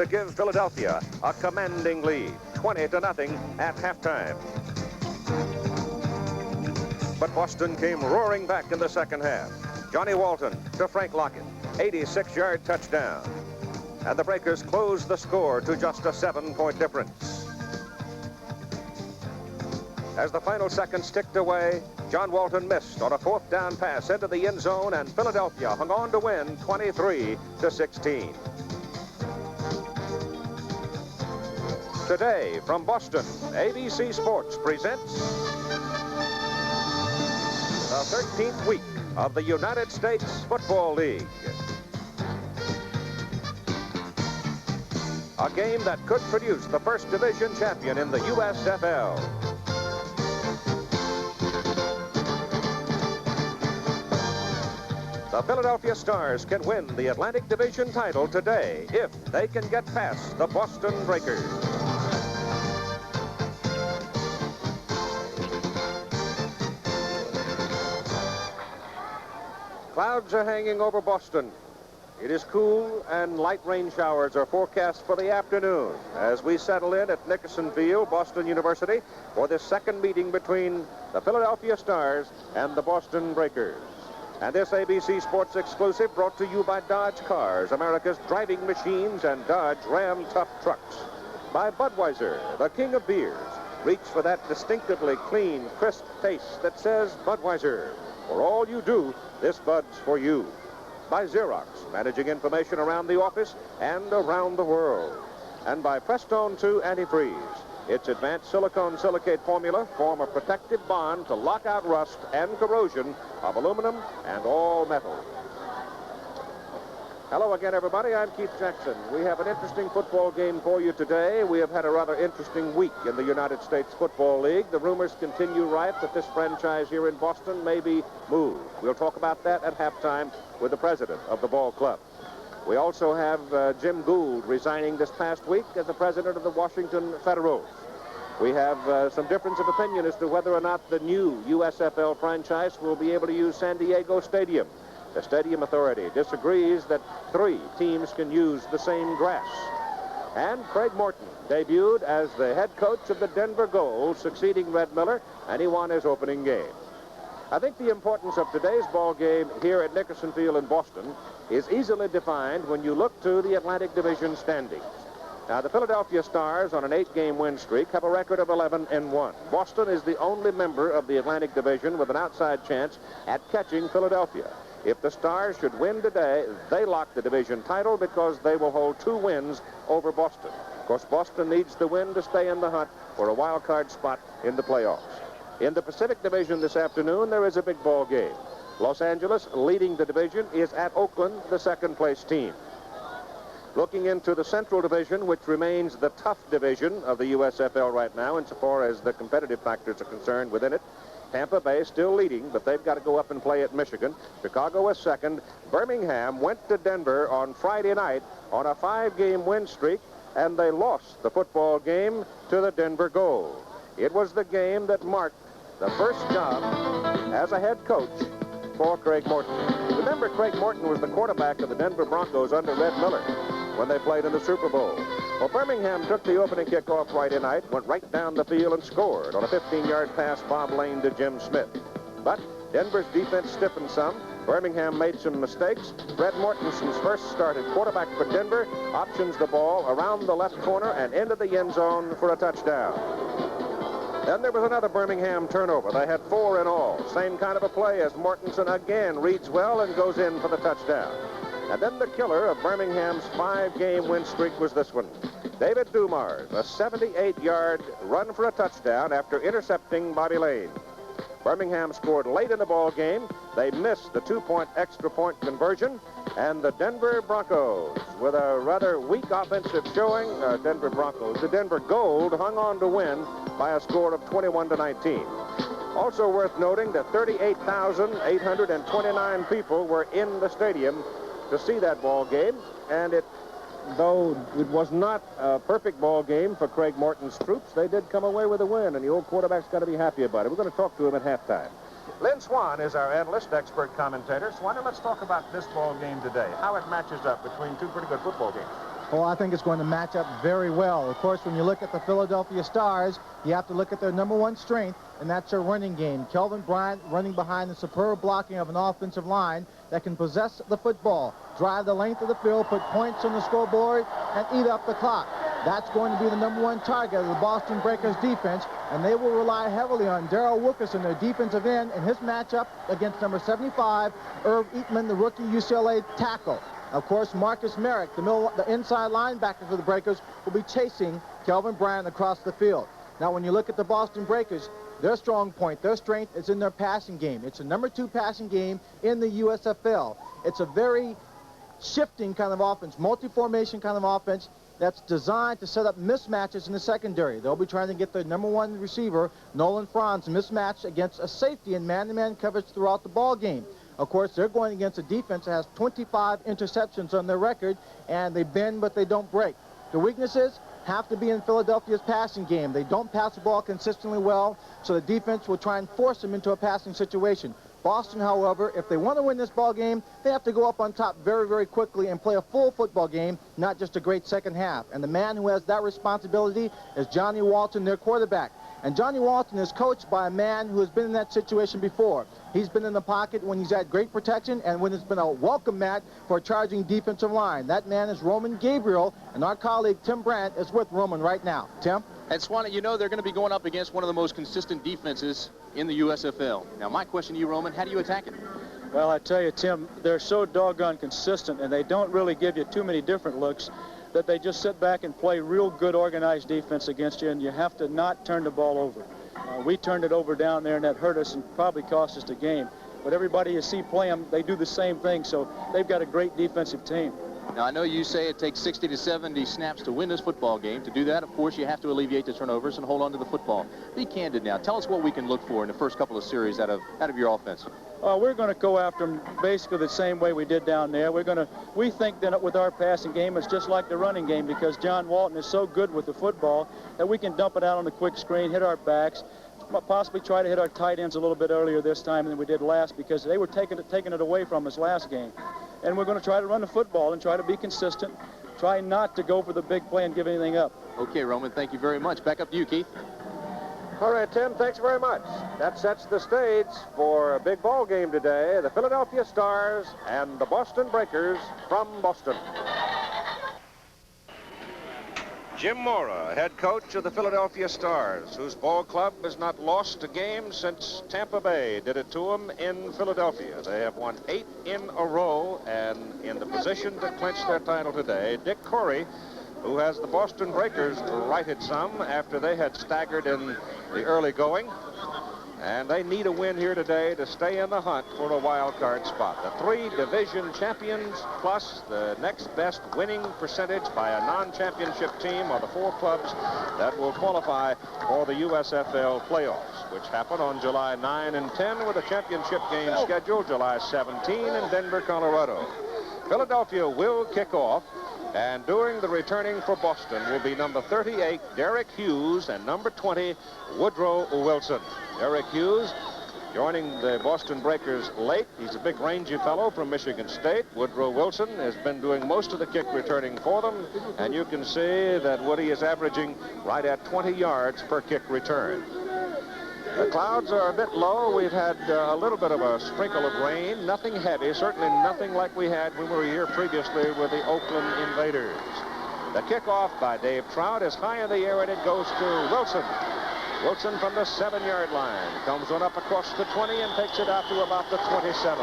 to give Philadelphia a commanding lead, 20-0 at halftime. But Boston came roaring back in the second half. Johnny Walton to Frank Lockett, 86-yard touchdown. And the Breakers closed the score to just a 7-point difference. As the final seconds ticked away, John Walton missed on a fourth down pass into the end zone, and Philadelphia hung on to win 23-16. Today from Boston, ABC Sports presents the 13th week of the United States Football League. A game that could produce the first division champion in the USFL. The Philadelphia Stars can win the Atlantic Division title today if they can get past the Boston Breakers. Clouds are hanging over Boston. It is cool, and light rain showers are forecast for the afternoon as we settle in at Nickerson Field, Boston University, for this second meeting between the Philadelphia Stars and the Boston Breakers. And this ABC Sports exclusive brought to you by Dodge Cars, America's driving machines, and Dodge Ram Tough Trucks. By Budweiser, the king of beers. Reach for that distinctively clean, crisp taste that says Budweiser. For all you do, this Bud's for you. By Xerox, managing information around the office and around the world. And by Prestone 2 Antifreeze. Its advanced silicone silicate formula form a protective bond to lock out rust and corrosion of aluminum and all metal. Hello again, everybody. I'm Keith Jackson. We have an interesting football game for you today. We have had a rather interesting week in the United States Football League. The rumors continue rife that this franchise here in Boston may be moved. We'll talk about that at halftime with the president of the ball club. We also have Jim Gould resigning this past week as the president of the Washington Federals. We have some difference of opinion as to whether or not the new USFL franchise will be able to use San Diego Stadium. The Stadium Authority disagrees that 3 teams can use the same grass. And Craig Morton debuted as the head coach of the Denver Gold, succeeding Red Miller, and he won his opening game. I think the importance of today's ball game here at Nickerson Field in Boston is easily defined when you look to the Atlantic Division standings. Now, the Philadelphia Stars, on an 8-game win streak, have a record of 11-1. Boston is the only member of the Atlantic Division with an outside chance at catching Philadelphia. If the Stars should win today, they lock the division title because they will hold 2 wins over Boston. Of course, Boston needs the win to stay in the hunt for a wild card spot in the playoffs. In the Pacific Division this afternoon, there is a big ball game. Los Angeles, leading the division, is at Oakland, the second-place team. Looking into the Central Division, which remains the tough division of the USFL right now, insofar as the competitive factors are concerned within it, Tampa Bay still leading, but they've got to go up and play at Michigan. Chicago is second. Birmingham went to Denver on Friday night on a 5-game win streak, and they lost the football game to the Denver Gold. It was the game that marked the first job as a head coach for Craig Morton. Remember, Craig Morton was the quarterback of the Denver Broncos under Red Miller when they played in the Super Bowl. Well, Birmingham took the opening kickoff Friday night, went right down the field and scored on a 15-yard pass Bob Lane to Jim Smith. But Denver's defense stiffened some. Birmingham made some mistakes. Fred Mortenson's first start at quarterback for Denver options the ball around the left corner and into the end zone for a touchdown. Then there was another Birmingham turnover. They had 4 in all. Same kind of a play as Mortenson again reads well and goes in for the touchdown. And then the killer of Birmingham's 5-game win streak was this one. David Dumars, a 78-yard run for a touchdown after intercepting Bobby Lane. Birmingham scored late in the ball game. They missed the 2-point extra point conversion. And the Denver Broncos, with a rather weak offensive showing, the Denver Gold hung on to win by a score of 21-19. Also worth noting that 38,829 people were in the stadium to see that ball game, and though it was not a perfect ball game for Craig Morton's troops, they did come away with a win, and the old quarterback's got to be happy about it. We're going to talk to him at halftime. Lynn Swan is our analyst, expert commentator. Swan, let's talk about this ball game today, how it matches up between 2 pretty good football games. Oh, I think it's going to match up very well. Of course, when you look at the Philadelphia Stars, you have to look at their #1 strength, and that's their running game. Kelvin Bryant running behind the superb blocking of an offensive line that can possess the football, drive the length of the field, put points on the scoreboard, and eat up the clock. That's going to be the #1 target of the Boston Breakers defense, and they will rely heavily on Darrell Wilkerson, their defensive end, in his matchup against number 75, Irv Eatman, the rookie UCLA tackle. Of course, Marcus Merrick, the inside linebacker for the Breakers, will be chasing Kelvin Bryant across the field. Now, when you look at the Boston Breakers, their strong point, their strength is in their passing game. It's a #2 passing game in the USFL. It's a very shifting kind of offense, multi-formation kind of offense that's designed to set up mismatches in the secondary. They'll be trying to get their #1 receiver, Nolan Franz, mismatched against a safety in man-to-man coverage throughout the ball game. Of course, they're going against a defense that has 25 interceptions on their record, and they bend but they don't break. The weaknesses have to be in Philadelphia's passing game. They don't pass the ball consistently well, so the defense will try and force them into a passing situation. Boston, however, if they want to win this ball game, they have to go up on top very, very quickly and play a full football game, not just a great second half. And the man who has that responsibility is Johnny Walton, their quarterback. And Johnny Walton is coached by a man who has been in that situation before. He's been in the pocket when he's had great protection and when it's been a welcome mat for a charging defensive line. That man is Roman Gabriel, and our colleague Tim Brandt is with Roman right now. Tim? And Swan, you know they're going to be going up against one of the most consistent defenses in the USFL. Now, my question to you, Roman, how do you attack it? Well, I tell you, Tim, they're so doggone consistent, and they don't really give you too many different looks, that they just sit back and play real good organized defense against you, and you have to not turn the ball over. We turned it over down there, and that hurt us and probably cost us the game. But everybody you see play them, they do the same thing, so they've got a great defensive team. Now, I know you say it takes 60 to 70 snaps to win this football game. To do that, of course, you have to alleviate the turnovers and hold on to the football. Be candid now. Tell us what we can look for in the first couple of series out of your offense. We're going to go after them basically the same way we did down there. We think that with our passing game, it's just like the running game because John Walton is so good with the football that we can dump it out on the quick screen, hit our backs, possibly try to hit our tight ends a little bit earlier this time than we did last because they were taking it away from us last game. And we're going to try to run the football and try to be consistent, try not to go for the big play and give anything up. Okay, Roman, thank you very much. Back up to you, Keith. All right, Tim, thanks very much. That sets the stage for a big ball game today. The Philadelphia Stars and the Boston Breakers from Boston. Jim Mora, head coach of the Philadelphia Stars, whose ball club has not lost a game since Tampa Bay did it to them in Philadelphia. They have won 8 in a row and in the position to clinch their title today. Dick Corey, who has the Boston Breakers righted some after they had staggered in the early going. And they need a win here today to stay in the hunt for a wild card spot. The 3 division champions plus the next best winning percentage by a non-championship team are the 4 clubs that will qualify for the USFL playoffs, which happen on July 9 and 10 with a championship game scheduled July 17 in Denver, Colorado. Philadelphia will kick off, and doing the returning for Boston will be number 38, Derek Hughes, and number 20, Woodrow Wilson. Derek Hughes joining the Boston Breakers late. He's a big rangy fellow from Michigan State. Woodrow Wilson has been doing most of the kick returning for them, and you can see that Woody is averaging right at 20 yards per kick return. The clouds are a bit low. We've had a little bit of a sprinkle of rain. Nothing heavy, certainly nothing like we had when we were here previously with the Oakland Invaders. The kickoff by Dave Trout is high in the air, and it goes to Wilson. Wilson from the 7-yard line comes one up across the 20 and takes it out to about the 27.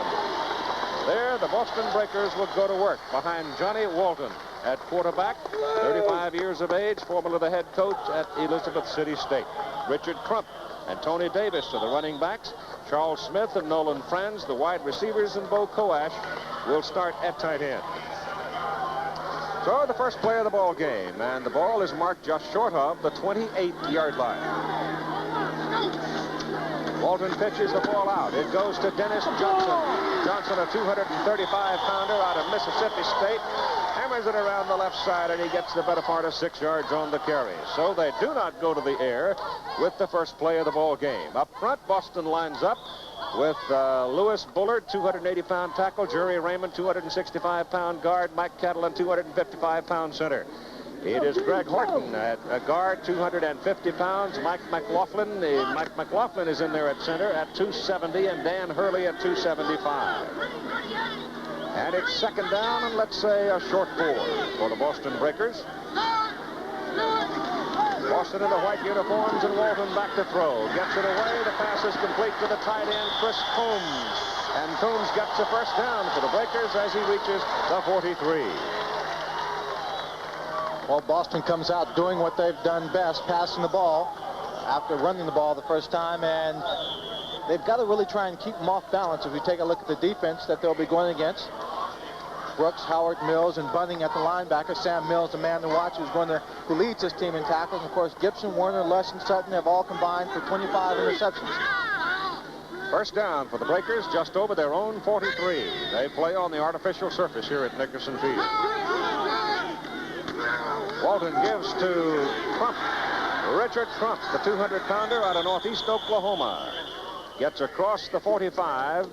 There, the Boston Breakers would go to work behind Johnny Walton at quarterback, 35 years of age, formerly the head coach at Elizabeth City State. Richard Crump and Tony Davis are the running backs. Charles Smith and Nolan Franz, the wide receivers, and Bo Koash will start at tight end. So the first play of the ball game, and the ball is marked just short of the 28-yard line. Walton pitches the ball out. It goes to Dennis Johnson. Johnson, a 235-pounder out of Mississippi State, hammers it around the left side, and he gets the better part of 6 yards on the carry. So they do not go to the air with the first play of the ball game. Up front, Boston lines up with Lewis Bullard, 280-pound tackle, Jerry Raymond, 265-pound guard, Mike Catlin, 255-pound center. It is Greg Horton at a guard, 250 pounds. Mike McLaughlin is in there at center at 270, and Dan Hurley at 275. And it's second down, and let's say a short board for the Boston Breakers. Boston in the white uniforms, and Walton back to throw. Gets it away. The pass is complete to the tight end, Chris Combs. And Combs gets the first down for the Breakers as he reaches the 43. Well, Boston comes out doing what they've done best, passing the ball after running the ball the first time, and they've got to really try and keep them off balance. If you take a look at the defense that they'll be going against, Brooks, Howard, Mills, and Bunting at the linebacker. Sam Mills, the man to watch, who leads this team in tackles. And of course, Gibson, Warner, Lush, and Sutton have all combined for 25 interceptions. First down for the Breakers, just over their own 43. They play on the artificial surface here at Nickerson Field. Walton gives to Crump, Richard Crump, the 200-pounder out of Northeast Oklahoma. Gets across the 45.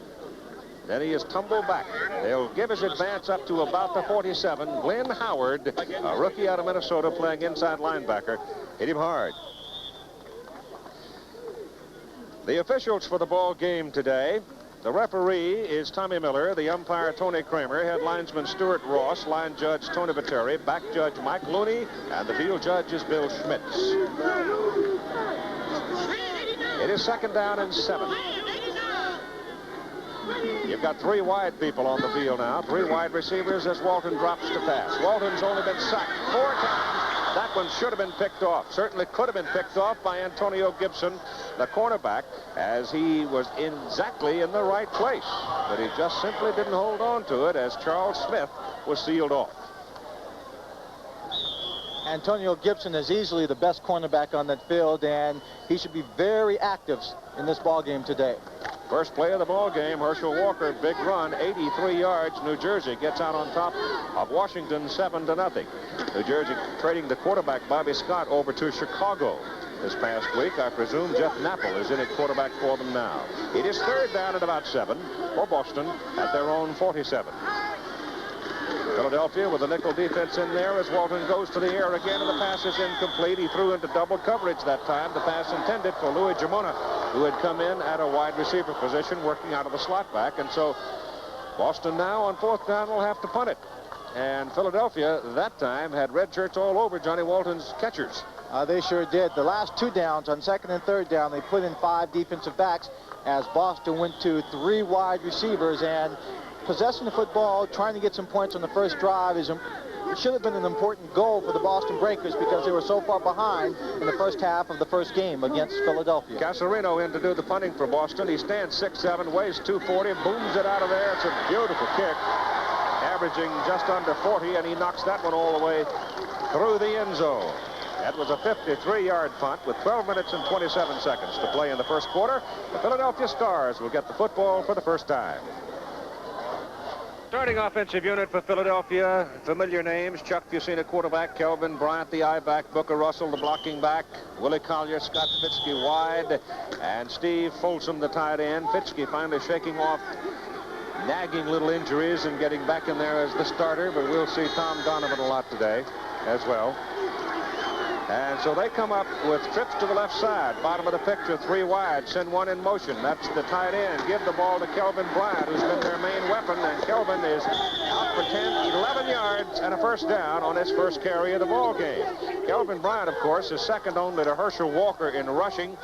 Then he is tumbled back. They'll give his advance up to about the 47. Glenn Howard, a rookie out of Minnesota playing inside linebacker, hit him hard. The officials for the ball game today. The referee is Tommy Miller, the umpire Tony Kramer, head linesman Stuart Ross, line judge Tony Viteri, back judge Mike Looney, and the field judge is Bill Schmitz. It is second down and 7. You've got 3 wide people on the field now, 3 wide receivers as Walton drops to pass. Walton's only been sacked 4 times. That one should have been picked off. Certainly could have been picked off by Antonio Gibson, the cornerback, as he was exactly in the right place. But he just simply didn't hold on to it as Charles Smith was sealed off. Antonio Gibson is easily the best cornerback on that field, and he should be very active in this ball game today. First play of the ball game, Herschel Walker, big run, 83 yards. New Jersey gets out on top of Washington 7-0. New Jersey trading the quarterback Bobby Scott over to Chicago this past week. I presume Jeff Napple is in at quarterback for them now. It is third down at about 7 for Boston at their own 47. Philadelphia with the nickel defense in there as Walton goes to the air again, and the pass is incomplete. He threw into double coverage that time. The pass intended for Louis Jamona, who had come in at a wide receiver position working out of the slot back. And so Boston now on 4th down will have to punt it. And Philadelphia that time had red shirts all over Johnny Walton's catchers. They sure did. The last 2 downs, on 2nd and 3rd down, they put in 5 defensive backs as Boston went to 3 wide receivers, and possessing the football, trying to get some points on the first drive it should have been an important goal for the Boston Breakers because they were so far behind in the first half of the first game against Philadelphia. Casarino in to do the punting for Boston. He stands 6'7", weighs 240, booms it out of there. It's a beautiful kick, averaging just under 40, and he knocks that one all the way through the end zone. That was a 53-yard punt with 12 minutes and 27 seconds to play in the first quarter. The Philadelphia Stars will get the football for the first time. Starting offensive unit for Philadelphia, familiar names: Chuck Fusina, quarterback; Kelvin Bryant, the I-back; Booker Russell, the blocking back; Willie Collier, Scott Fitzke wide, and Steve Folsom, the tight end. Fitzke finally shaking off nagging little injuries and getting back in there as the starter, but we'll see Tom Donovan a lot today as well. And so they come up with trips to the left side. Bottom of the picture, 3 wide. Send one in motion. That's the tight end. Give the ball to Kelvin Bryant, who's been their main weapon. And Kelvin is out for 10, 11 yards and a first down on his first carry of the ball game. Kelvin Bryant, of course, is second only to Herschel Walker in rushing.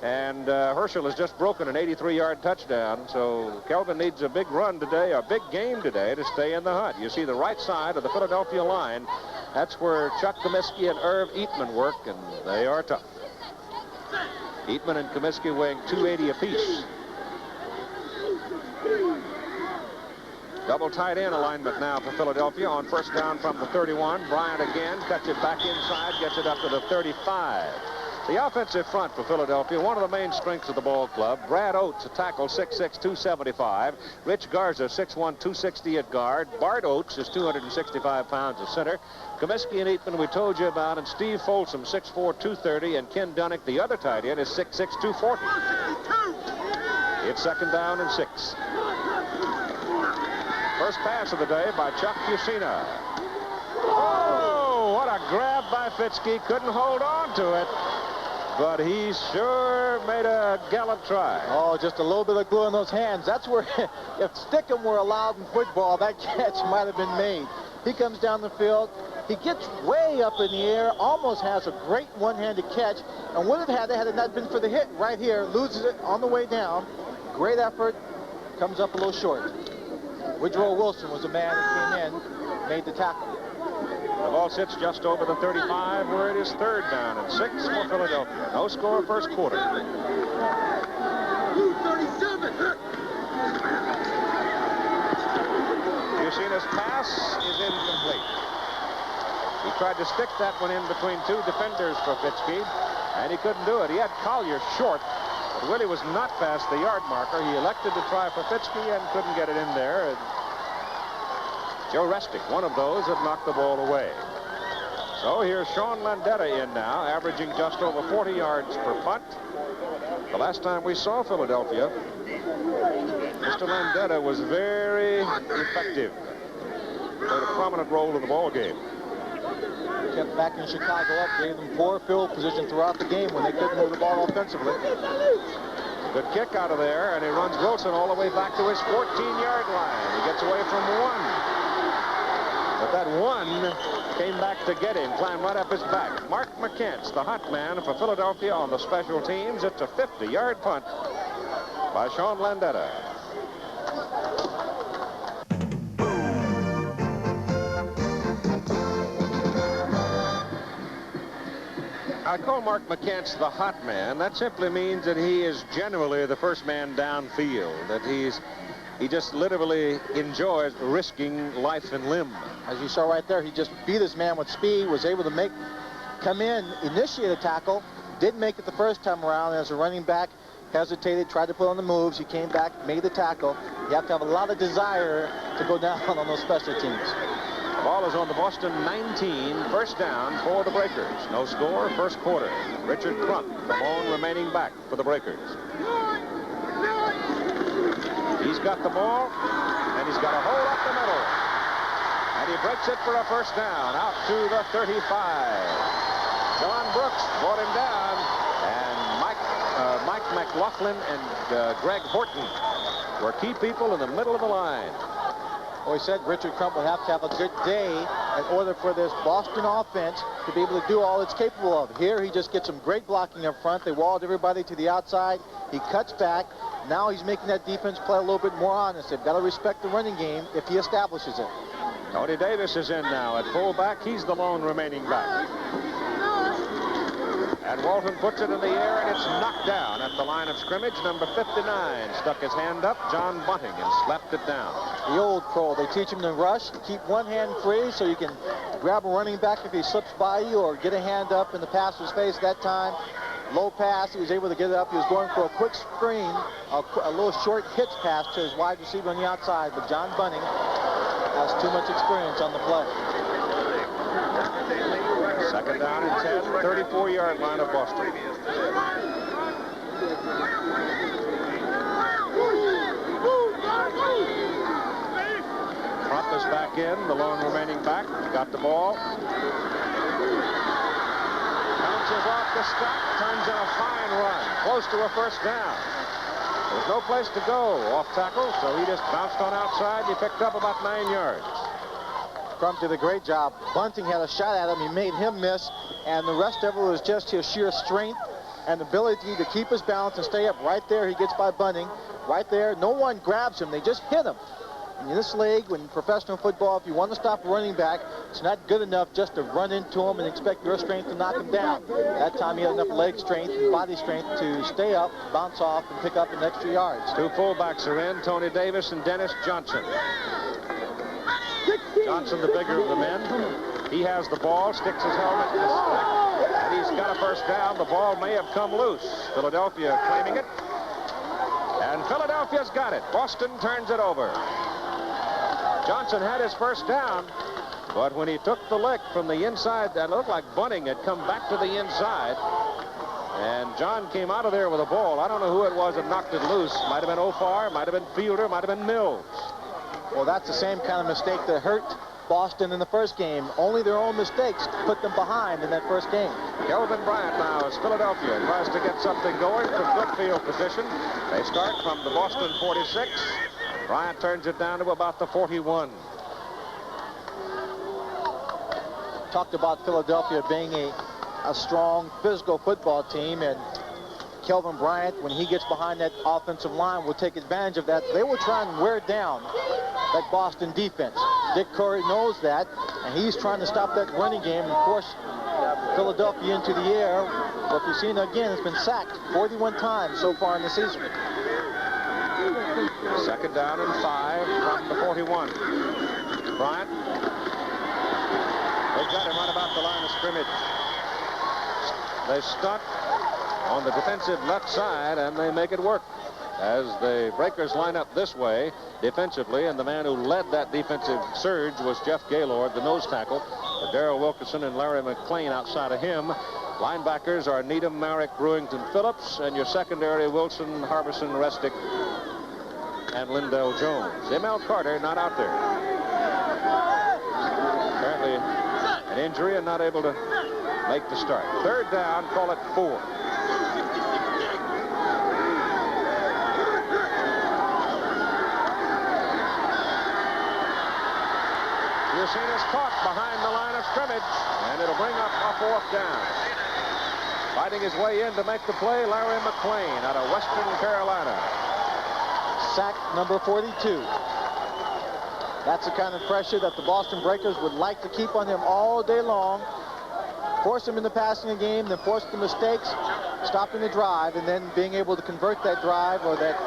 And Herschel has just broken an 83-yard touchdown. So Kelvin needs a big run today, a big game today, to stay in the hunt. You see the right side of the Philadelphia line. That's where Chuck Comiskey and Irv Eatman work, and they are tough. Eatman and Comiskey weighing 280 apiece. Double tight end alignment now for Philadelphia on first down from the 31. Bryant again, cuts it back inside, gets it up to the 35. The offensive front for Philadelphia, one of the main strengths of the ball club. Brad Oates, a tackle, 6'6", 275. Rich Garza, 6'1", 260 at guard. Bart Oates is 265 pounds at center. Comiskey and Eatman we told you about, and Steve Folsom, 6'4", 230, and Ken Dunnick, the other tight end, is 6'6", 240. It's 2nd down and 6. First pass of the day by Chuck Fusina. Oh, what a grab by Fitzke. Couldn't hold on to it, but he sure made a gallant try. Oh, just a little bit of glue in those hands. That's where, if Stickum were allowed in football, that catch might have been made. He comes down the field. He gets way up in the air, almost has a great one-handed catch, and would have had it had it not been for the hit right here. Loses it on the way down. Great effort. Comes up a little short. Woodrow Wilson was the man that came in, made the tackle. The ball sits just over the 35, where it is 3rd down and 6 for Philadelphia. No score first quarter. Fusina's pass is incomplete. He tried to stick that one in between 2 defenders for Fitzke, and he couldn't do it. He had Collier short, but Willie was not past the yard marker. He elected to try for Fitzke and couldn't get it in there. Joe Restic, one of those that knocked the ball away. So here's Sean Landeta in now, averaging just over 40 yards per punt. The last time we saw Philadelphia, Mr. Landeta was very effective. Played a prominent role in the ball game. Kept back in Chicago up, gave them poor field position throughout the game when they couldn't move the ball offensively. Good kick out of there, and he runs Wilson all the way back to his 14-yard line. He gets away from 1. But that 1 came back to get him, climbed right up his back. Mark McCants, the hot man for Philadelphia on the special teams. It's a 50-yard punt by Sean Landeta. I call Mark McCants the hot man. That simply means that he is generally the first man downfield, that he just literally enjoys risking life and limb. As you saw right there, he just beat his man with speed, was able to come in, initiate a tackle, didn't make it the first time around. As a running back, hesitated, tried to put on the moves. He came back, made the tackle. You have to have a lot of desire to go down on those special teams. The ball is on the Boston 19, 1st down for the Breakers. No score, first quarter. Richard Crump, the lone remaining back for the Breakers. He's got the ball, and he's got a hole up the middle. And he breaks it for a 1st down, out to the 35. John Brooks brought him down, and Mike McLaughlin and Greg Horton were key people in the middle of the line. Well, he said Richard Crump would have to have a good day in order for this Boston offense to be able to do all it's capable of. Here, he just gets some great blocking up front. They walled everybody to the outside. He cuts back. Now he's making that defense play a little bit more honest. They've got to respect the running game if he establishes it. Tony Davis is in now at fullback. He's the lone remaining back. And Walton puts it in the air, and it's knocked down at the line of scrimmage. Number 59 stuck his hand up, John Bunting, and slapped it down. The old pro, they teach him to rush, keep one hand free so you can grab a running back if he slips by you, or get a hand up in the passer's face. That time, low pass, he was able to get it up. He was going for a quick screen, a little short hitch pass to his wide receiver on the outside, but John Bunting has too much experience on the play. 2nd down and 10, 34-yard line of Boston. Crump is back in, the lone remaining back. He got the ball. Bounces off the stop, turns in a fine run, close to a 1st down. There's no place to go off tackle, so he just bounced on outside. He picked up about 9 yards. Crump did a great job. Bunting had a shot at him. He made him miss, and the rest of it was just his sheer strength and ability to keep his balance and stay up. Right there, he gets by Bunting. Right there, no one grabs him. They just hit him. In this league, when professional football, if you want to stop a running back, it's not good enough just to run into him and expect your strength to knock him down. That time he had enough leg strength and body strength to stay up, bounce off, and pick up an extra yards. 2 fullbacks are in, Tony Davis and Dennis Johnson. Johnson, the bigger of the men. He has the ball, sticks his helmet in the stick, and he's got a 1st down. The ball may have come loose. Philadelphia claiming it. And Philadelphia's got it. Boston turns it over. Johnson had his 1st down, but when he took the lick from the inside, that looked like Bunting had come back to the inside. And John came out of there with a ball. I don't know who it was that knocked it loose. Might have been Ofar, might have been Fielder, might have been Mills. Well, that's the same kind of mistake that hurt Boston in the first game. Only their own mistakes put them behind in that first game. Kelvin Bryant now as Philadelphia tries to get something going from good field position. They start from the Boston 46. Bryant turns it down to about the 41. Talked about Philadelphia being a strong physical football team, and Kelvin Bryant, when he gets behind that offensive line, will take advantage of that. They will try and wear down that Boston defense. Dick Curry knows that, and he's trying to stop that running game and force Philadelphia into the air. But you've seen again, it's been sacked 41 times so far in the season. Second down and 5 from the 41. Bryant. They've got him right about the line of scrimmage. They stunt on the defensive left side, and they make it work. As the Breakers line up this way defensively, and the man who led that defensive surge was Jeff Gaylord, the nose tackle. Darrell Wilkerson and Larry McClain outside of him. Linebackers are Needham, Merrick, Brewington, Phillips, and your secondary, Wilson, Harbison, Restic, and Lindell Jones. M.L. Carter not out there. Apparently an injury and not able to make the start. Third down, call it 4. Yasina's caught behind the line of scrimmage, and it'll bring up a 4th down. Fighting his way in to make the play, Larry McClain out of Western Carolina. Sack number 42. That's the kind of pressure that the Boston Breakers would like to keep on him all day long. Force him in the passing game, then force the mistakes, stopping the drive, and then being able to convert that drive or that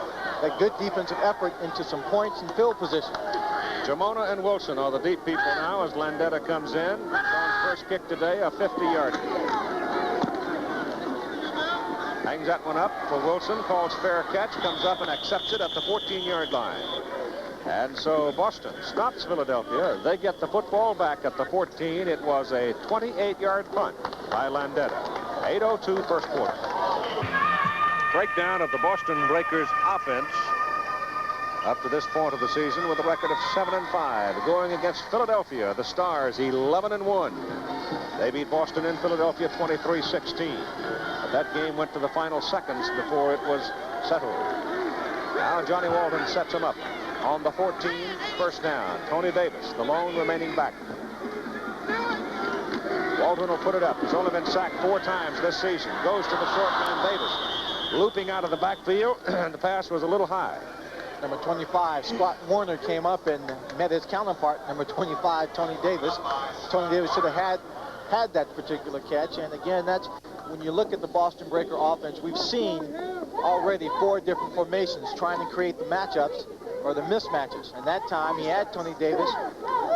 good defensive effort into some points and field position. Jamona and Wilson are the deep people now as Landeta comes in. John's first kick today, a 50-yard. Hangs that one up for Wilson, calls fair catch, comes up and accepts it at the 14-yard line. And so Boston stops Philadelphia. They get the football back at the 14. It was a 28-yard punt by Landeta. 8:02 first quarter. Breakdown of the Boston Breakers offense up to this point of the season with a record of 7-5. Going against Philadelphia, the Stars 11-1. They beat Boston in Philadelphia 23-16. But that game went to the final seconds before it was settled. Now Johnny Walton sets him up. On the 14, first down. Tony Davis, the lone remaining back. Walton will put it up. He's only been sacked 4 times this season. Goes to the short man, Davis. Looping out of the backfield, and the pass was a little high. Number 25, Scott Warner, came up and met his counterpart, number 25, Tony Davis. Tony Davis should have had that particular catch. And again, that's when you look at the Boston Breaker offense, we've seen already 4 different formations trying to create the matchups or the mismatches. And that time he had Tony Davis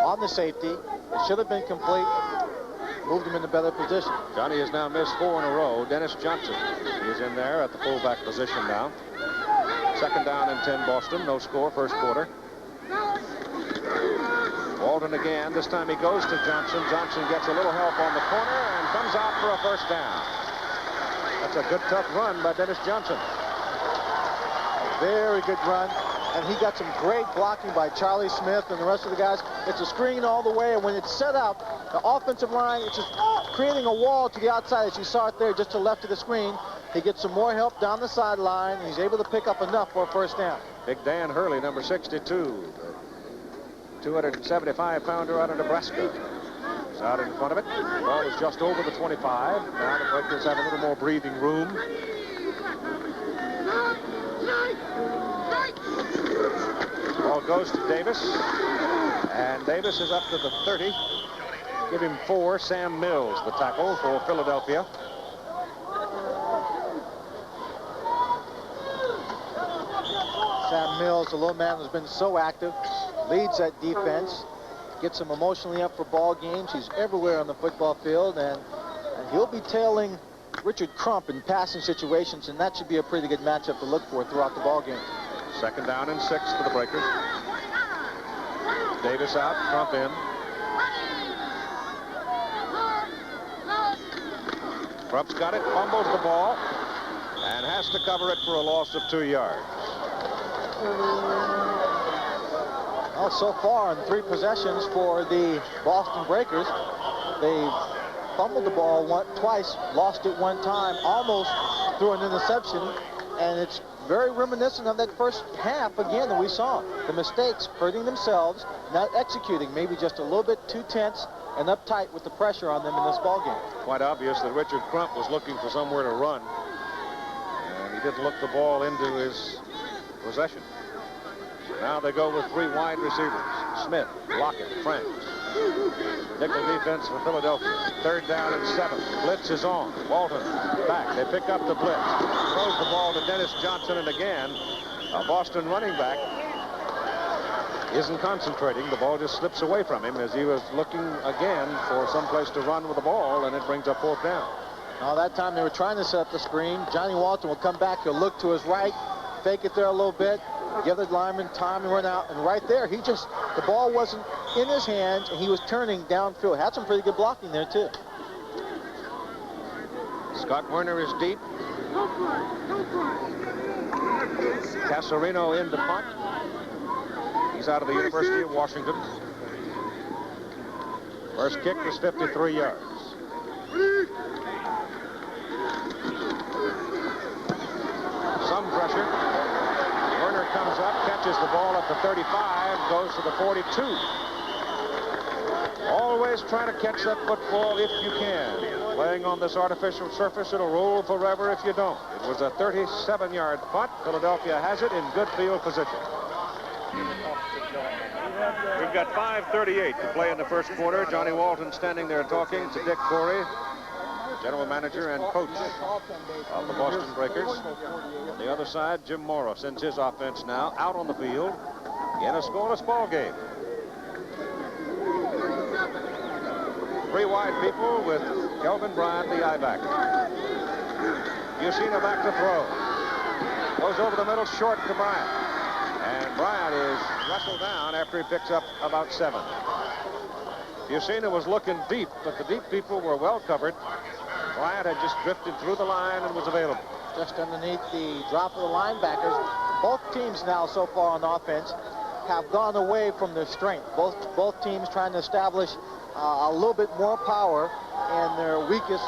on the safety. It should have been complete. Moved him in a better position. Johnny has now missed 4 in a row. Dennis Johnson is in there at the fullback position now. Second down and 10 Boston. No score first quarter. Walton again. This time he goes to Johnson. Johnson gets a little help on the corner and comes out for a first down. That's a good tough run by Dennis Johnson. Very good run. And he got some great blocking by Charlie Smith and the rest of the guys. It's a screen all the way, and when it's set up, the offensive line, it's just creating a wall to the outside, as you saw it there just to the left of the screen. He gets some more help down the sideline, and he's able to pick up enough for a first down. Big Dan Hurley, number 62, 275-pounder out of Nebraska. He's out in front of it. The ball is just over the 25. Now the Breakers have a little more breathing room. Ball goes to Davis, and Davis is up to the 30. Give him 4. Sam Mills, the tackle for Philadelphia. Sam Mills, the little man who's been so active, leads that defense, gets him emotionally up for ball games. He's everywhere on the football field, and he'll be tailing Richard Crump in passing situations, and that should be a pretty good matchup to look for throughout the ball game. Second down and 6 for the Breakers. Davis out, Crump in. Krupp's got it, fumbles the ball, and has to cover it for a loss of 2 yards. Well, so far in 3 possessions for the Boston Breakers, they fumbled the ball twice, lost it 1 time, almost threw an interception, and it's very reminiscent of that first half again that we saw. The mistakes hurting themselves, not executing, maybe just a little bit too tense and uptight with the pressure on them in this ball game. Quite obvious that Richard Crump was looking for somewhere to run, and he didn't look the ball into his possession. Now they go with 3 wide receivers. Smith, Lockett, Franks. Nickel defense for Philadelphia. 3rd down and 7. Blitz is on. Walton back. They pick up the blitz. Throws the ball to Dennis Johnson, and again, a Boston running back isn't concentrating. The ball just slips away from him as he was looking again for some place to run with the ball, and it brings up 4th down. Now that time they were trying to set up the screen. Johnny Walton will come back. He'll look to his right, fake it there a little bit, give the lineman time to run out, and right there, the ball wasn't in his hands, and he was turning downfield. Had some pretty good blocking there, too. Scott Werner is deep. Casarino in the punt. He's out of the University of Washington. First kick was 53 yards. Some pressure. Werner comes up, catches the ball at the 35, goes to the 42. Always trying to catch that football if you can. Playing on this artificial surface, it'll roll forever if you don't. It was a 37-yard punt. Philadelphia has it in good field position. We've got 5:38 to play in the first quarter. Johnny Walton standing there talking to Dick Corey, general manager and coach of the Boston Breakers. On the other side, Jim Morrow sends his offense now out on the field in a scoreless ball game. 3 wide people with Kelvin Bryant, the I-backer. Yusina back to throw. Goes over the middle, short to Bryant. And Bryant is wrestled down after he picks up about 7. Yusina was looking deep, but the deep people were well covered. Bryant had just drifted through the line and was available. Just underneath the drop of the linebackers. Both teams now so far on offense have gone away from their strength. Both teams trying to establish a little bit more power in their weakest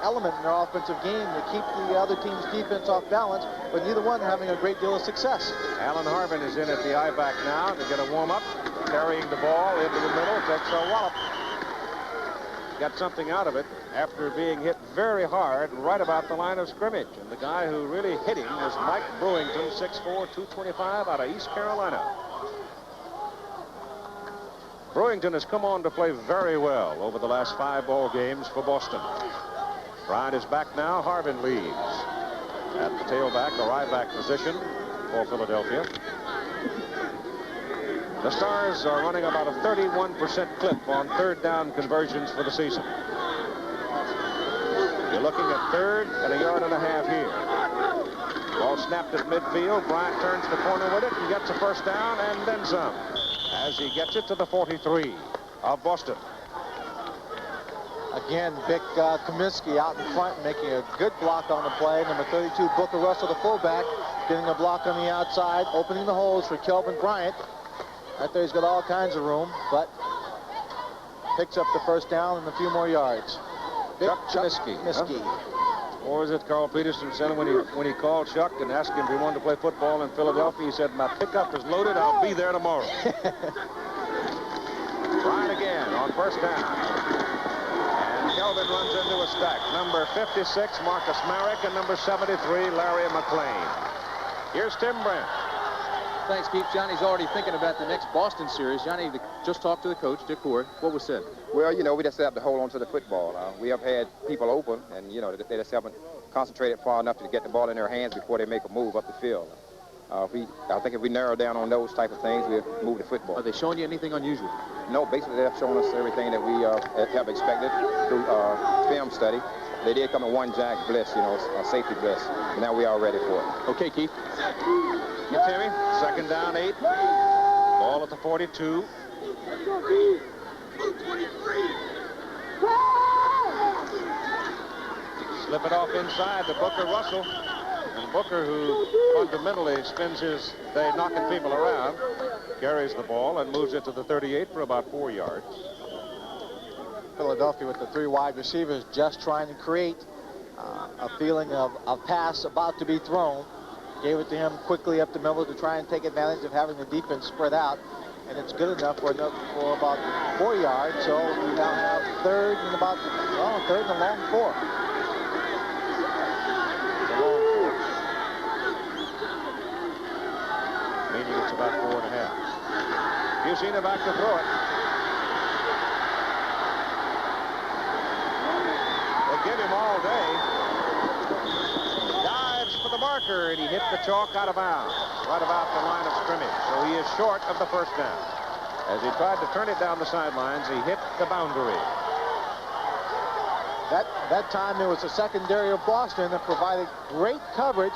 element in their offensive game to keep the other team's defense off balance, but neither one having a great deal of success. Alan Harvin is in at the I-back now to get a warm-up, carrying the ball into the middle, takes a wallop. Got something out of it after being hit very hard right about the line of scrimmage. And the guy who really hit him was Mike Brewington, 6'4", 225, out of East Carolina. Brewington has come on to play very well over the last 5 ball games for Boston. Bryant is back now. Harvin leaves at the tailback or I-back position for Philadelphia. The Stars are running about a 31% clip on 3rd down conversions for the season. You're looking at 3rd and a yard and a half here. Ball snapped at midfield. Bryant turns the corner with it and gets a 1st down and then some, as he gets it to the 43 of Boston. Again, Vic Kaminsky out in front, making a good block on the play. Number 32, Booker Russell, the fullback, getting a block on the outside, opening the holes for Kelvin Bryant. Right there, he's got all kinds of room, but picks up the 1st down and a few more yards. Chuck Kaminsky. Or was it Carl Peterson said when he called Chuck and asked him if he wanted to play football in Philadelphia, he said, "My pickup is loaded. I'll be there tomorrow." Bryant again on 1st down. And Kelvin runs into a stack. Number 56, Marcus Marek, and number 73, Larry McLean. Here's Tim Brent. Thanks, Keith. Johnny's already thinking about the next Boston series. Johnny just talked to the coach, Dick Corey. What was said? Well, you know, we just have to hold on to the football. We have had people open, and, you know, they just haven't concentrated far enough to get the ball in their hands before they make a move up the field. I think if we narrow down on those type of things, we'll move the football. Are they showing you anything unusual? No, basically they're showing us everything that we have expected through film study. They did come in 1 jack blitz, you know, a safety blitz. And now we are ready for it. Okay, Keith. Get Timmy. 2nd down, 8. Ball at the 42. Slip it off inside to Booker Russell. And Booker, who fundamentally spends his day knocking people around, carries the ball and moves it to the 38 for about 4 yards. Philadelphia with the 3 wide receivers just trying to create a feeling of a pass about to be thrown. Gave it to him quickly up the middle to try and take advantage of having the defense spread out. And it's good enough for about 4 yards. So we now have third and about, well, third and a long 4. Meaning it's about 4.5. Busina back to throw it. They give him all day. Dives for the marker, and he hit the chalk out of bounds, right about the line of scrimmage. So he is short of the first down. As he tried to turn it down the sidelines, he hit the boundary. That time there was a secondary of Boston that provided great coverage,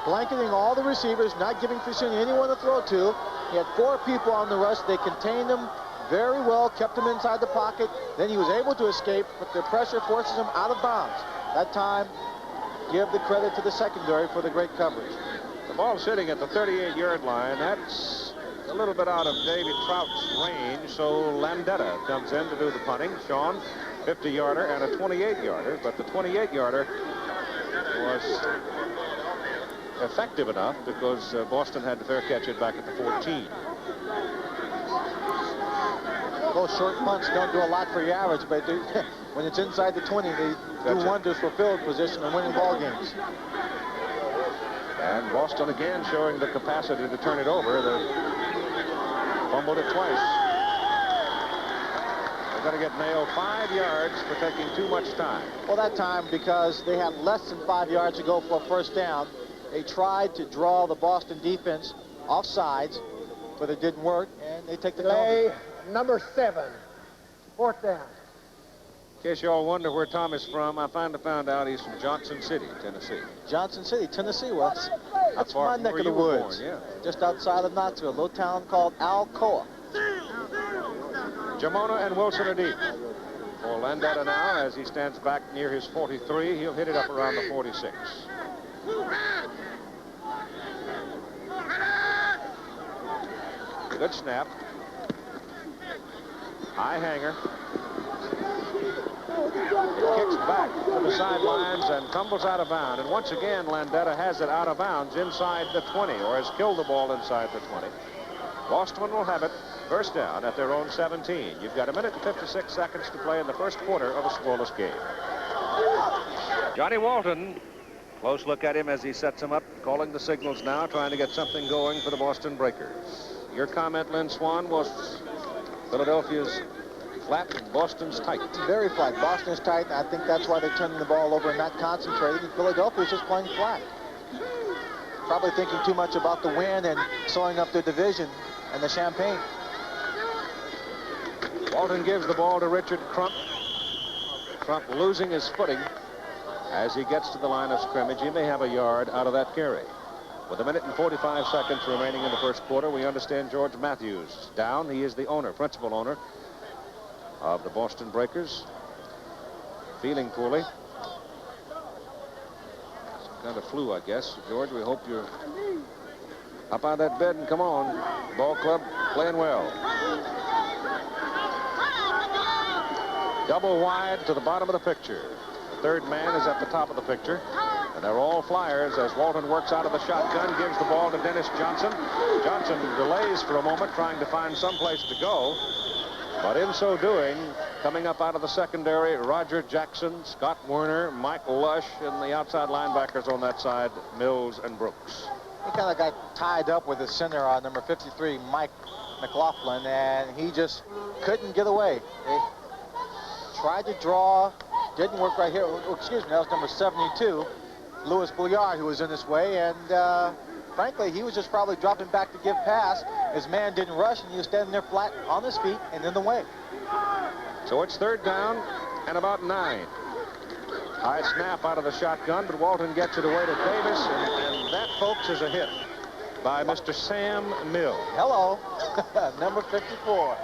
blanketing all the receivers, not giving Fusini anyone to throw to. He had 4 people on the rush. They contained him very well, kept him inside the pocket. Then he was able to escape, but the pressure forces him out of bounds. That time, give the credit to the secondary for the great coverage. The ball sitting at the 38-yard line. That's a little bit out of David Trout's range, so Landetta comes in to do the punting. Sean, 50-yarder and a 28-yarder, but the 28-yarder was effective enough because Boston had to fair catch it back at the 14. Those short punts don't do a lot for your average, but when it's inside the 20, they do wonders for field position and winning ball games. And Boston again showing the capacity to turn it over. They fumbled it twice. They're going to get nailed 5 yards for taking too much time. Well, that time, because they had less than 5 yards to go for a first down, they tried to draw the Boston defense off sides, but it didn't work, and they take the penalty. Number 7, 4th down. In case you all wonder where Tom is from, I found out he's from Johnson City, Tennessee. Johnson City, Tennessee. Well, that's far my neck where of the you were woods. born, yeah. Just outside of Knoxville, a little town called Alcoa. Jamona and Wilson are deep. For Landetta now, as he stands back near his 43, he'll hit it up around the 46. Good snap. High hanger. It kicks back to the sidelines and tumbles out of bounds. And once again, Landetta has it out of bounds inside the 20, or has killed the ball inside the 20. Boston will have it first down at their own 17. You've got 1 minute and 56 seconds to play in the first quarter of a scoreless game. Johnny Walton, close look at him as he sets him up, calling the signals now, trying to get something going for the Boston Breakers. Your comment, Lynn Swan, was Philadelphia's flat, Boston's tight. Very flat. Boston is tight. I think that's why they're turning the ball over and not concentrating. And Philadelphia's just playing flat. Probably thinking too much about the win and sewing up their division and the champagne. Walton gives the ball to Richard Crump. Crump losing his footing as he gets to the line of scrimmage. He may have a yard out of that carry. With 1 minute and 45 seconds remaining in the first quarter, we understand George Matthews down. He is the owner, principal owner of the Boston Breakers. Feeling poorly. Some kind of flu, I guess. George, we hope you're up out of that bed and come on. Ball club playing well. Double wide to the bottom of the picture. The third man is at the top of the picture. And they're all flyers as Walton works out of the shotgun, gives the ball to Dennis Johnson. Johnson delays for a moment, trying to find some place to go. But in so doing, coming up out of the secondary, Roger Jackson, Scott Werner, Mike Lush, and the outside linebackers on that side, Mills and Brooks. He kind of got tied up with his center, number 53, Mike McLaughlin, and he just couldn't get away. They tried to draw, didn't work right here. Oh, excuse me, that was number 72. Louis Bouillard, who was in this way, and frankly, he was just probably dropping back to give pass. His man didn't rush, and he was standing there flat on his feet and in the way. So it's third down and about 9. High snap out of the shotgun, but Walton gets it away to Davis, and that, folks, is a hit by Mr. Sam Mills. Hello, number 54.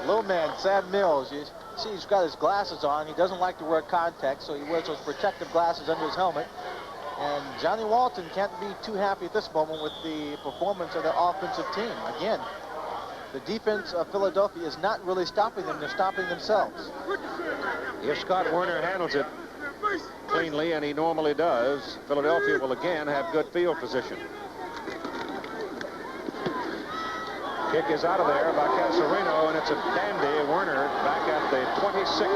Little man, Sam Mills. see he's got his glasses on. He doesn't like to wear contacts, so he wears those protective glasses under his helmet. And Johnny Walton can't be too happy at this moment with the performance of the offensive team. Again, the defense of Philadelphia is not really stopping them. They're stopping themselves. If Scott Werner handles it cleanly, and he normally does, Philadelphia will again have good field position. Kick is out of there by Casarino, and it's a dandy. Werner back at the 26.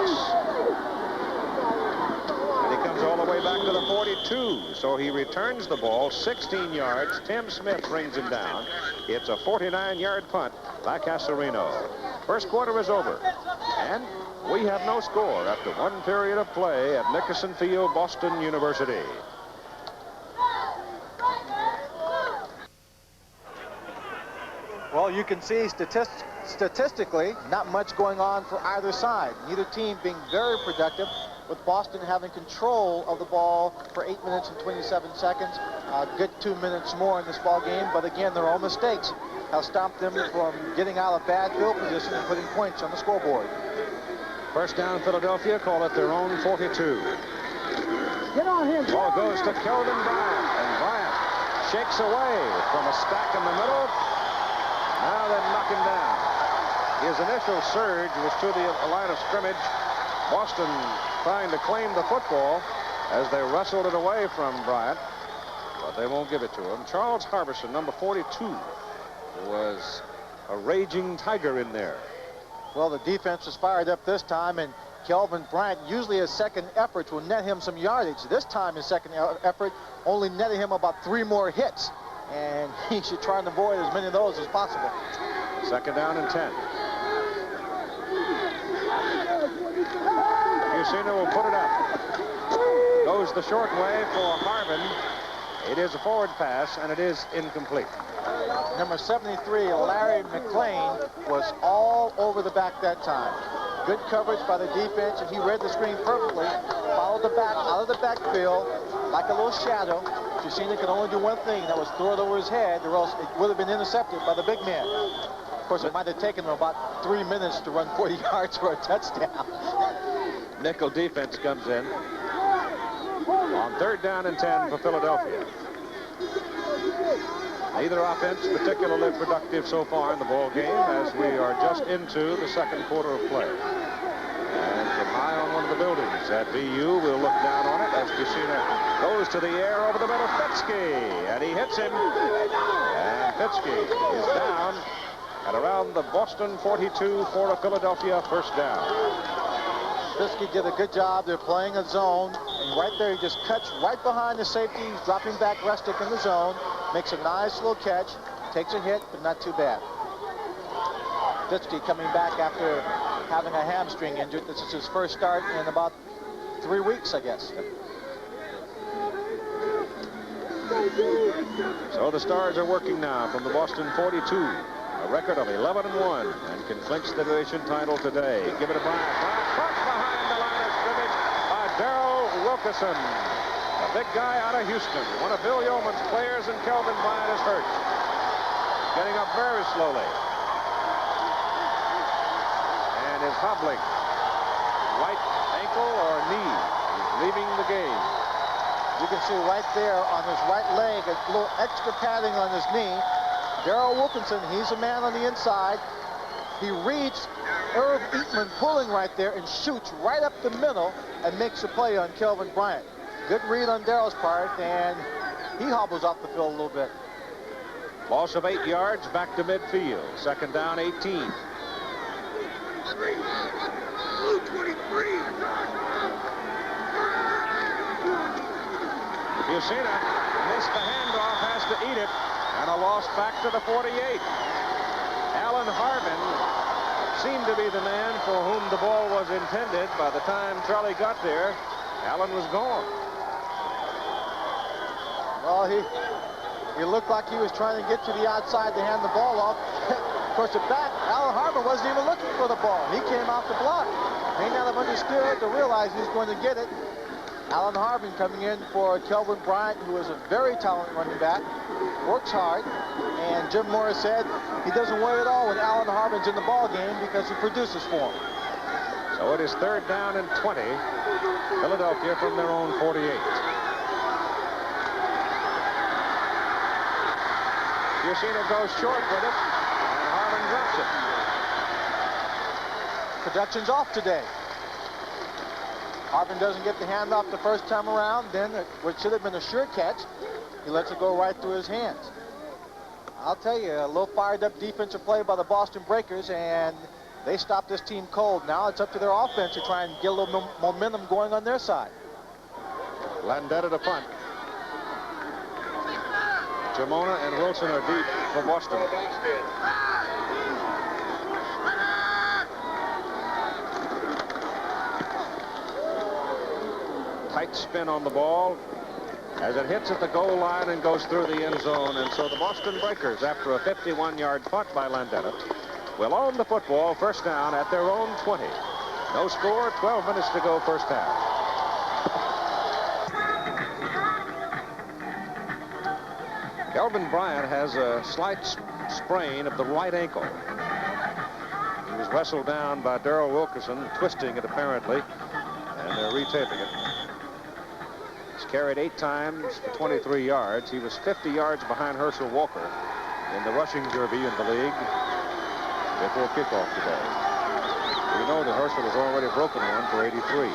And he comes all the way back to the 42. So he returns the ball 16 yards. Tim Smith brings him down. It's a 49-yard punt by Casarino. First quarter is over. And we have no score after one period of play at Nickerson Field, Boston University. Well, you can see statistically not much going on for either side. Neither team being very productive, with Boston having control of the ball for 8 minutes and 27 seconds. A good 2 minutes more in this ball game, but again, their own mistakes have stopped them from getting out of bad field position and putting points on the scoreboard. First down, Philadelphia, call it their own 42. Get on him. Ball goes to Kelvin Bryant, and Bryant shakes away from a stack in the middle. Now they knock him down. His initial surge was to the line of scrimmage. Boston trying to claim the football as they wrestled it away from Bryant, but they won't give it to him. Charles Harbison, number 42, was a raging tiger in there. Well, the defense was fired up this time, and Kelvin Bryant, usually his second effort will net him some yardage. This time his second effort only netted him about 3 more hits, and he should try and avoid as many of those as possible. Second down and 10. Fusina will put it up. Goes the short way for Harvin. It is a forward pass, and it is incomplete. Number 73, Larry McLean, was all over the back that time. Good coverage by the defense, and he read the screen perfectly. Followed the back out of the backfield like a little shadow. Fusina could only do one thing, that was throw it over his head, or else it would have been intercepted by the big man. Of course, it might have taken him about 3 minutes to run 40 yards for a touchdown. Nickel defense comes in on third down and 10 for Philadelphia. Neither offense particularly productive so far in the ball game, as we are just into the second quarter of play. And from high on one of the buildings at VU, we'll look down on it as Fusina goes to the air over the middle. Fitzke, and he hits him. And Fitzke is down at around the Boston 42 for a Philadelphia first down. Fitzke did a good job. They're playing a zone, and right there he just cuts right behind the safety. He's dropping back Rustic in the zone, makes a nice little catch, takes a hit, but not too bad. Fitzke coming back after having a hamstring injury. This is his first start in about 3 weeks, I guess. So the Stars are working now from the Boston 42. A record of 11-1, and can clinch the division title today. Give it a Bryant. Caught behind the line of scrimmage by Darrell Wilkerson, a big guy out of Houston. One of Bill Yeoman's players, and Kelvin Bryant is hurt. Getting up very slowly. And is hobbling. Right ankle or knee. He's leaving the game. You can see right there on his right leg a little extra padding on his knee. Darrell Wilkinson, he's a man on the inside. He reads Irv Eatman pulling right there and shoots right up the middle and makes a play on Kelvin Bryant. Good read on Darrell's part, and he hobbles off the field a little bit. Loss of 8 yards, back to midfield. Second down, 18. Fusina missed the handoff, has to eat it. And a loss back to the 48. Alan Harvin seemed to be the man for whom the ball was intended. By the time Charlie got there, Alan was gone. Well, he looked like he was trying to get to the outside to hand the ball off. Of course, at back, Alan Harvin wasn't even looking for the ball. He came out to block. May not have understood to realize he was going to get it. Alan Harvin coming in for Kelvin Bryant, who is a very talented running back, works hard, and Jim Morris said he doesn't worry at all when Alan Harvin's in the ball game because he produces for him. So it is 3rd down and 20. Philadelphia from their own 48. Yusina goes short with it, and Harlan drops it. Production's off today. Harvin doesn't get the handoff the first time around. Then, what should have been a sure catch, he lets it go right through his hands. I'll tell you, a little fired up defensive play by the Boston Breakers, and they stopped this team cold. Now it's up to their offense to try and get a little momentum going on their side. Landetta to punt. Jamona and Wilson are deep for Boston. Tight spin on the ball as it hits at the goal line and goes through the end zone. And so the Boston Breakers, after a 51-yard punt by Landetta, will own the football, first down at their own 20. No score, 12 minutes to go, first half. Kelvin Bryant has a slight sprain of the right ankle. He was wrestled down by Darrell Wilkerson, twisting it apparently, and they're retaping it. He's carried 8 times for 23 yards. He was 50 yards behind Herschel Walker in the rushing derby in the league before kickoff today. We know that Herschel has already broken one for 83.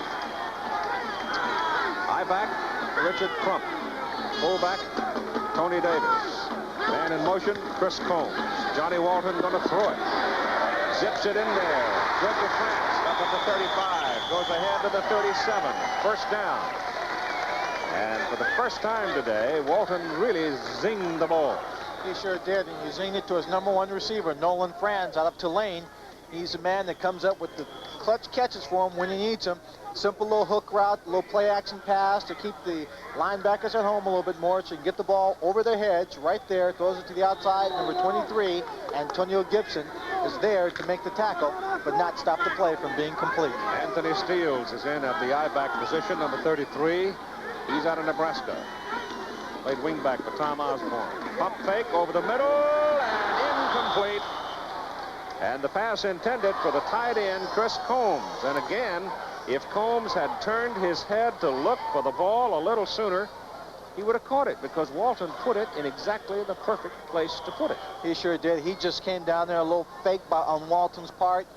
High back, Richard Crump. Fullback, Tony Davis. Man in motion, Chris Combs. Johnny Walton going to throw it. Zips it in there. Good to France. Up at the 35. Goes ahead to the 37. First down. And for the first time today, Walton really zinged the ball. He sure did, and he zinged it to his #1 receiver, Nolan Franz, out of Tulane. He's a man that comes up with the clutch catches for him when he needs them. Simple little hook route, little play action pass to keep the linebackers at home a little bit more so you can get the ball over their heads right there. Throws it to the outside. Number 23, Antonio Gibson, is there to make the tackle, but not stop the play from being complete. Anthony Steeles is in at the I-back position, number 33. He's out of Nebraska. Played wingback for Tom Osborne. Pump fake over the middle and incomplete. And the pass intended for the tight end, Chris Combs. And again, if Combs had turned his head to look for the ball a little sooner, he would have caught it because Walton put it in exactly the perfect place to put it. He sure did. He just came down there, a little fake on Walton's part.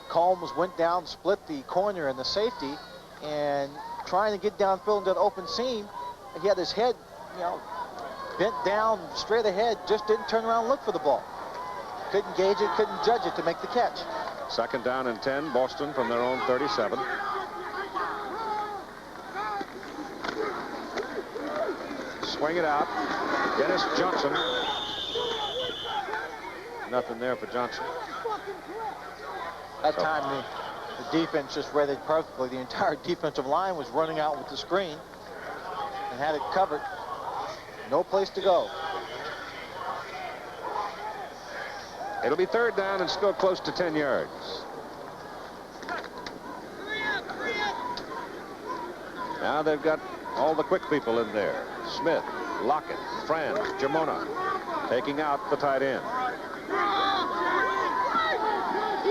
Combs went down, split the corner and the safety, and trying to get downfield into that open seam, he had his head, bent down, straight ahead, just didn't turn around and look for the ball. Couldn't gauge it, couldn't judge it to make the catch. 2nd down and 10, Boston from their own 37. Swing it out. Dennis Johnson. Nothing there for Johnson. That time the defense just read it perfectly. The entire defensive line was running out with the screen and had it covered. No place to go. It'll be 3rd down and still close to 10 yards. Now they've got all the quick people in there. Smith, Lockett, Franz, Jamona, taking out the tight end.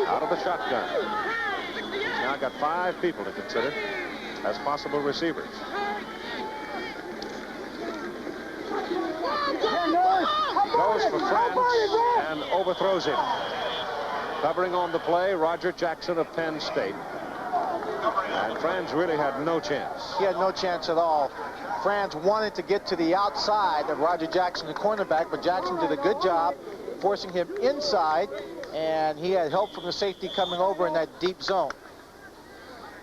Out of the shotgun. He's now got 5 people to consider as possible receivers. Goes for Franz and overthrows him. Covering on the play, Roger Jackson of Penn State. And Franz really had no chance. He had no chance at all. Franz wanted to get to the outside of Roger Jackson, the cornerback, but Jackson did a good job forcing him inside, and he had help from the safety coming over in that deep zone.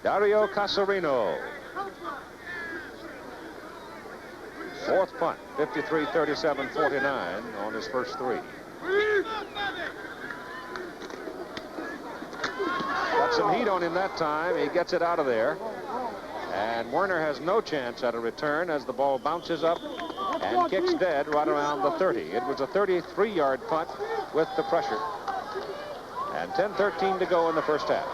Dario Casarino. 4th punt, 53-37-49 on his first 3. Got some heat on him that time. He gets it out of there. And Werner has no chance at a return as the ball bounces up and kicks dead right around the 30. It was a 33-yard punt with the pressure. And 10:13 to go in the first half.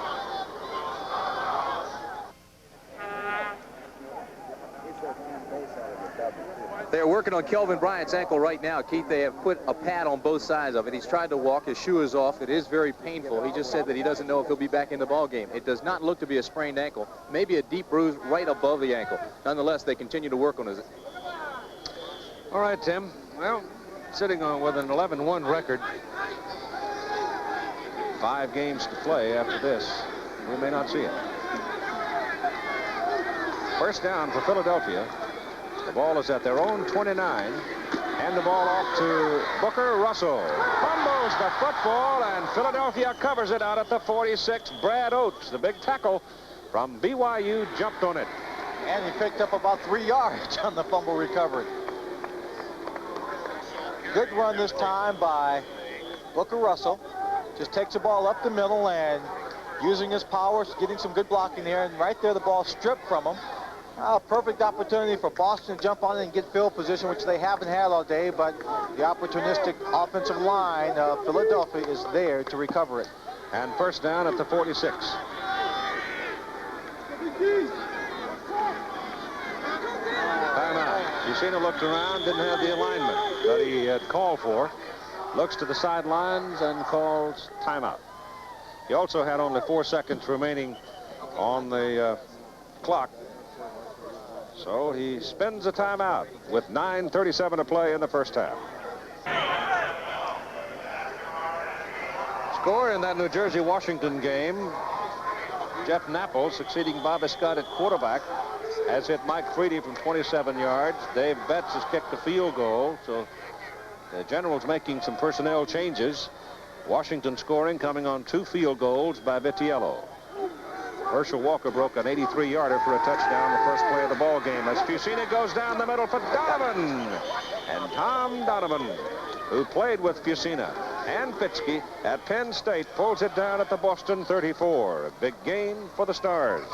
They're working on Kelvin Bryant's ankle right now. Keith, they have put a pad on both sides of it. He's tried to walk. His shoe is off. It is very painful. He just said that he doesn't know if he'll be back in the ball game. It does not look to be a sprained ankle. Maybe a deep bruise right above the ankle. Nonetheless, they continue to work on it. All right, Tim. Well, sitting on with an 11-1 record. 5 games to play after this. We may not see it. First down for Philadelphia. The ball is at their own 29. And the ball off to Booker Russell. Fumbles the football, and Philadelphia covers it out at the 46. Brad Oates, the big tackle from BYU, jumped on it. And he picked up about 3 yards on the fumble recovery. Good run this time by Booker Russell. Just takes the ball up the middle and using his powers, getting some good blocking there. And right there, the ball stripped from him. A perfect opportunity for Boston to jump on it and get field position, which they haven't had all day, but the opportunistic offensive line of Philadelphia is there to recover it. And first down at the 46. Timeout. Fusina looked around, didn't have the alignment that he had called for. Looks to the sidelines and calls timeout. He also had only 4 seconds remaining on the clock. So he spends a timeout with 9:37 to play in the first half. Score in that New Jersey-Washington game. Jeff Napple, succeeding Bobby Scott at quarterback, has hit Mike Freedy from 27 yards. Dave Betts has kicked a field goal. So the Generals making some personnel changes. Washington scoring, coming on 2 field goals by Vitiello. Herschel Walker broke an 83-yarder for a touchdown the first play of the ball game as Fusina goes down the middle for Donovan. And Tom Donovan, who played with Fusina and Fitzke at Penn State, pulls it down at the Boston 34. A big gain for the Stars.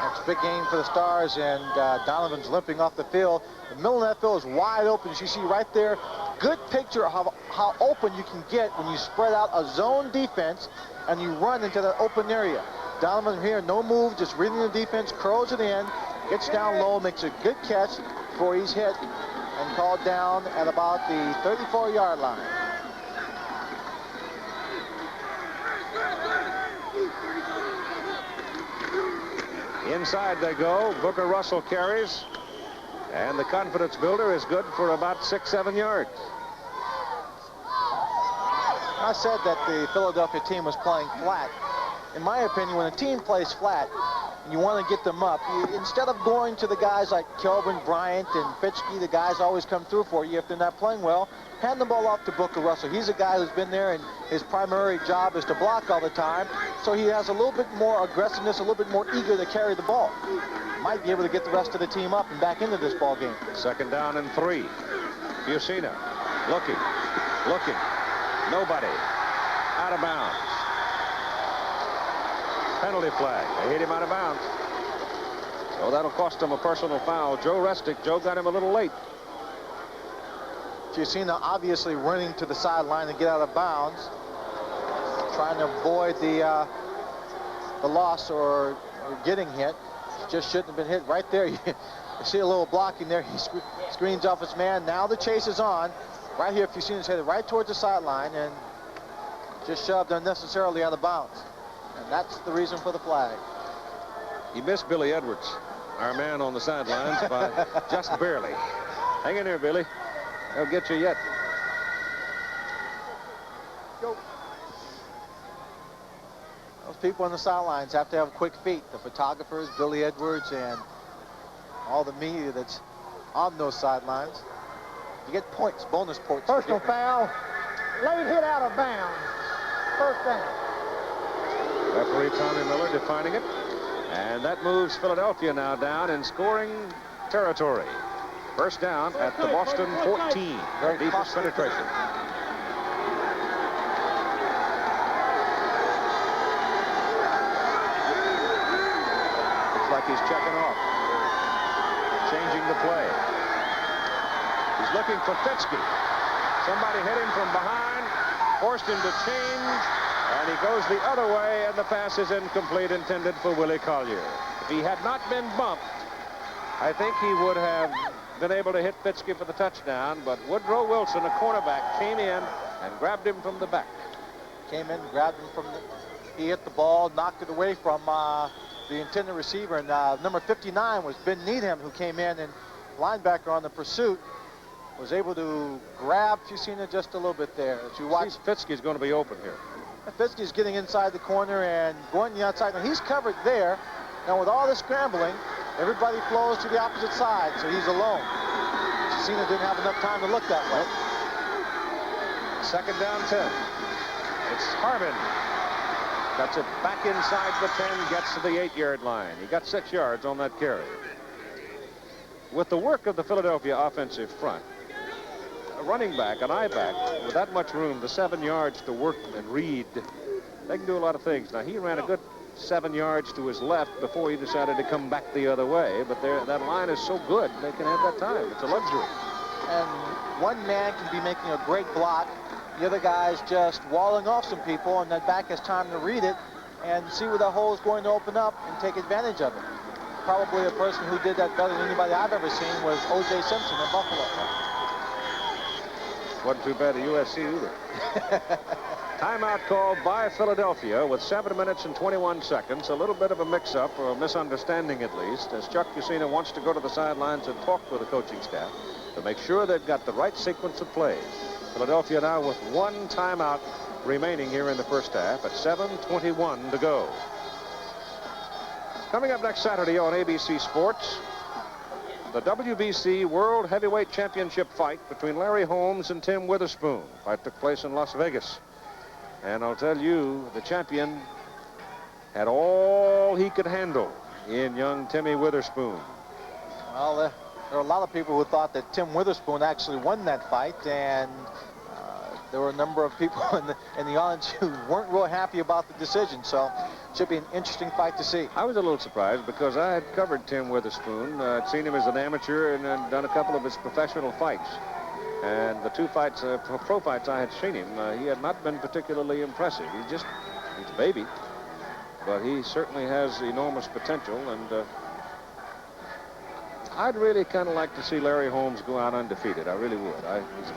That's a big game for the Stars, and Donovan's limping off the field. The middle of that field is wide open, as you see right there. Good picture of how open you can get when you spread out a zone defense and you run into that open area. Donovan here, no move, just reading the defense, curls it in, gets down low, makes a good catch before he's hit and called down at about the 34-yard line. Inside they go. Booker Russell carries. And the confidence builder is good for about 6-7 yards. I said that the Philadelphia team was playing flat. In my opinion, when a team plays flat and you want to get them up, instead of going to the guys like Kelvin Bryant and Fitzke, the guys always come through for you if they're not playing well, hand the ball off to Booker Russell. He's a guy who's been there, and his primary job is to block all the time, so he has a little bit more aggressiveness, a little bit more eager to carry the ball. Might be able to get the rest of the team up and back into this ball game. Second down and 3. Fusina looking. Nobody. Out of bounds. Penalty flag. They hit him out of bounds. So that'll cost him a personal foul. Joe Restic. Joe got him a little late. Fusina obviously running to the sideline to get out of bounds, trying to avoid the loss or getting hit. Just shouldn't have been hit right there. You see a little blocking there. He screens off his man. Now the chase is on. Right here, Fusina's headed right towards the sideline and just shoved unnecessarily out of bounds. And that's the reason for the flag. He missed Billy Edwards, our man on the sidelines, by just barely. Hang in there, Billy. They'll get you yet. Go. Those people on the sidelines have to have quick feet. The photographers, Billy Edwards, and all the media that's on those sidelines. You get points, bonus points. Personal foul. Late hit out of bounds. First down. Referee Tommy Miller defining it. And that moves Philadelphia now down in scoring territory. First down at the Boston 14. Very deepest penetration. Looks like he's checking off. Changing the play. He's looking for Fitzke. Somebody hit him from behind, forced him to change, and he goes the other way, and the pass is incomplete, intended for Willie Collier. If he had not been bumped, I think he would have been able to hit Fitzke for the touchdown, but Woodrow Wilson, a cornerback, came in and grabbed him from the back. Came in, grabbed him from the... He hit the ball, knocked it away from the intended receiver, and number 59 was Ben Needham, who came in, and linebacker on the pursuit was able to grab Fusina just a little bit there. As you watch, Fitzke's going to be open here. Fitzke's getting inside the corner and going the outside. Now he's covered there. Now with all the scrambling, everybody flows to the opposite side, so he's alone. Fusina didn't have enough time to look that way. Second down 10. It's Harmon. Cuts it back inside the 10, gets to the 8-yard line. He got 6 yards on that carry. With the work of the Philadelphia offensive front, a running back, an I-back, with that much room, the 7 yards to work and read, they can do a lot of things. Now, he ran a good 7 yards to his left before he decided to come back the other way, but that line is so good, they can have that time. It's a luxury. And one man can be making a great block. The other guy's just walling off some people, and that back has time to read it and see where the hole is going to open up and take advantage of it. Probably a person who did that better than anybody I've ever seen was O.J. Simpson in Buffalo. Wasn't too bad at USC either. Timeout called by Philadelphia with 7 minutes and 21 seconds. A little bit of a mix-up, or a misunderstanding at least, as Chuck Fusina wants to go to the sidelines and talk with the coaching staff to make sure they've got the right sequence of plays. Philadelphia now with 1 timeout remaining here in the first half at 7:21 to go. Coming up next Saturday on ABC Sports, the WBC World Heavyweight Championship fight between Larry Holmes and Tim Witherspoon. Fight took place in Las Vegas. And I'll tell you, the champion had all he could handle in young Timmy Witherspoon. Well, there are a lot of people who thought that Tim Witherspoon actually won that fight, and there were a number of people in the audience who weren't real happy about the decision, so it should be an interesting fight to see. I was a little surprised because I had covered Tim Witherspoon. I'd seen him as an amateur and had done a couple of his professional fights. And the 2 fights, pro fights I had seen him, he had not been particularly impressive. He's a baby, but he certainly has enormous potential, and I'd really kind of like to see Larry Holmes go out undefeated. I really would.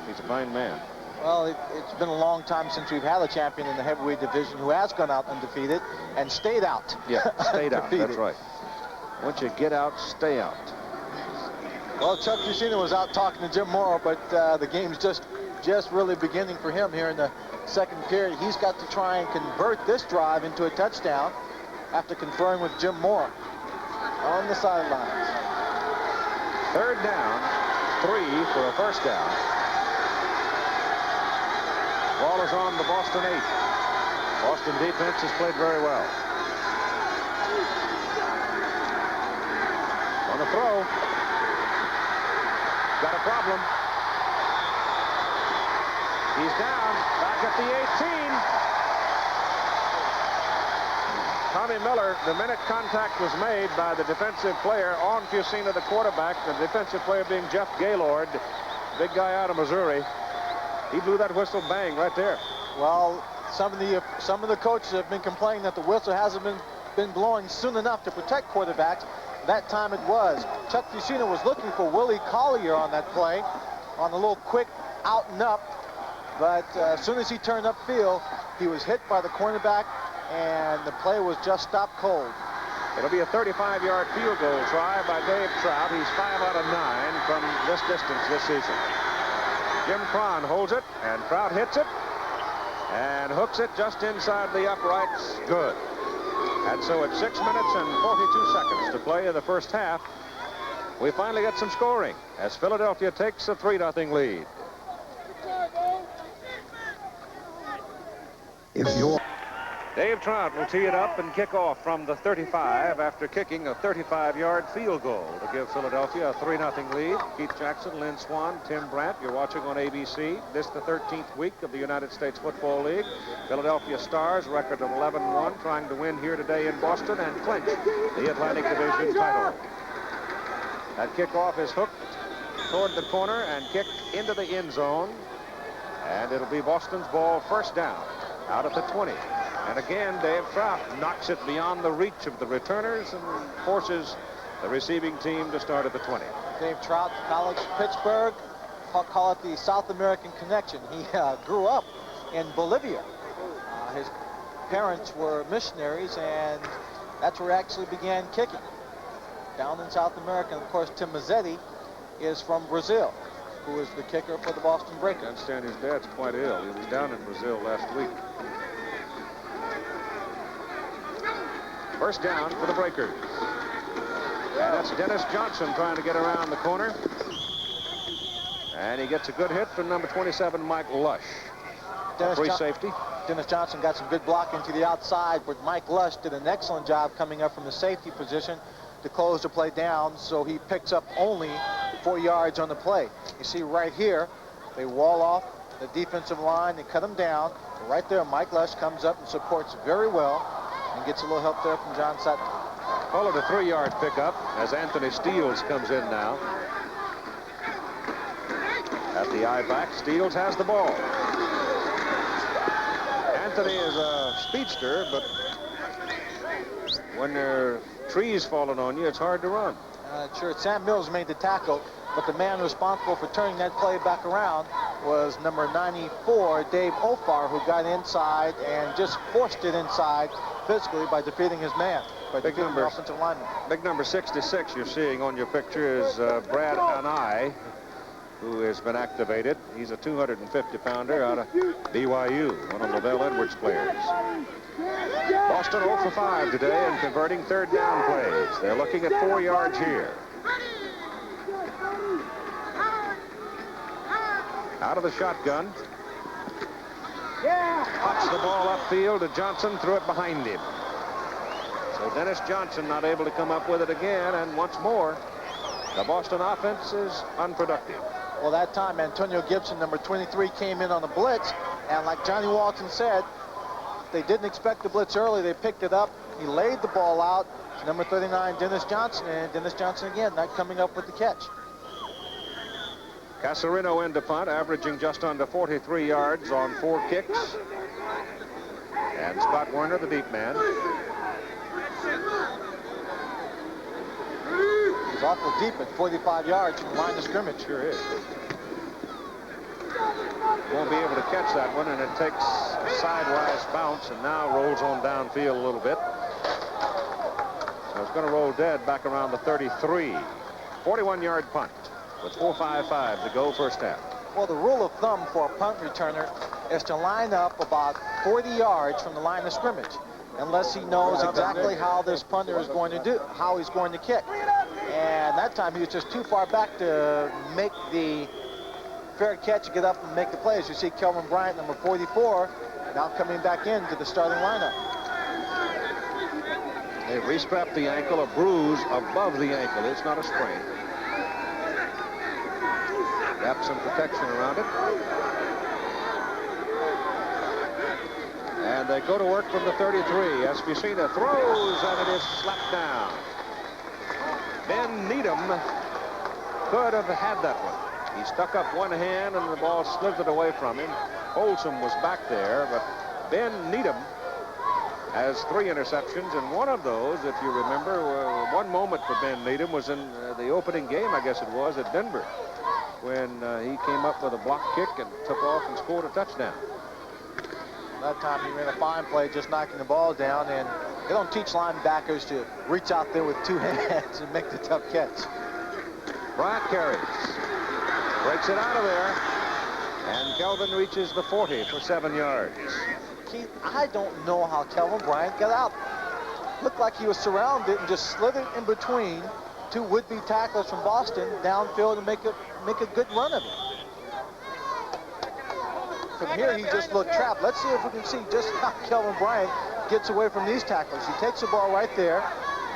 He's a fine man. Well, it's been a long time since we've had a champion in the heavyweight division who has gone out undefeated and stayed out. Yeah, stayed out. That's right. Once you get out, stay out. Well, Chuck Fusina was out talking to Jim Morrow, but the game's just really beginning for him here in the second period. He's got to try and convert this drive into a touchdown after conferring with Jim Morrow on the sidelines. Third down, 3 for a first down. Ball is on the Boston 8. Boston defense has played very well. On the throw. Got a problem. He's down. Back at the 18. Tommy Miller, the minute contact was made by the defensive player on Fusina, the quarterback, the defensive player being Jeff Gaylord, big guy out of Missouri. He blew that whistle bang right there. Well, some of the coaches have been complaining that the whistle hasn't been blowing soon enough to protect quarterbacks. That time it was. Chuck Fusina was looking for Willie Collier on that play, on a little quick out and up. But as soon as he turned upfield, he was hit by the cornerback, and the play was just stopped cold. It'll be a 35-yard field goal try by Dave Trout. He's 5 out of 9 from this distance this season. Jim Cron holds it, and Trout hits it and hooks it just inside the uprights. Good. And so at 6 minutes and 42 seconds to play in the first half, we finally get some scoring as Philadelphia takes a 3-0 lead. Dave Trout will tee it up and kick off from the 35 after kicking a 35-yard field goal to give Philadelphia a 3-0 lead. Keith Jackson, Lynn Swan, Tim Brandt, you're watching on ABC. This the 13th week of the United States Football League. Philadelphia Stars, record of 11-1, trying to win here today in Boston and clinch the Atlantic Division title. That kickoff is hooked toward the corner and kicked into the end zone. And it'll be Boston's ball, first down, out at the 20. And again, Dave Trout knocks it beyond the reach of the returners and forces the receiving team to start at the 20. Dave Trout, college, Pittsburgh. Call it the South American connection. He grew up in Bolivia. His parents were missionaries, and that's where he actually began kicking, down in South America. And of course, Tim Mazzetti is from Brazil, who is the kicker for the Boston Breakers. I understand his dad's quite ill. He was down in Brazil last week. First down for the Breakers. And that's Dennis Johnson trying to get around the corner. And he gets a good hit from number 27, Mike Lush. Free safety. Dennis Johnson got some good blocking to the outside, but Mike Lush did an excellent job coming up from the safety position to close the play down, so he picks up only 4 yards on the play. You see right here, they wall off the defensive line, they cut him down. Right there, Mike Lush comes up and supports very well and gets a little help there from John Sutton. Followed a 3-yard pickup as Anthony Steele comes in now. At the I-back, Steele has the ball. Anthony is a speedster, but when there are trees falling on you, it's hard to run. Sure, Sam Mills made the tackle, but the man responsible for turning that play back around was number 94, Dave Ofar, who got inside and just forced it inside physically by defeating his man, by defeating the offensive lineman. Big number 66 you're seeing on your picture is Brad Anai, who has been activated. He's a 250-pounder out of BYU, one of LaVell Edwards' players. Boston 0 for 5 today and converting third down plays. They're looking at 4 yards here. Out of the shotgun. Pops the ball upfield to Johnson, threw it behind him. So Dennis Johnson not able to come up with it again, and once more, the Boston offense is unproductive. Well, that time, Antonio Gibson, number 23, came in on the blitz, and like Johnny Walton said, they didn't expect the blitz early. They picked it up. He laid the ball out to number 39, Dennis Johnson, and Dennis Johnson again not coming up with the catch. Casarino into punt, averaging just under 43 yards on 4 kicks. And Scott Werner, the deep man. He's awful deep at 45 yards from the line of scrimmage. Sure is. Won't be able to catch that one, and it takes a sidewise bounce and now rolls on downfield a little bit. So it's going to roll dead back around the 33. 41-yard punt with 4:55 to go first half. Well, the rule of thumb for a punt returner is to line up about 40 yards from the line of scrimmage, unless he knows exactly how this punter is going to do, how he's going to kick. And that time he was just too far back to make the fair catch, get up and make the play. As you see Kelvin Bryant, number 44, now coming back into the starting lineup. They've restrapped the ankle, a bruise above the ankle. It's not a sprain. Wrap some protection around it. And they go to work from the 33. Espicina throws, and it is slapped down. Ben Needham could have had that one. He stuck up one hand, and the ball slithered away from him. Folsom was back there, but Ben Needham has 3 interceptions, and one of those, if you remember, one moment for Ben Needham was in the opening game, I guess it was, at Denver, when he came up with a block kick and took off and scored a touchdown. That time he ran a fine play, just knocking the ball down, and they don't teach linebackers to reach out there with 2 hands and make the tough catch. Bryant carries, breaks it out of there, and Kelvin reaches the 40 for 7 yards. Keith, I don't know how Kelvin Bryant got out. Looked like he was surrounded and just slithered in between 2 would-be tacklers from Boston downfield and make a good run of it. From here, he just looked trapped. Let's see if we can see just how Kelvin Bryant gets away from these tacklers. He takes the ball right there.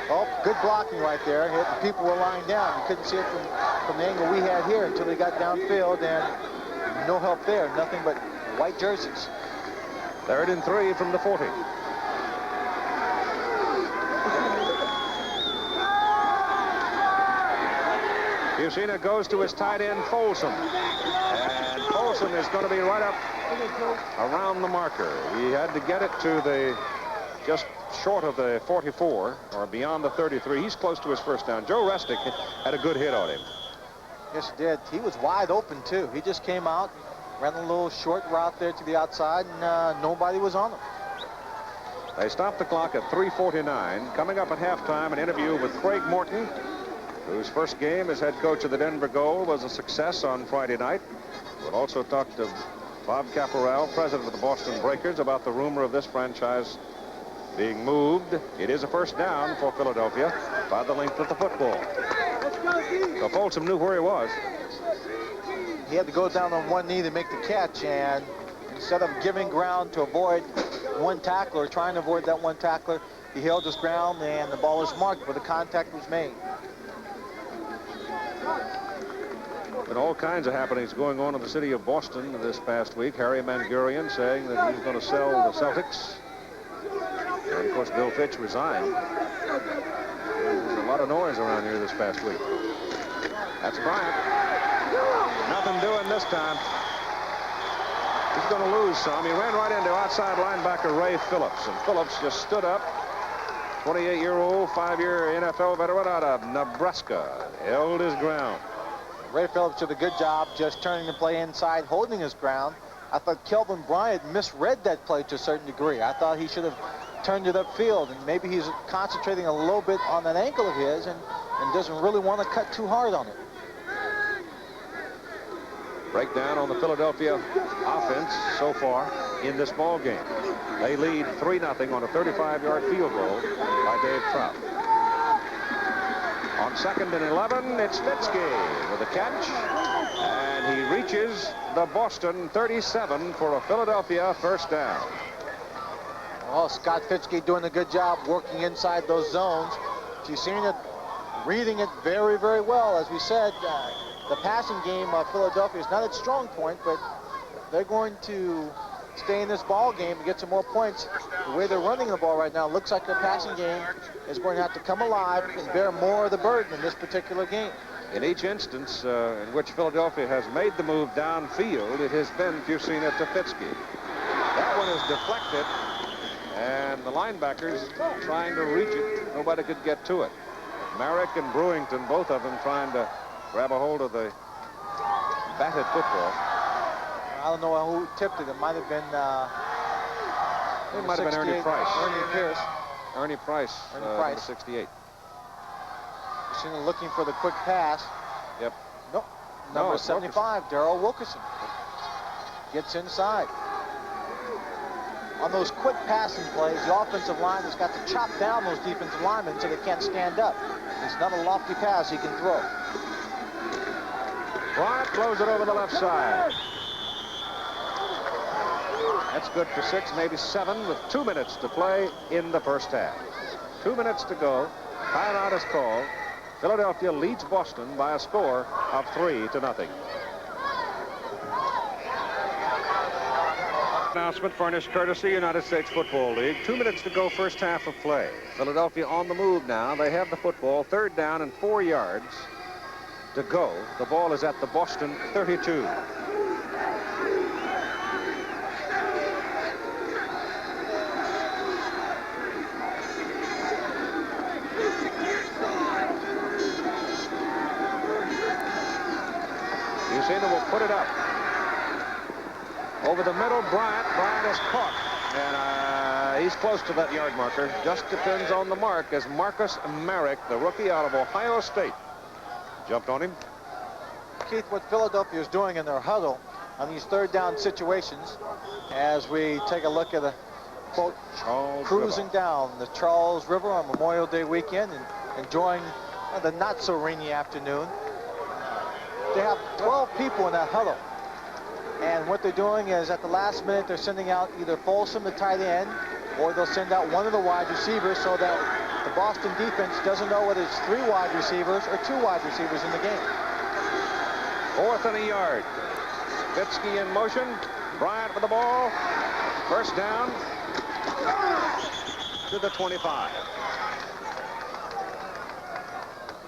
Oh, good blocking right there. The people were lying down. You couldn't see it from the angle we had here until he got downfield, and no help there. Nothing but white jerseys. 3rd and 3 from the 40. Busina goes to his tight end, Folsom. And Folsom is going to be right up around the marker. He had to get it to the just short of the 44 or beyond the 33. He's close to his first down. Joe Resnick had a good hit on him. Yes, he did. He was wide open, too. He just came out, ran a little short route there to the outside, and nobody was on him. They stopped the clock at 3:49. Coming up at halftime, an interview with Craig Morton, whose first game as head coach of the Denver Gold was a success on Friday night. We'll also talk to Bob Caporal, president of the Boston Breakers, about the rumor of this franchise being moved. It is a first down for Philadelphia by the length of the football. So Folsom knew where he was. He had to go down on one knee to make the catch, and instead of giving ground to avoid one tackler, trying to avoid that one tackler, he held his ground, and the ball was marked where the contact was made. Been all kinds of happenings going on in the city of Boston this past week. Harry Mangurian saying that he's going to sell the Celtics. And of course, Bill Fitch resigned. There's a lot of noise around here this past week. That's Bryant. Nothing doing this time. He's going to lose some. He ran right into outside linebacker Ray Phillips, and Phillips just stood up. 28-year-old, 5-year NFL veteran out of Nebraska. Held his ground. Ray Phillips did a good job just turning the play inside, holding his ground. I thought Kelvin Bryant misread that play to a certain degree. I thought he should have turned it upfield, and maybe he's concentrating a little bit on that ankle of his and doesn't really want to cut too hard on it. Breakdown on the Philadelphia offense so far in this ball game. They lead 3-0 on a 35-yard field goal by Dave Trout. On 2nd and 11, it's Fitzke with a catch, and he reaches the Boston 37 for a Philadelphia first down. Well, Scott Fitzke doing a good job working inside those zones. You've seen it, reading it very, very well. As we said, the passing game of Philadelphia is not its strong point, but they're going to stay in this ball game and get some more points. The way they're running the ball right now, looks like their passing game is going to have to come alive and bear more of the burden in this particular game. In each instance in which Philadelphia has made the move downfield, it has been, if you've seen it, to Fitzke. That one is deflected, and the linebackers trying to reach it. Nobody could get to it. Merrick and Brewington, both of them trying to grab a hold of the batted football. I don't know who tipped it. It might have been it might have been Ernie Price. Ernie Pierce. Ernie Price, number 68. Seen him looking for the quick pass. Yep. Nope. Number 75, Darrell Wilkerson. Gets inside. On those quick passing plays, the offensive line has got to chop down those defensive linemen so they can't stand up. It's not a lofty pass he can throw. Bryant throws it over the left side. That's good for 6, maybe 7, with 2 minutes to play in the first half. 2 minutes to go. Timeout is called. Philadelphia leads Boston by a score of 3-0. Announcement furnished courtesy United States Football League. 2 minutes to go, first half of play. Philadelphia on the move now. They have the football, 3rd down and 4 yards to go. The ball is at the Boston 32. Lucena will put it up. Over the middle, Bryant. Bryant is caught. And he's close to that yard marker. Just depends on the mark as Marcus Merrick, the rookie out of Ohio State, jumped on him. Keith, what Philadelphia is doing in their huddle on these 3rd down situations, as we take a look at a quote, cruising down the Charles River on Memorial Day weekend and enjoying the not so rainy afternoon. They have 12 people in that huddle. And what they're doing is at the last minute, they're sending out either Folsom, the tight end, or they'll send out one of the wide receivers so that the Boston defense doesn't know whether it's 3 wide receivers or 2 wide receivers in the game. 4th and a yard. Fitzke in motion. Bryant with the ball. First down to the 25.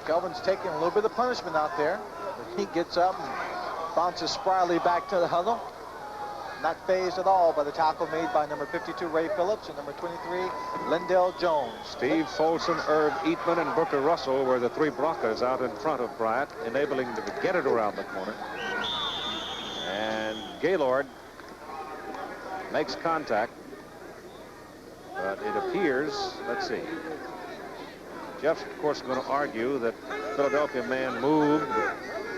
Kelvin's taking a little bit of punishment out there. He gets up and bounces spryly back to the huddle. not phased at all by the tackle made by number 52, Ray Phillips, and number 23, Lindell Jones. Steve Folsom, Irv Eatman, and Booker Russell were the three blockers out in front of Bryant, enabling him to get it around the corner. And Gaylord makes contact, but it appears, let's see. Jeff's, of course, going to argue that Philadelphia man moved.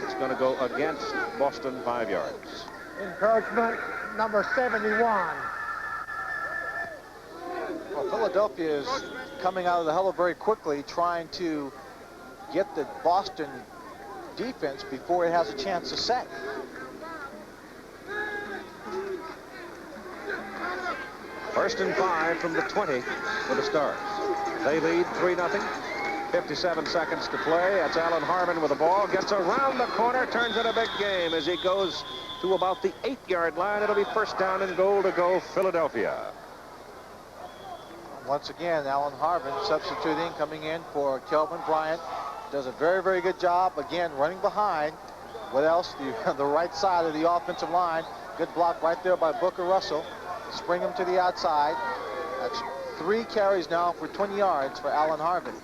It's going to go against Boston 5 yards. Encouragement, number 71. Well, Philadelphia is coming out of the huddle very quickly, trying to get the Boston defense before it has a chance to sack. First and 5 from the 20 for the Stars. They lead 3-0. 57 seconds to play. That's Alan Harmon with the ball. Gets around the corner, turns it a big game as he goes to about the 8-yard line. It'll be first down and goal to go Philadelphia. Once again, Alan Harmon substituting, coming in for Kelvin Bryant. Does a very, very good job, again, running behind. What else? The right side of the offensive line. Good block right there by Booker Russell. Spring him to the outside. That's 3 carries now for 20 yards for Alan Harmon.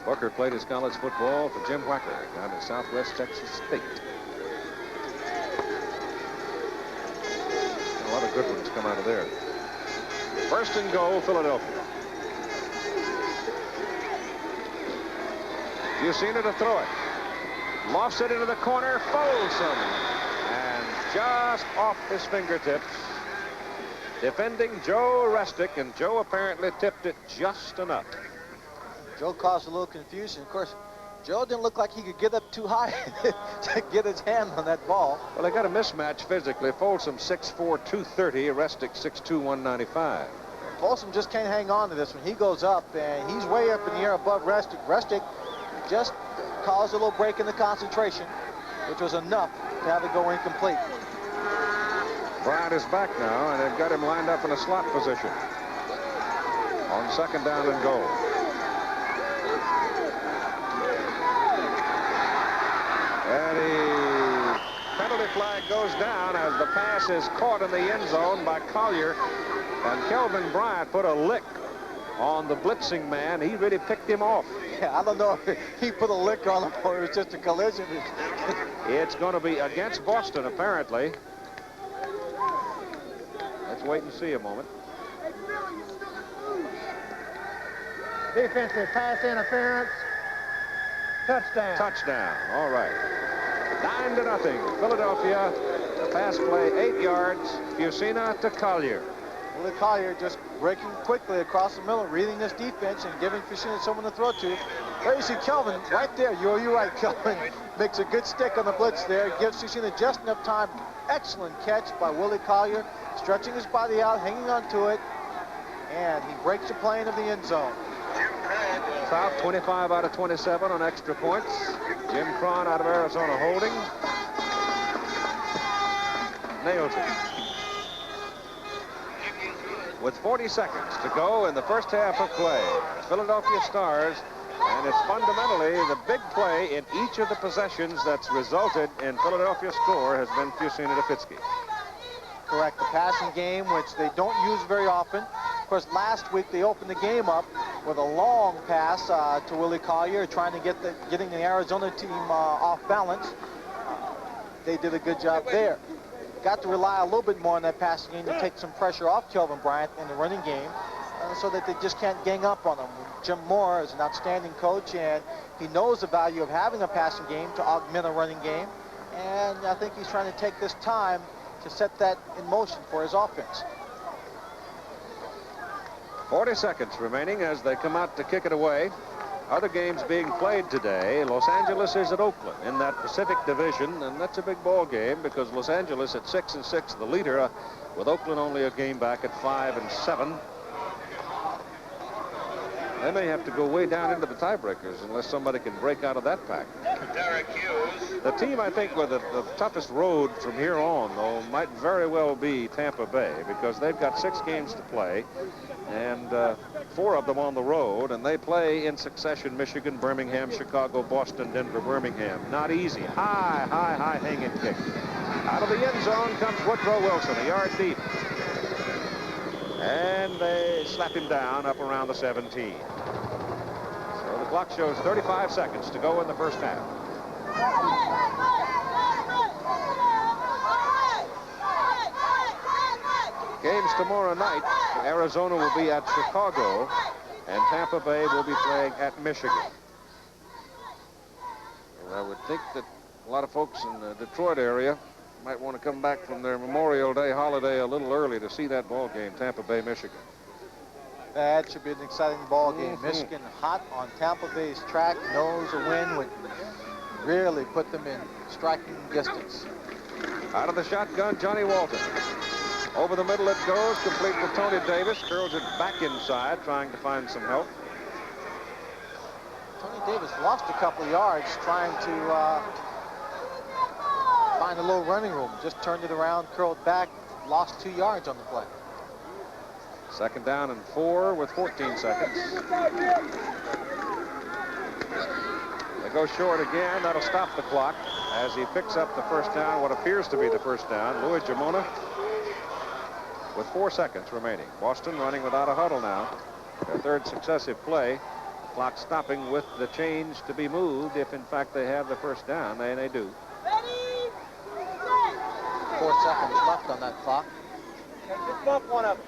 Booker played his college football for Jim Wacker down in Southwest Texas State. A lot of good ones come out of there. First and goal, Philadelphia. You've seen it to throw it. Lofts it into the corner, Folsom. And just off his fingertips. Defending Joe Restic, and Joe apparently tipped it just enough. Joe caused a little confusion. Of course, Joe didn't look like he could get up too high to get his hand on that ball. Well, they got a mismatch physically. Folsom 6'4", 230, Restic 6'2", 195. Folsom just can't hang on to this one. He goes up, and he's way up in the air above Restic. Restic just caused a little break in the concentration, which was enough to have it go incomplete. Bryant is back now, and they've got him lined up in a slot position on second down and goal. And the penalty flag goes down as the pass is caught in the end zone by Collier. And Kelvin Bryant put a lick on the blitzing man. He really picked him off. Yeah, I don't know if he put a lick on him or it was just a collision. It's going to be against Boston, apparently. Let's wait and see a moment. Defensive pass interference. Touchdown. Touchdown. All right. 9-0. Philadelphia. The pass play, 8 yards. Fusina to Collier. Willie Collier just breaking quickly across the middle, reading this defense and giving Fusina someone to throw to. There you see Kelvin right there. You're right, Kelvin. Makes a good stick on the blitz there. Gives Fusina just enough time. Excellent catch by Willie Collier. Stretching his body out, hanging onto it. And he breaks the plane of the end zone. South 25 out of 27 on extra points. Jim Cron out of Arizona holding. Nails it. With 40 seconds to go in the first half of play, Philadelphia Stars, and it's fundamentally the big play in each of the possessions that's resulted in Philadelphia's score has been Fusina to Fitzke. Correct. The passing game, which they don't use very often. Of course, last week they opened the game up with a long pass to Willie Collier, trying to getting the Arizona team off balance. They did a good job there. Got to rely a little bit more on that passing game to take some pressure off Kelvin Bryant in the running game so that they just can't gang up on him. Jim Moore is an outstanding coach, and he knows the value of having a passing game to augment a running game. And I think he's trying to take this time to set that in motion for his offense. 40 seconds remaining as they come out to kick it away. Other games being played today. Los Angeles is at Oakland in that Pacific Division, and that's a big ball game because Los Angeles at 6-6, the leader, with Oakland only a game back at 5-7. They may have to go way down into the tiebreakers unless somebody can break out of that pack. The team, I think, with the toughest road from here on, though, might very well be Tampa Bay, because they've got 6 games to play, and 4 of them on the road, and they play in succession: Michigan, Birmingham, Chicago, Boston, Denver, Birmingham. Not easy. High hanging kick. Out of the end zone comes Woodrow Wilson, a yard deep. And they slap him down up around the 17. So the clock shows 35 seconds to go in the first half. Games tomorrow night. Arizona will be at Chicago, and Tampa Bay will be playing at Michigan. And I would think that a lot of folks in the Detroit area might want to come back from their Memorial Day holiday a little early to see that ball game, Tampa Bay, Michigan. That should be an exciting ball game. Michigan hot on Tampa Bay's track, knows a win would really put them in striking distance. Out of the shotgun, Johnny Walton. Over the middle it goes, complete with Tony Davis. Curls it back inside, trying to find some help. Tony Davis lost a couple yards trying to find a little running room. Just turned it around, curled back, lost 2 yards on the play. 2nd down and 4 with 14 seconds. They go short again. That'll stop the clock as he picks up the first down, what appears to be the first down. Louis Jamona with 4 seconds remaining. Boston running without a huddle now. Their 3rd successive play. Clock stopping with the change to be moved if, in fact, they have the first down. They do. 4 seconds left on that clock. Just bump one up.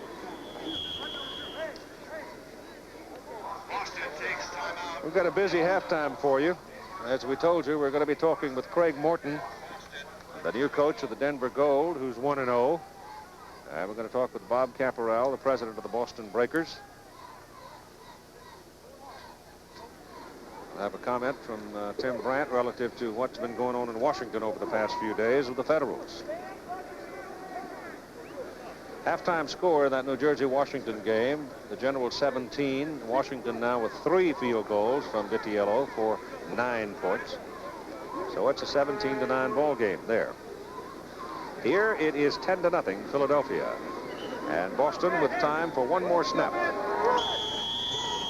We've got a busy halftime for you. As we told you, we're going to be talking with Craig Morton, the new coach of the Denver Gold, who's 1-0. And we're going to talk with Bob Caporal, the president of the Boston Breakers. I have a comment from Tim Brandt relative to what's been going on in Washington over the past few days with the Federals. Halftime score in that New Jersey-Washington game, the Generals 17, Washington now with 3 field goals from Vitiello for 9 points. So it's a 17-9 ball game there. Here it is 10-0 Philadelphia, and Boston with time for one more snap. And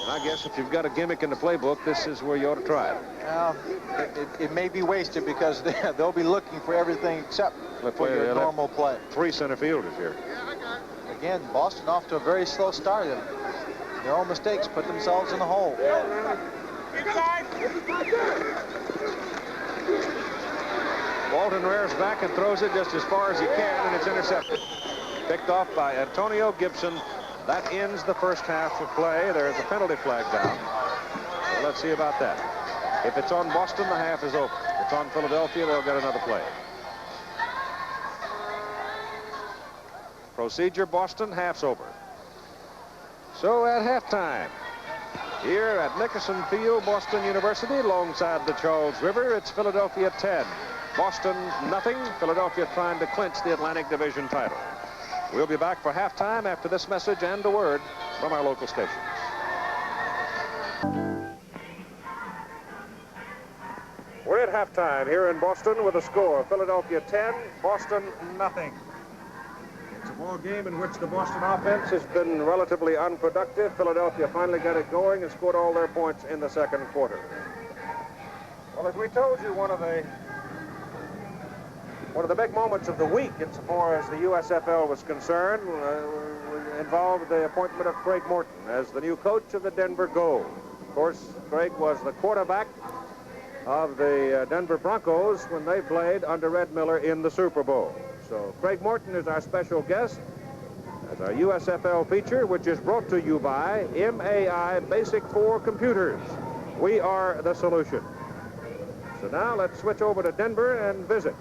I guess if you've got a gimmick in the playbook, this is where you ought to try it. It may be wasted because they'll be looking for everything except for your normal play. 3 center fielders here. Again, Boston off to a very slow start. Their own mistakes put themselves in the hole. Walton rears back and throws it just as far as he can, and it's intercepted. Picked off by Antonio Gibson. That ends the first half of play. There's a penalty flag down. So let's see about that. If it's on Boston, the half is over. If it's on Philadelphia, they'll get another play. Procedure, Boston, half's over. So at halftime, here at Nickerson Field, Boston University, alongside the Charles River, it's Philadelphia 10, Boston nothing. Philadelphia trying to clinch the Atlantic Division title. We'll be back for halftime after this message and a word from our local stations. We're at halftime here in Boston with a score: Philadelphia 10, Boston nothing. It's a ball game in which the Boston offense has been relatively unproductive. Philadelphia finally got it going and scored all their points in the second quarter. Well, as we told you, one of the big moments of the week, insofar as the USFL was concerned, involved the appointment of Craig Morton as the new coach of the Denver Gold. Of course, Craig was the quarterback of the Denver Broncos when they played under Ed Miller in the Super Bowl. So Craig Morton is our special guest as our USFL feature, which is brought to you by MAI Basic 4 Computers. We are the solution. So now let's switch over to Denver and visit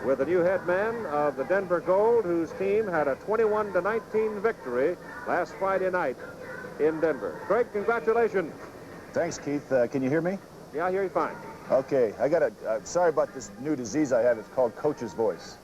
with the new head man of the Denver Gold, whose team had a 21-19 victory last Friday night in Denver. Craig, congratulations. Thanks, Keith. Can you hear me? Yeah, I hear you fine. Okay. I got sorry about this new disease I have. It's called coach's voice.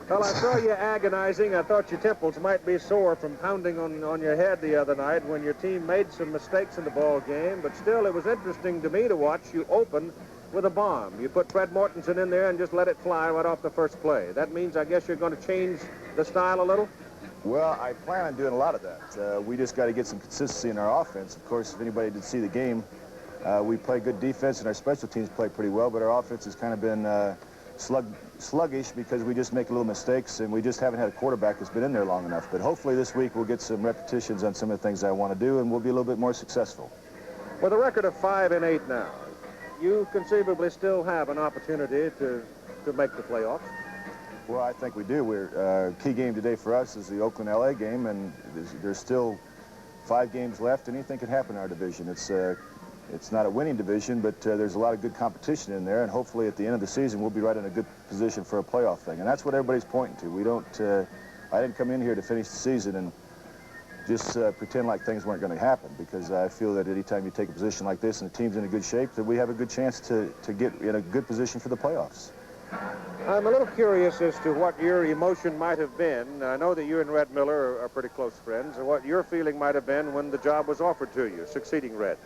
Well, I saw you agonizing. I thought your temples might be sore from pounding on your head the other night when your team made some mistakes in the ball game. But still, it was interesting to me to watch you open with a bomb. You put Fred Mortensen in there and just let it fly right off the first play. That means, I guess, you're going to change the style a little? Well, I plan on doing a lot of that. We just got to get some consistency in our offense. Of course, if anybody did see the game, we play good defense and our special teams play pretty well, but our offense has kind of been sluggish because we just make little mistakes and we just haven't had a quarterback that's been in there long enough. But hopefully this week we'll get some repetitions on some of the things I want to do and we'll be a little bit more successful. With a record of 5-8 now, you conceivably still have an opportunity to make the playoffs. Well, I think we do. Key game today for us is the Oakland-LA game, and there's still 5 games left. Anything can happen in our division. It's not a winning division, but there's a lot of good competition in there, and hopefully at the end of the season we'll be right in a good position for a playoff thing. And that's what everybody's pointing to. We don't. I didn't come in here to finish the season and just pretend like things weren't going to happen, because I feel that anytime you take a position like this and the team's in a good shape, that we have a good chance to get in a good position for the playoffs. I'm a little curious as to what your emotion might have been. I know that you and Red Miller are pretty close friends, and what your feeling might have been when the job was offered to you, succeeding Red.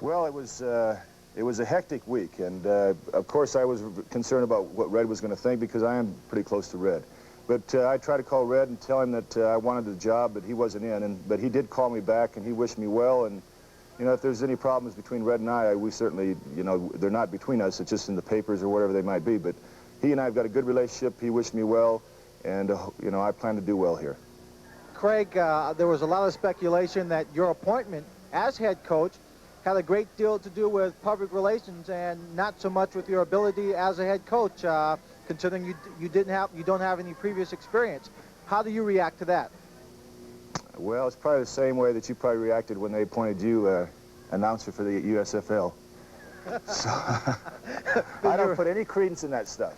Well, it was a hectic week, and of course I was concerned about what Red was going to think, because I am pretty close to Red. But I tried to call Red and tell him that I wanted the job, but he wasn't in. But he did call me back, and he wished me well. And you know, if there's any problems between Red and I, we certainly, you know, they're not between us. It's just in the papers or whatever they might be. But he and I have got a good relationship. He wished me well, and you know, I plan to do well here. Craig, there was a lot of speculation that your appointment as head coach had a great deal to do with public relations and not so much with your ability as a head coach, considering you don't have any previous experience. How do you react to that? Well, it's probably the same way that you probably reacted when they appointed you announcer for the USFL. So I don't put any credence in that stuff.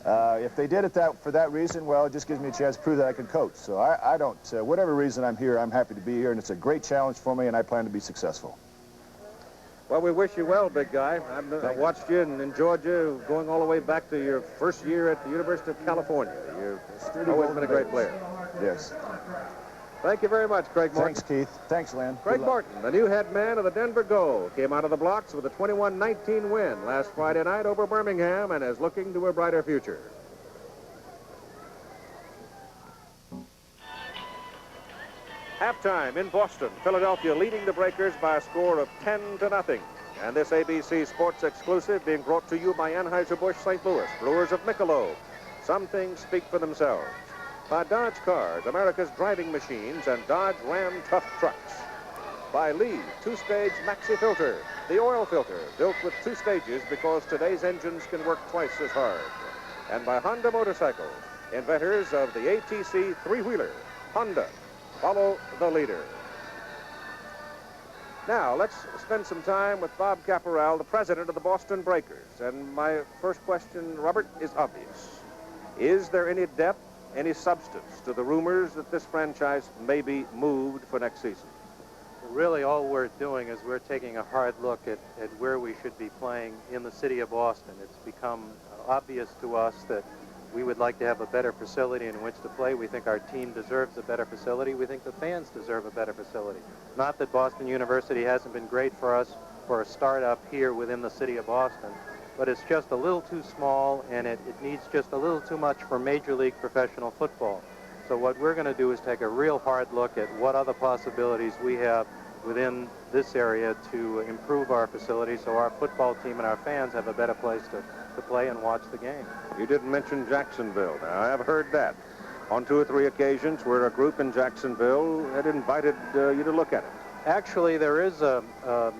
If they did it for that reason, well, it just gives me a chance to prove that I can coach. So I don't, whatever reason I'm here, I'm happy to be here, and it's a great challenge for me, and I plan to be successful. Well, we wish you well, big guy. I watched you and enjoyed you going all the way back to your first year at the University of California. You've always been a great player. Yes. Thank you very much, Craig Morton. Thanks, Keith. Thanks, Lynn. Craig Morton, the new head man of the Denver Gold, came out of the blocks with a 21-19 win last Friday night over Birmingham and is looking to a brighter future. Halftime in Boston. Philadelphia leading the Breakers by a score of 10-0. And this ABC Sports exclusive being brought to you by Anheuser-Busch St. Louis, brewers of Michelob. Some things speak for themselves. By Dodge Cars, America's driving machines, and Dodge Ram tough trucks. By Lee, two-stage maxi filter, the oil filter, built with 2 stages because today's engines can work twice as hard. And by Honda Motorcycles, inventors of the ATC three-wheeler. Honda, follow the leader. Now, let's spend some time with Bob Caporal, the president of the Boston Breakers. And my first question, Robert, is obvious. Is there any depth, any substance to the rumors that this franchise may be moved for next season? Really, all we're doing is we're taking a hard look at where we should be playing in the city of Boston. It's become obvious to us that we would like to have a better facility in which to play. We think our team deserves a better facility. We think the fans deserve a better facility. Not that Boston University hasn't been great for us for a start-up here within the city of Boston, but it's just a little too small, and it needs just a little too much for Major League professional football. So what we're going to do is take a real hard look at what other possibilities we have within this area to improve our facility so our football team and our fans have a better place to play and watch the game. You didn't mention Jacksonville. Now, I have heard that on 2 or 3 occasions where a group in Jacksonville had invited you to look at it. Actually, there is a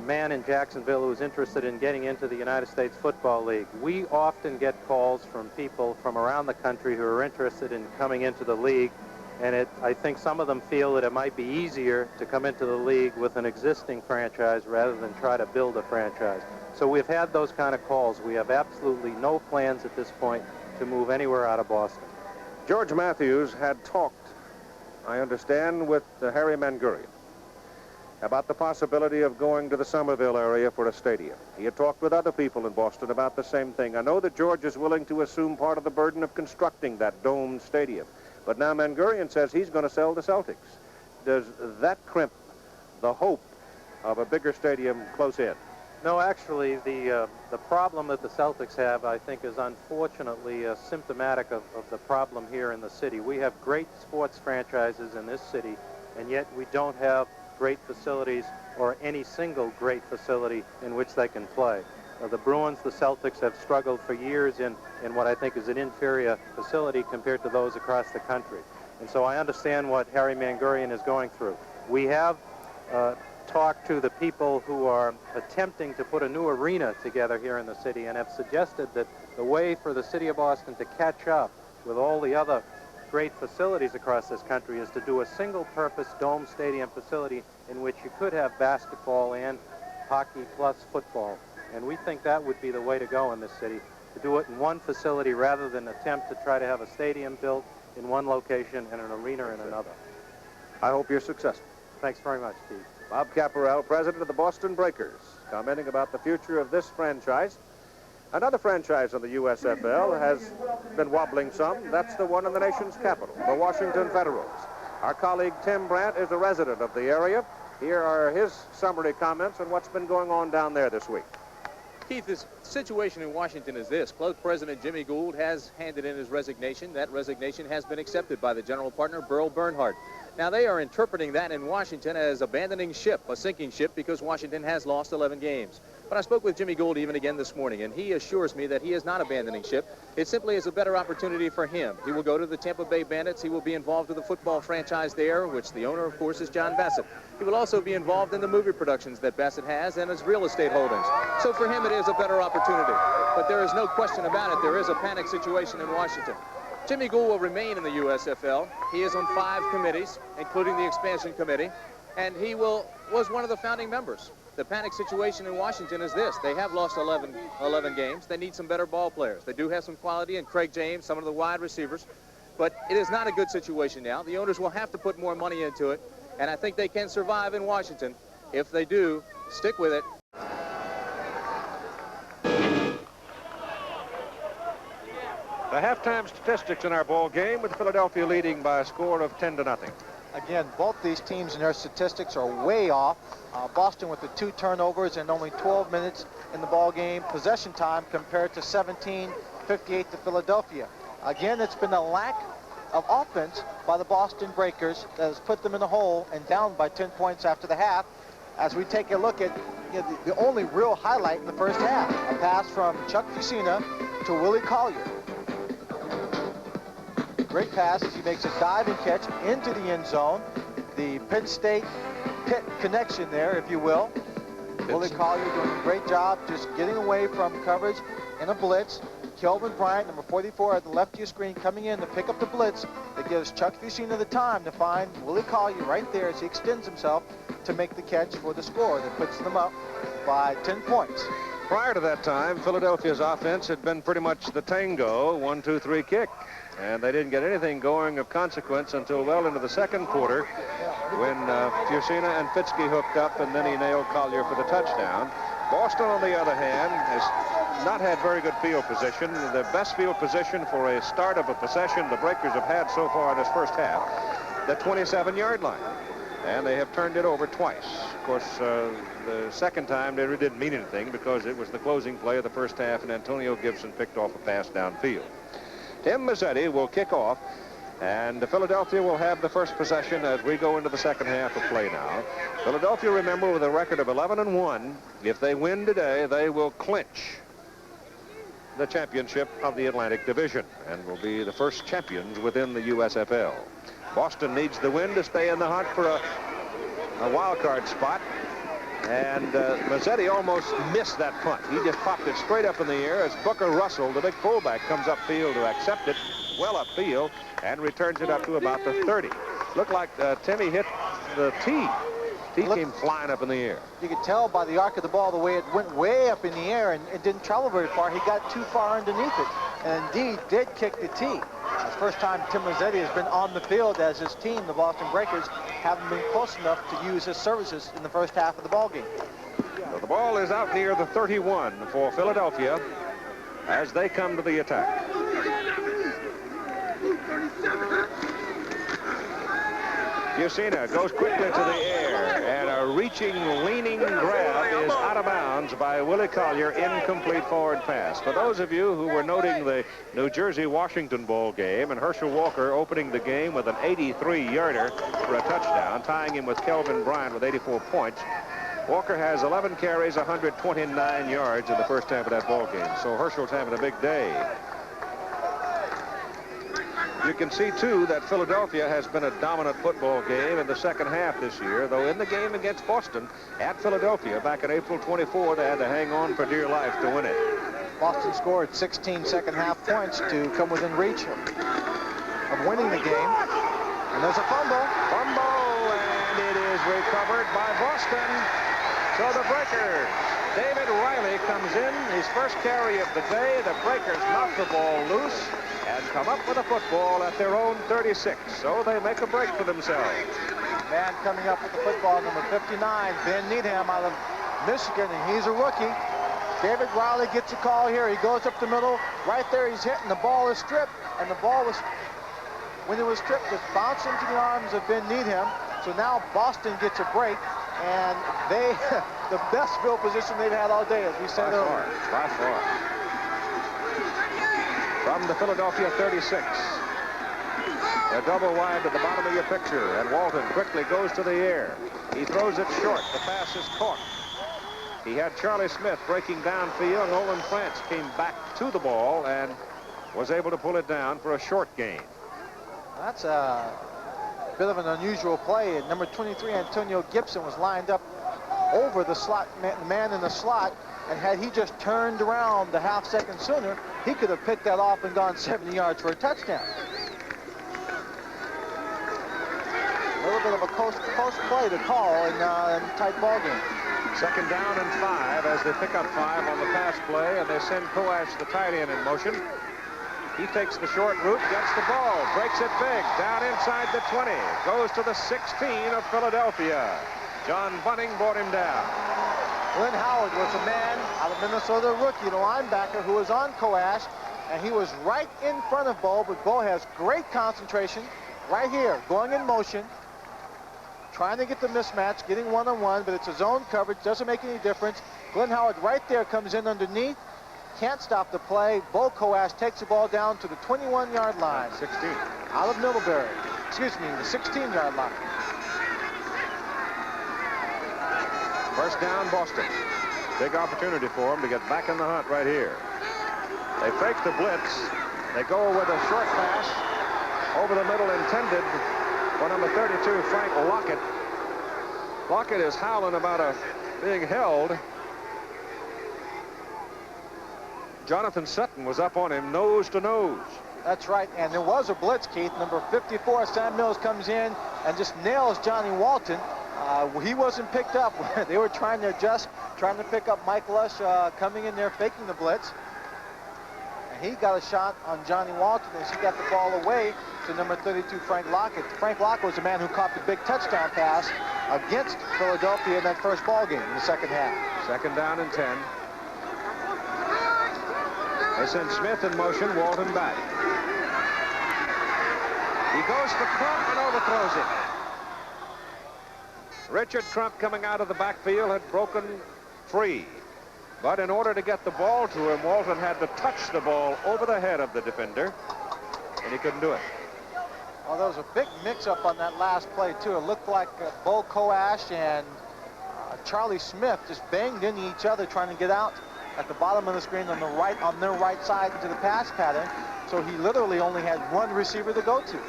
man in Jacksonville who's interested in getting into the United States Football League. We often get calls from people from around the country who are interested in coming into the league, and I think some of them feel that it might be easier to come into the league with an existing franchise rather than try to build a franchise. So we've had those kind of calls. We have absolutely no plans at this point to move anywhere out of Boston. George Matthews had talked, I understand, with Harry Mangurian. about the possibility of going to the Somerville area for a stadium. He had talked with other people in Boston about the same thing. I know that George is willing to assume part of the burden of constructing that domed stadium, but now Mangurian says he's going to sell the Celtics. Does that crimp the hope of a bigger stadium close in? No, actually, the problem that the Celtics have, I think, is unfortunately symptomatic of the problem here in the city. We have great sports franchises in this city, and yet we don't have great facilities or any single great facility in which they can play. The Bruins, the Celtics have struggled for years in what I think is an inferior facility compared to those across the country. And so I understand what Harry Mangurian is going through. We have talked to the people who are attempting to put a new arena together here in the city and have suggested that the way for the city of Boston to catch up with all the other great facilities across this country is to do a single-purpose dome stadium facility in which you could have basketball and hockey plus football. And we think that would be the way to go in this city, to do it in one facility rather than attempt to try to have a stadium built in one location and an arena in another. I hope you're successful. Thanks very much, Steve. Bob Caparell, president of the Boston Breakers, commenting about the future of this franchise. Another franchise in the USFL has been wobbling some. That's the one in the nation's capital, the Washington Federals. Our colleague Tim Brandt is a resident of the area. Here are his summary comments on what's been going on down there this week. Keith, the situation in Washington is this. Club President Jimmy Gould has handed in his resignation. That resignation has been accepted by the general partner, Burl Bernhardt. Now, they are interpreting that in Washington as abandoning ship, a sinking ship, because Washington has lost 11 games. But I spoke with Jimmy Gould even again this morning, and he assures me that he is not abandoning ship. It simply is a better opportunity for him. He will go to the Tampa Bay Bandits. He will be involved with the football franchise there, which the owner, of course, is John Bassett. He will also be involved in the movie productions that Bassett has and his real estate holdings. So for him, it is a better opportunity. But there is no question about it. There is a panic situation in Washington. Jimmy Gould will remain in the USFL. He is on 5 committees, including the expansion committee, and he was one of the founding members. The panic situation in Washington is this. They have lost 11 games. They need some better ball players. They do have some quality in Craig James, some of the wide receivers, but it is not a good situation now. The owners will have to put more money into it, and I think they can survive in Washington. If they do, stick with it. The halftime statistics in our ball game, with Philadelphia leading by a score of 10-0. Again, both these teams and their statistics are way off. Boston with the 2 turnovers and only 12 minutes in the ball game possession time compared to 17:58 to Philadelphia. Again, it's been a lack of offense by the Boston Breakers that has put them in the hole and down by 10 points after the half. As we take a look at the only real highlight in the first half, a pass from Chuck Fusina to Willie Collier. Great pass as he makes a diving catch into the end zone. The Penn State Pitt connection there, if you will. Willie Collier doing a great job just getting away from coverage in a blitz. Kelvin Bryant, number 44 at the left of your screen, coming in to pick up the blitz. That gives Chuck Fusina the time to find Willie Collier right there as he extends himself to make the catch for the score that puts them up by 10 points. Prior to that time, Philadelphia's offense had been pretty much the tango 1-2-3 kick. And they didn't get anything going of consequence until well into the second quarter when Fusina and Fitzke hooked up, and then he nailed Collier for the touchdown. Boston, on the other hand, has not had very good field position. The best field position for a start of a possession the Breakers have had so far in this first half, the 27-yard line. And they have turned it over twice. Of course, the second time they really didn't mean anything because it was the closing play of the first half, and Antonio Gibson picked off a pass downfield. Tim Mazzetti will kick off, and Philadelphia will have the first possession as we go into the second half of play now. Philadelphia, remember, with a record of 11-1, if they win today, they will clinch the championship of the Atlantic Division and will be the first champions within the USFL. Boston needs the win to stay in the hunt for a wild card spot. And Mazzetti almost missed that punt. He just popped it straight up in the air as Booker Russell, the big fullback, comes upfield to accept it, well upfield, and returns it up to about the 30. Looked like Timmy hit the tee. Tee came flying up in the air. You could tell by the arc of the ball, the way it went way up in the air and it didn't travel very far. He got too far underneath it, and indeed did kick the tee. As first time Tim Mazzetti has been on the field as his team, the Boston Breakers, haven't been close enough to use his services in the first half of the ball game. So the ball is out near the 31 for Philadelphia as they come to the attack. Yusina goes quickly to the air, and a reaching, leaning grab is out of bounds by Willie Collier. Incomplete forward pass. For those of you who were noting the New Jersey-Washington ball game, and Herschel Walker opening the game with an 83-yarder for a touchdown, tying him with Kelvin Bryant with 84 points. Walker has 11 carries, 129 yards in the first half of that ball game. So Herschel's having a big day. You can see, too, that Philadelphia has been a dominant football game in the second half this year, though in the game against Boston at Philadelphia back in April 24, they had to hang on for dear life to win it. Boston scored 16 second-half points to come within reach of winning the game. And there's a fumble. Fumble, and it is recovered by Boston. So the Breakers, David Riley comes in, his first carry of the day. The Breakers knock the ball loose and come up with a football at their own 36. So they make a break for themselves. Man coming up with the football, number 59, Ben Needham out of Michigan, and he's a rookie. David Riley gets a call here. He goes up the middle. Right there, he's hit, and the ball is stripped. And the ball was, when it was stripped, it bounced into the arms of Ben Needham. So now Boston gets a break, and they, the best field position they've had all day, as we said earlier. By far. From the Philadelphia 36. A double wide to the bottom of your picture, and Walton quickly goes to the air. He throws it short. The pass is caught. He had Charlie Smith breaking downfield. Nolan France came back to the ball and was able to pull it down for a short gain. That's a bit of an unusual play. Number 23, Antonio Gibson, was lined up over the slot, man in the slot, and had he just turned around the half second sooner, he could have picked that off and gone 70 yards for a touchdown. A little bit of a close play to call in a tight ball game. Second down and 5 as they pick up 5 on the pass play, and they send Coash, the tight end, in motion. He takes the short route, gets the ball, breaks it big, down inside the 20, goes to the 16 of Philadelphia. John Bunting brought him down. Glenn Howard was a man out of Minnesota, rookie, the linebacker, who was on Coash, and he was right in front of Bo, but Bo has great concentration right here, going in motion, trying to get the mismatch, getting one-on-one, but it's a zone coverage, doesn't make any difference. Glenn Howard right there comes in underneath, can't stop the play. Bo Coash takes the ball down to the 21-yard line. 16. Out of Middlebury. Excuse me, the 16-yard line. First down, Boston. Big opportunity for them to get back in the hunt right here. They fake the blitz. They go with a short pass over the middle intended for number 32, Frank Lockett. Lockett is howling about being held. Jonathan Sutton was up on him nose to nose. That's right, and there was a blitz, Keith. Number 54, Sam Mills, comes in and just nails Johnny Walton. He wasn't picked up. They were trying to adjust, trying to pick up Mike Lush coming in there, faking the blitz. And he got a shot on Johnny Walton as he got the ball away to number 32, Frank Lockett. Frank Lockett was the man who caught the big touchdown pass against Philadelphia in that first ball game in the second half. Second down and 10. They send Smith in motion, Walton back. He goes for Crump and overthrows it. Richard Crump, coming out of the backfield, had broken free. But in order to get the ball to him, Walton had to touch the ball over the head of the defender, and he couldn't do it. Well, there was a big mix-up on that last play, too. It looked like Bo Coash and Charlie Smith just banged into each other trying to get out at the bottom of the screen on their right side into the pass pattern. So he literally only had one receiver to go to.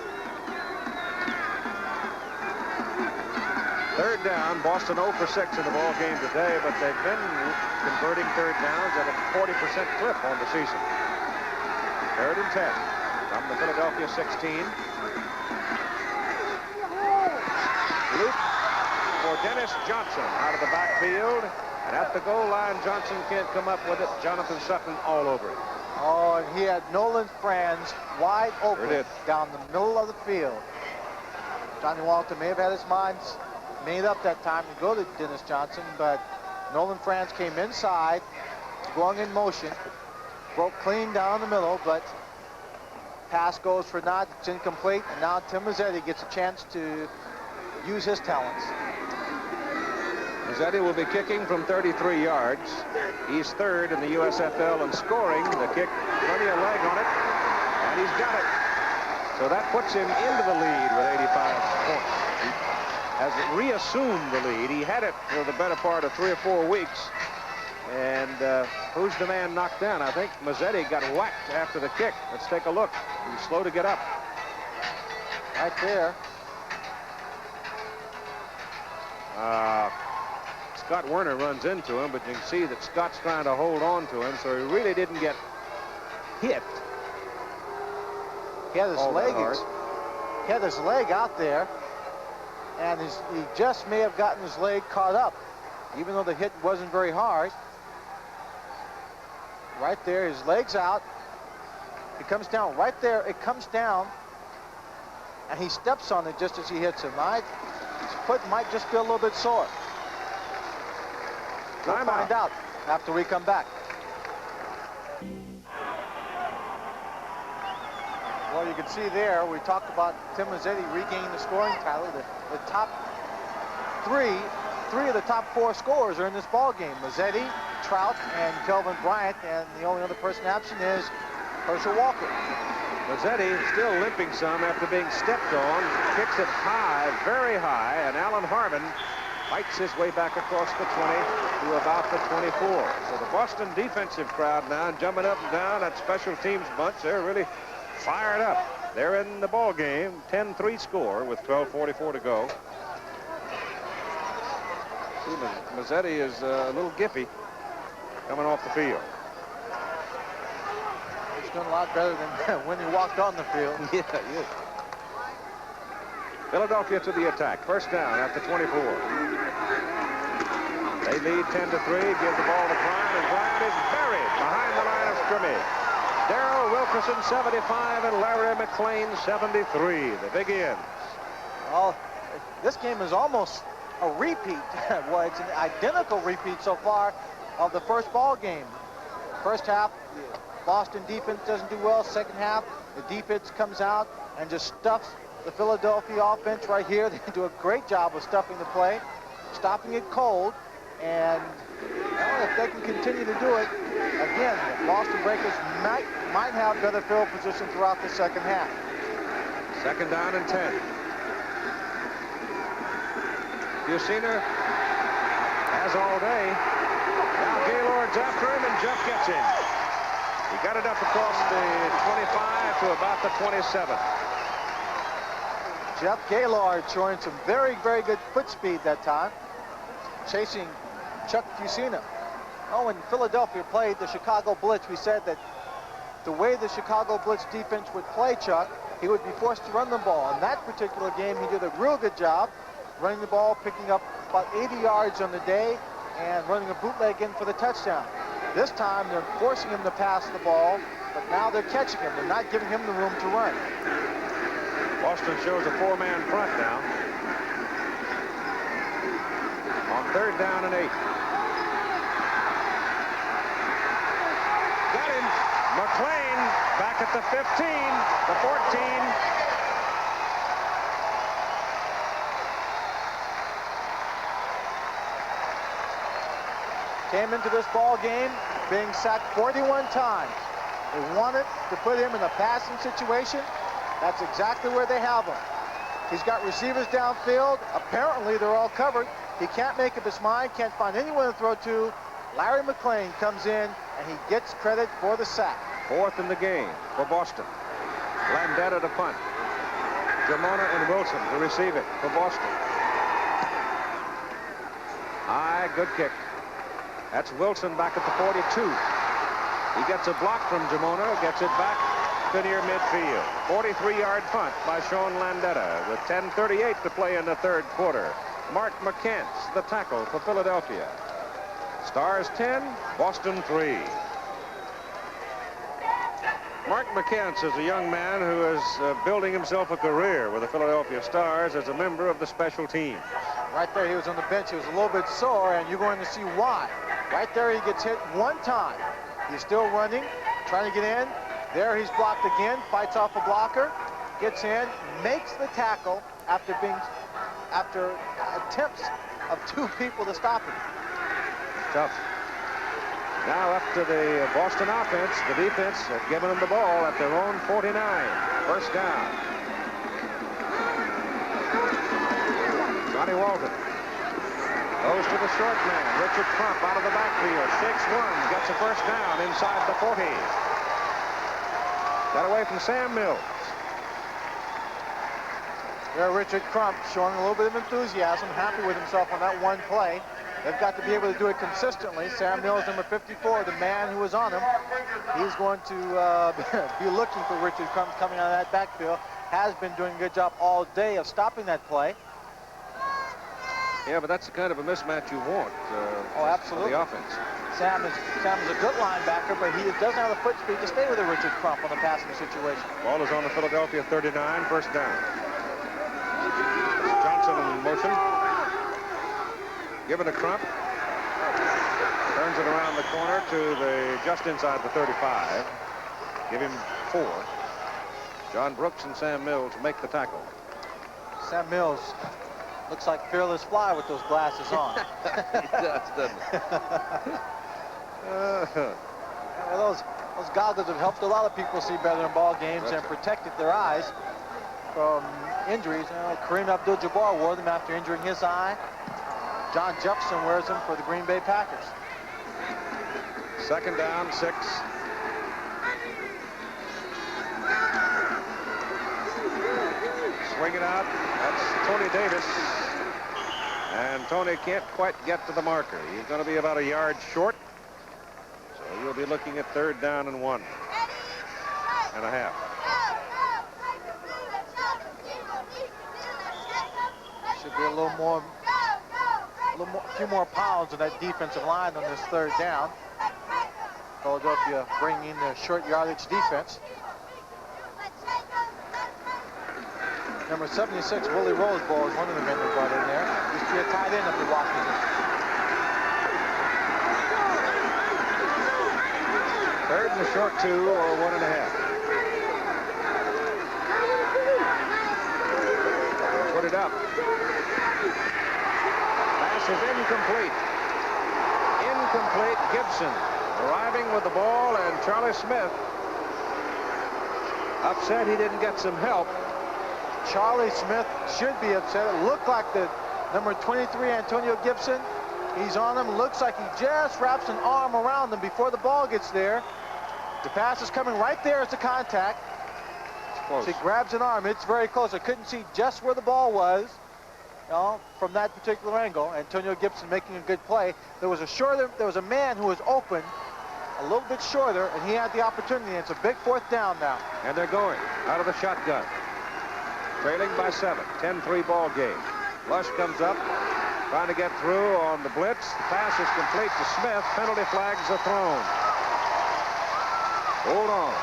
Third down, Boston 0 for 6 in the ball game today, but they've been converting third downs at a 40% clip on the season. Third and 10 from the Philadelphia 16. Loop for Dennis Johnson out of the backfield. And at the goal line, Johnson can't come up with it. Jonathan Sutton all over it. Oh, and he had Nolan Franz wide open did. down the middle of the field. Johnny Walton may have had his mind made up that time to go to Dennis Johnson, but Nolan Franz came inside, going in motion, broke clean down the middle, but pass goes for naught. It's incomplete, and now Tim Mazzetti gets a chance to use his talents. Mazzetti will be kicking from 33 yards. He's third in the USFL in scoring. The kick, plenty of leg on it, and he's got it. So that puts him into the lead with 85 points. He has reassumed the lead. He had it for the better part of 3 or 4 weeks. And who's the man knocked down? I think Mazzetti got whacked after the kick. Let's take a look. He's slow to get up. Right there. Scott Werner runs into him, but you can see that Scott's trying to hold on to him, so he really didn't get hit. He had his leg out there, and he just may have gotten his leg caught up, even though the hit wasn't very hard. Right there, his leg's out. It comes down right there. It comes down, and he steps on it just as he hits him. His foot might just be a little bit sore. We'll find out after we come back. Well, you can see there, we talked about Tim Mazzetti regaining the scoring title. The top three of the top 4 scorers are in this ball game. Mazzetti, Trout, and Kelvin Bryant, and the only other person absent is Herschel Walker. Mazzetti still limping some after being stepped on, kicks it high, very high, and Alan Harmon fights his way back across the 20 to about the 24. So the Boston defensive crowd now jumping up and down. That special teams bunch, they're really fired up. They're in the ball game, 10-3 score with 12:44 to go. See, Mazzetti is a little gippy coming off the field. He's done a lot better than when he walked on the field. Yeah, he is. Philadelphia to the attack. First down at the 24. They lead 10-3. Give the ball to Bryant, and Bryant is buried behind the line of scrimmage. Darrell Wilkerson, 75, and Larry McClain, 73. The Big Ends. Well, this game is almost a repeat. Well, it's an identical repeat so far of the first ball game. First half, the Boston defense doesn't do well. Second half, the defense comes out and just stuffs the Philadelphia offense right here. They do a great job of stuffing the play, stopping it cold, and well, if they can continue to do it, again, the Boston Breakers might have better field position throughout the second half. Second down and 10. Bucina has all day. Now Gaylord's after him, and Jeff gets him. He got it up across the 25 to about the 27. Jeff Gaylord showing some very, very good foot speed that time, chasing Chuck Bucina. Oh, when Philadelphia played the Chicago Blitz, we said that the way the Chicago Blitz defense would play Chuck, he would be forced to run the ball. In that particular game, he did a real good job running the ball, picking up about 80 yards on the day, and running a bootleg in for the touchdown. This time, they're forcing him to pass the ball, but now they're catching him. They're not giving him the room to run. Boston shows a 4-man front now. On third down and 8. Got him. McClain back at the 15, the 14. Came into this ball game being sacked 41 times. They wanted to put him in a passing situation. That's exactly where they have him. He's got receivers downfield. Apparently, they're all covered. He can't make up his mind, can't find anyone to throw to. Larry McClain comes in, and he gets credit for the sack. Fourth in the game for Boston. Landetta to punt. Jamona and Wilson to receive it for Boston. High, good kick. That's Wilson back at the 42. He gets a block from Jamona, gets it back to near midfield. 43-yard punt by Sean Landetta with 10:38 to play in the third quarter. Mark McCants, the tackle for Philadelphia. Stars 10, Boston 3. Mark McCants is a young man who is building himself a career with the Philadelphia Stars as a member of the special teams. Right there, he was on the bench. He was a little bit sore, and you're going to see why. Right there, he gets hit one time. He's still running, trying to get in. There, he's blocked again, fights off a blocker, gets in, makes the tackle after attempts of 2 people to stop him. Tough. Now up to the Boston offense. The defense has given them the ball at their own 49. First down. Johnny Walton goes to the short man. Richard Crump out of the backfield. 6-1. Gets a first down inside the 40. Got away from Sam Mills. There, Richard Crump showing a little bit of enthusiasm, happy with himself on that one play. They've got to be able to do it consistently. Sam Mills, number 54, the man who was on him, he's going to be looking for Richard Crump coming out of that backfield. Has been doing a good job all day of stopping that play. Yeah, but that's the kind of a mismatch you want. Oh, absolutely. For the offense. Sam is a good linebacker, but he doesn't have the foot speed to stay with a Richard Crump on the passing situation. Ball is on the Philadelphia 39, first down. Johnson in motion. Give it to Crump. Turns it around the corner to just inside the 35. Give him 4. John Brooks and Sam Mills make the tackle. Sam Mills looks like Fearless Fly with those glasses on. He does, doesn't he? Well, those goggles have helped a lot of people see better in ball games and protected their eyes from injuries. Kareem Abdul-Jabbar wore them after injuring his eye. John Jefferson wears them for the Green Bay Packers. Second down, 6. Swing it out. That's Tony Davis. And Tony can't quite get to the marker. He's going to be about a yard short. So you'll be looking at 3rd down and 1 and a half. Should be a few more pounds of that defensive line on this 3rd down. Philadelphia bringing in their short yardage defense. Number 76, Willie Roseball, is one of the men that brought in there. Used to be a tight end up in Washington. 3rd and a short 2 or 1 and a half. Put it up. Pass is incomplete. Incomplete. Gibson arriving with the ball, and Charlie Smith upset he didn't get some help. Charlie Smith should be upset. It looked like the number 23, Antonio Gibson. He's on him. Looks like he just wraps an arm around him before the ball gets there. The pass is coming right there as the contact. Close. He grabs an arm. It's very close. I couldn't see just where the ball was, from that particular angle. Antonio Gibson making a good play. There was a man who was open a little bit shorter, and he had the opportunity. It's a big 4th down now. And they're going out of the shotgun. Trailing by 7. 10-3 ball game. Lush comes up, trying to get through on the blitz. The pass is complete to Smith. Penalty flags are thrown. Hold on.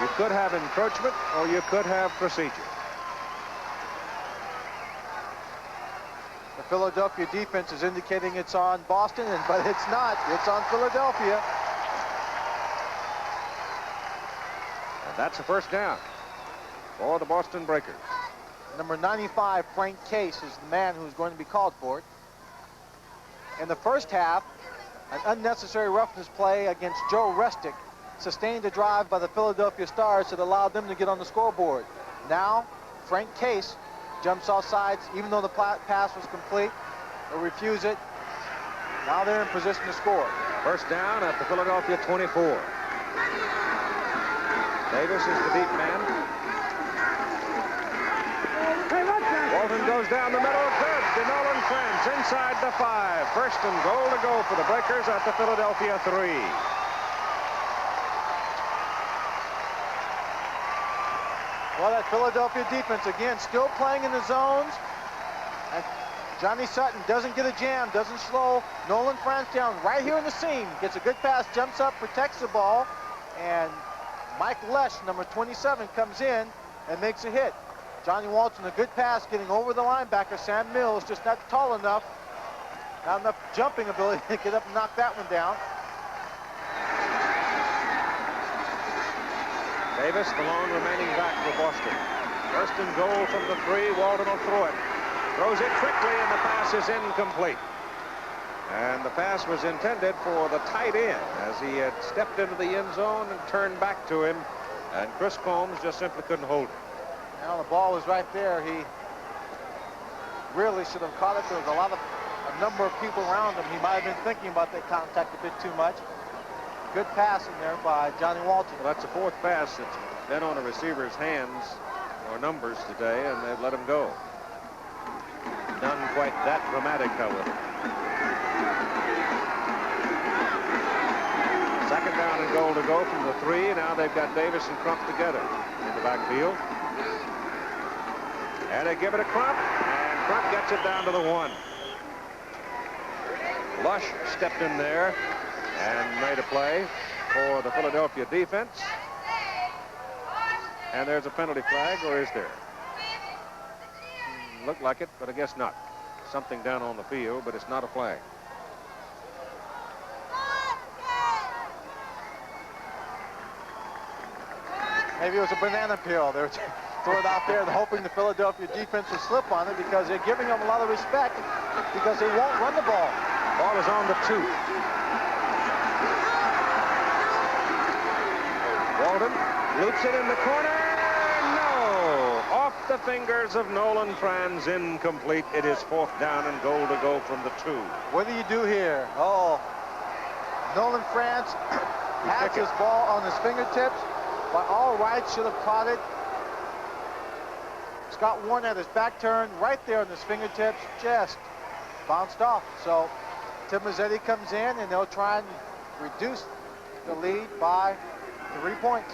You could have encroachment, or you could have procedure. The Philadelphia defense is indicating it's on Boston, but it's not. It's on Philadelphia. And that's a first down for the Boston Breakers. Number 95, Frank Case, is the man who's going to be called for it. In the first half, an unnecessary roughness play against Joe Restick sustained a drive by the Philadelphia Stars that allowed them to get on the scoreboard. Now, Frank Case jumps off sides, even though the pass was complete. They'll refuse it. Now they're in position to score. First down at the Philadelphia 24. Davis is the deep man. Walton goes down the middle. Good to Nolan French inside the 5. First and goal to go for the Breakers at the Philadelphia 3. Well, that Philadelphia defense, again, still playing in the zones. And Johnny Sutton doesn't get a jam, doesn't slow Nolan French down right here in the seam. Gets a good pass, jumps up, protects the ball, and Mike Lesh, number 27, comes in and makes a hit. Johnny Walton, a good pass, getting over the linebacker, Sam Mills, just not tall enough, not enough jumping ability to get up and knock that one down. Davis, the lone remaining back for Boston. First and goal from the 3. Walton will throw it. Throws it quickly, and the pass is incomplete. And the pass was intended for the tight end as he had stepped into the end zone and turned back to him. And Chris Combs just simply couldn't hold it. Now the ball was right there. He really should have caught it. There was a number of people around him. He might have been thinking about that contact a bit too much. Good pass in there by Johnny Walton. Well, that's the 4th pass that's been on a receiver's hands or numbers today, and they've let him go. None quite that dramatic, however. Second down and goal to go from the 3. Now they've got Davis and Crump together in the backfield. And they give it to Crump, and Crump gets it down to the 1. Lush stepped in there and made a play for the Philadelphia defense. And there's a penalty flag, or is there? Looked like it, but I guess not. Something down on the field, but it's not a flag. Maybe it was a banana peel. They were throwing it out there and hoping the Philadelphia defense would slip on it because they're giving them a lot of respect because they won't run the ball. Ball is on the 2. Walton loops it in the corner. No! Off the fingers of Nolan Franz, incomplete. It is 4th down and goal to go from the 2. What do you do here? Oh, Nolan Franz has his ball on his fingertips. By all rights, should have caught it. Scott Warren had his back turned right there on his fingertips, just bounced off. So Tim Mazzetti comes in, and they'll try and reduce the lead by 3 points.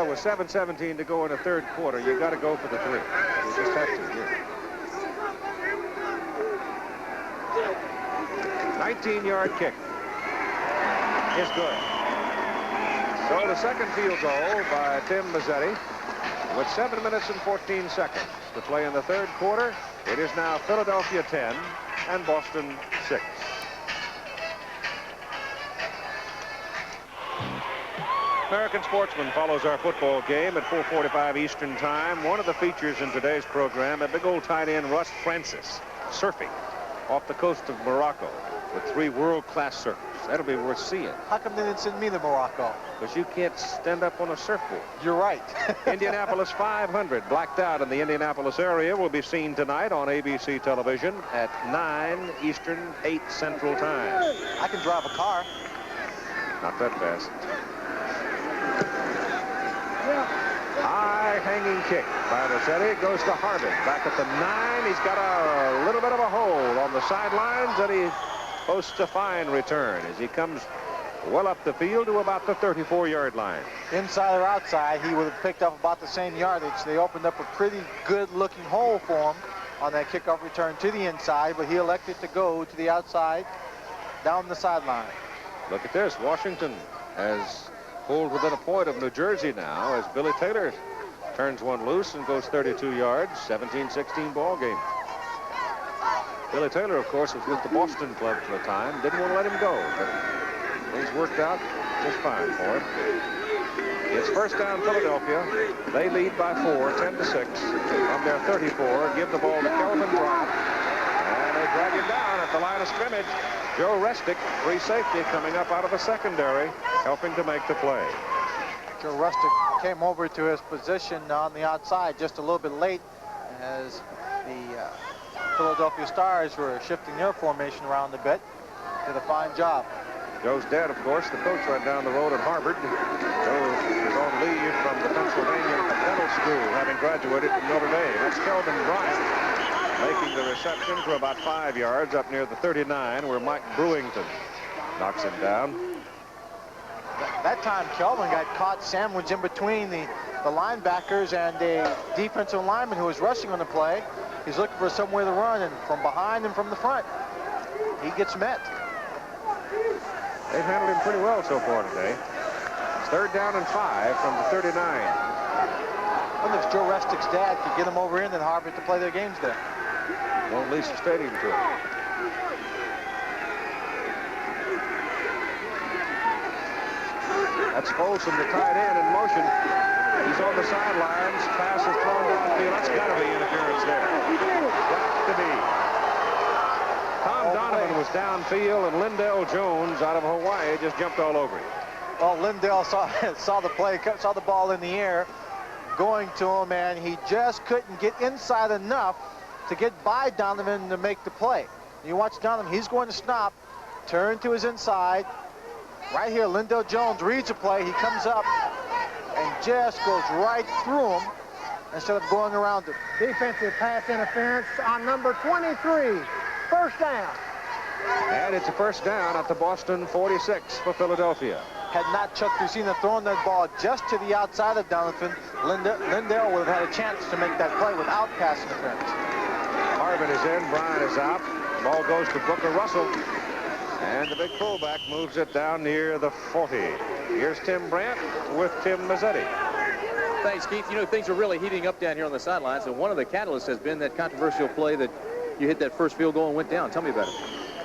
With 7:17 to go in the 3rd quarter, you got to go for the 3. You just have to. Yeah. 19-yard kick is good. So the second field goal by Tim Mazzetti with 7 minutes and 14 seconds to play in the 3rd quarter. It is now Philadelphia 10 and Boston 6. American Sportsman follows our football game at 4:45 Eastern Time. One of the features in today's program, a big old tight end, Russ Francis, surfing off the coast of Morocco with 3 world-class surfers. That'll be worth seeing. How come they didn't send me to Morocco? Because you can't stand up on a surfboard. You're right. Indianapolis 500, blacked out in the Indianapolis area, will be seen tonight on ABC television at 9 Eastern, 8 Central Time. I can drive a car. Not that fast. High hanging kick by Mazzetti. It goes to Harvard. Back at the 9. He's got a little bit of a hole on the sidelines, and he posts a fine return as he comes well up the field to about the 34-yard line. Inside or outside, he would have picked up about the same yardage. They opened up a pretty good-looking hole for him on that kickoff return to the inside, but he elected to go to the outside down the sideline. Look at this. Washington has pulled within a point of New Jersey now as Billy Taylor turns one loose and goes 32 yards. 17-16 ball game. Billy Taylor, of course, was with the Boston club for a time. Didn't want to let him go, but things worked out just fine for him. It's first down Philadelphia. They lead by 4, 10-6. From their 34, give the ball to Kelvin Bryant. And they drag him down at the line of scrimmage. Joe Restick, free safety, coming up out of the secondary, helping to make the play. Joe Restick came over to his position on the outside just a little bit late as the Philadelphia Stars were shifting their formation around a bit. Did a fine job. Joe's dad, of course, the coach right down the road at Harvard. Joe is on leave from the Pennsylvania Dental School, having graduated from Notre Dame. That's Kelvin Bryant making the reception for about 5 yards up near the 39, where Mike Brewington knocks him down. That time, Kelvin got caught sandwiched in between the linebackers and a defensive lineman who was rushing on the play. He's looking for somewhere to run, and from behind and from the front, he gets met. They've handled him pretty well so far today. Third down and 5 from the 39. I wonder if Joe Restick's dad could get him over in Harvard to play their games there. Won't lease the stadium to him. That's Folsom, the tight end, in motion. He's on the sidelines. Pass is thrown downfield. That's got to be interference there. Got to be. Tom Donovan was downfield, and Lindell Jones out of Hawaii just jumped all over him. Well, Lindell saw the play, saw the ball in the air, going to him, and he just couldn't get inside enough to get by Donovan to make the play. You watch Donovan, he's going to stop, turn to his inside. Right here, Lindell Jones reads a play. He comes up and just goes right through him instead of going around him. Defensive pass interference on number 23. First down. And it's a first down at the Boston 46 for Philadelphia. Had not Chuck Lucina thrown that ball just to the outside of Donovan, Lindell would have had a chance to make that play without pass interference. Harvin is in, Bryant is out. Ball goes to Booker Russell. And the big fullback moves it down near the 40. Here's Tim Brandt with Tim Mazzetti. Thanks, Keith. You know, things are really heating up down here on the sidelines, and one of the catalysts has been that controversial play that you hit that first field goal and went down. Tell me about it.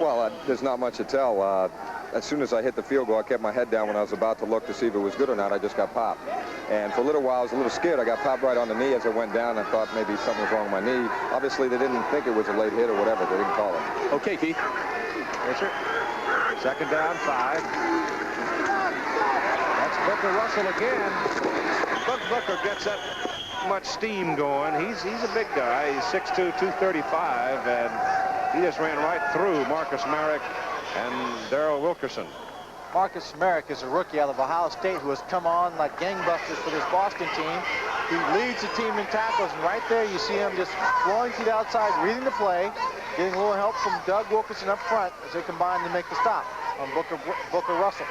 Well, there's not much to tell. As soon as I hit the field goal, I kept my head down when I was about to look to see if it was good or not. I just got popped. And for a little while, I was a little scared. I got popped right on the knee as I went down. I thought maybe something was wrong with my knee. Obviously, they didn't think it was a late hit or whatever. They didn't call it. Okay, Keith. Yes, sir. Second down, 5. That's Booker Russell again. Booker gets that much steam going. He's a big guy. He's 6'2", 235, and he just ran right through Marcus Merrick and Darrell Wilkerson. Marcus Merrick is a rookie out of Ohio State who has come on like gangbusters for this Boston team. He leads the team in tackles, and right there you see him just flowing to the outside, reading the play, getting a little help from Doug Wilkerson up front as they combine to make the stop on Booker Russell.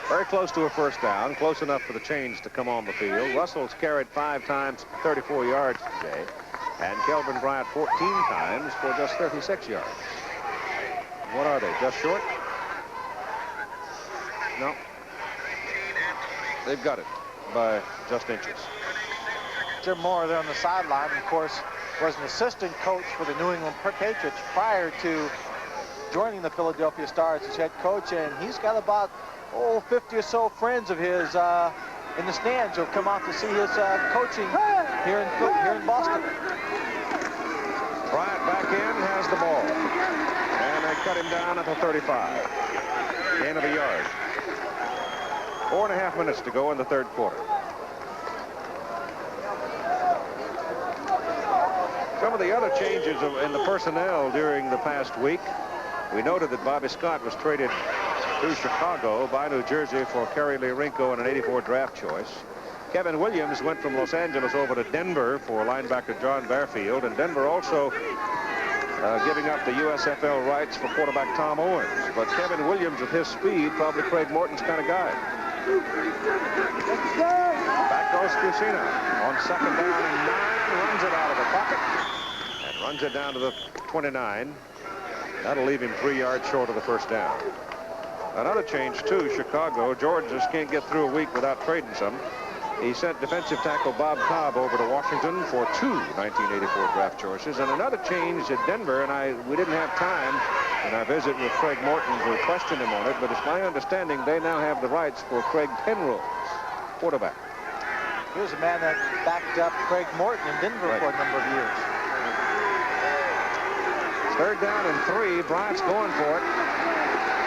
Very close to a first down, close enough for the chains to come on the field. Russell's carried 5 times, 34 yards today, and Kelvin Bryant 14 times for just 36 yards. What are they, just short? No. They've got it by just inches. Jim Moore there on the sideline, of course, was an assistant coach for the New England Patriots prior to joining the Philadelphia Stars as head coach, and he's got about 50 or so friends of his in the stands who'll come out to see his coaching here in Boston. Bryant back in, has the ball, and they cut him down at the 35. Gain of a yard. 4.5 minutes to go in the third quarter. Some of the other changes in the personnel during the past week. We noted that Bobby Scott was traded to Chicago by New Jersey for Kerry Lee Rinko and an '84 draft choice. Kevin Williams went from Los Angeles over to Denver for linebacker John Barfield, and Denver also giving up the USFL rights for quarterback Tom Owens. But Kevin Williams, with his speed, probably Craig Morton's kind of guy. Back goes Cucina on second down and 9, runs it out of the pocket and runs it down to the 29. That'll leave him 3 yards short of the first down. Another change, too, Chicago. George just can't get through a week without trading some. He sent defensive tackle Bob Cobb over to Washington for 2 1984 draft choices. And another change at Denver, and we didn't have time in our visit with Craig Morton to question him on it, but it's my understanding they now have the rights for Craig Penrose, quarterback. Here's a man that backed up Craig Morton in Denver for a number of years. Third down and 3. Bryant's going for it.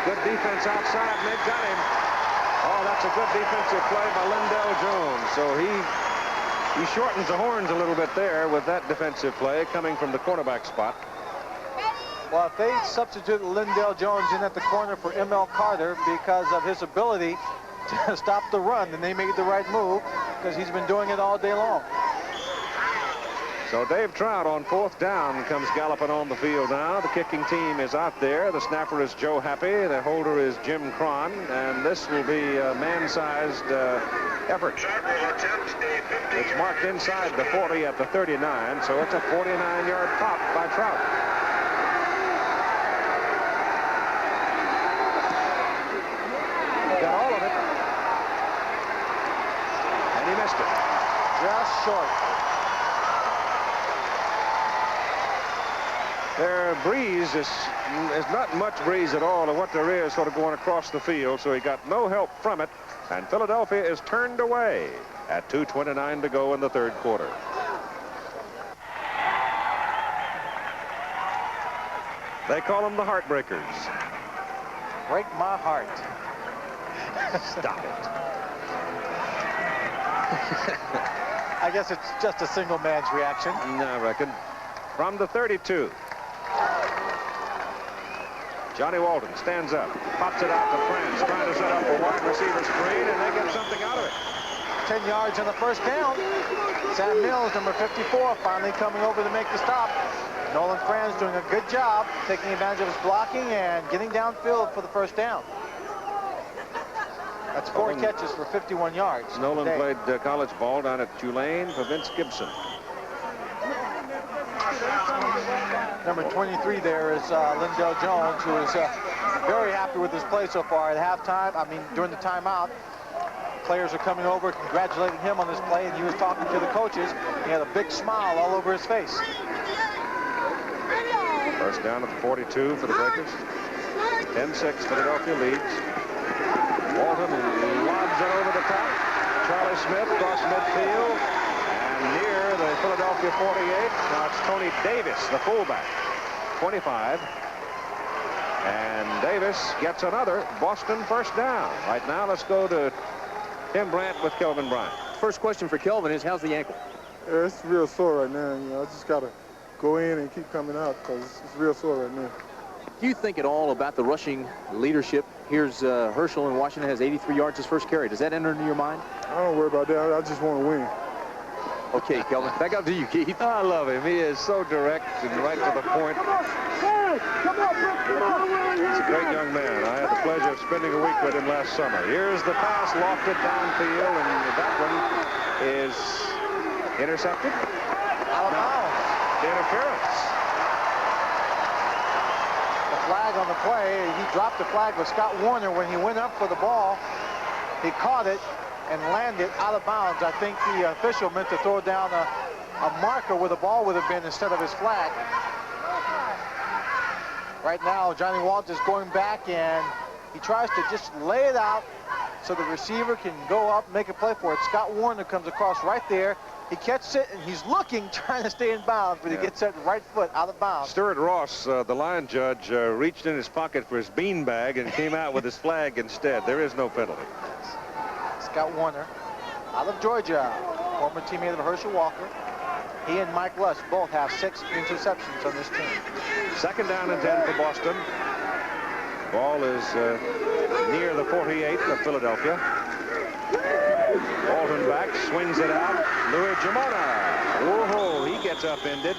Good defense outside, and they've got him. Oh, that's a good defensive play by Lindell Jones. So he shortens the horns a little bit there with that defensive play coming from the cornerback spot. Well, if they substitute Lindell Jones in at the corner for M.L. Carter because of his ability to stop the run, then they made the right move because he's been doing it all day long. So Dave Trout on 4th down comes galloping on the field now. The kicking team is out there. The snapper is Joe Happy. The holder is Jim Cron. And this will be a man-sized effort. It's marked inside the 40 at the 39, so it's a 49-yard pop by Trout. Got all of it. short. Their breeze is not much breeze at all, and what there is sort of going across the field, so he got no help from it, and Philadelphia is turned away at 2:29 to go in the third quarter. They call them the Heartbreakers. Break my heart. Stop it. I guess it's just a single man's reaction. I reckon. From the 32. Johnny Walton stands up, pops it out to Franz, trying to set up a wide receiver screen, and they get something out of it. 10 yards on the first down. Sam Mills, number 54, finally coming over to make the stop. Nolan Franz doing a good job, taking advantage of his blocking and getting downfield for the first down. That's 4 catches for 51 yards. Nolan today. played college ball down at Tulane for Vince Gibson. Number 23 there is Lindell Jones, who is very happy with his play so far. At halftime, during the timeout, players are coming over, congratulating him on this play, and he was talking to the coaches. He had a big smile all over his face. First down at the 42 for the Breakers. 10-6, Philadelphia leads. Walton lobs it over the top. Charlie Smith across midfield. And near the Philadelphia 48, now it's Tony Davis, the fullback. 25. And Davis gets another Boston first down. Right now, let's go to Tim Brandt with Kelvin Bryant. First question for Kelvin is, how's the ankle? Yeah, it's real sore right now. I just got to go in and keep coming out because it's real sore right now. Do you think at all about the rushing leadership? Here's Herschel in Washington, has 83 yards his first carry. Does that enter into your mind? I don't worry about that. I just want to win. Okay, Kelvin, back up to you, Keith. I love him. He is so direct and right to the point. He's a great young man. I had the pleasure of spending a week with him last summer. Here's the pass lofted downfield, and that one is intercepted. Out of bounds. Interference. The flag on the play. He dropped the flag with Scott Warner when he went up for the ball. He caught it and landed out of bounds. I think the official meant to throw down a marker where the ball would have been instead of his flag. Right now, Johnny Walton is going back, and he tries to just lay it out so the receiver can go up and make a play for it. Scott Warner comes across right there. He catches it, and he's looking, trying to stay in bounds, but he gets that right foot out of bounds. Stuart Ross, the line judge, reached in his pocket for his beanbag and came out with his flag instead. There is no penalty. Scott Warner, out of Georgia, former teammate of Herschel Walker. He and Mike Lush both have 6 interceptions on this team. Second down and 10 for Boston. Ball is near the 48 of Philadelphia. Walton back, swings it out. Louis Jamona. Whoa, he gets upended.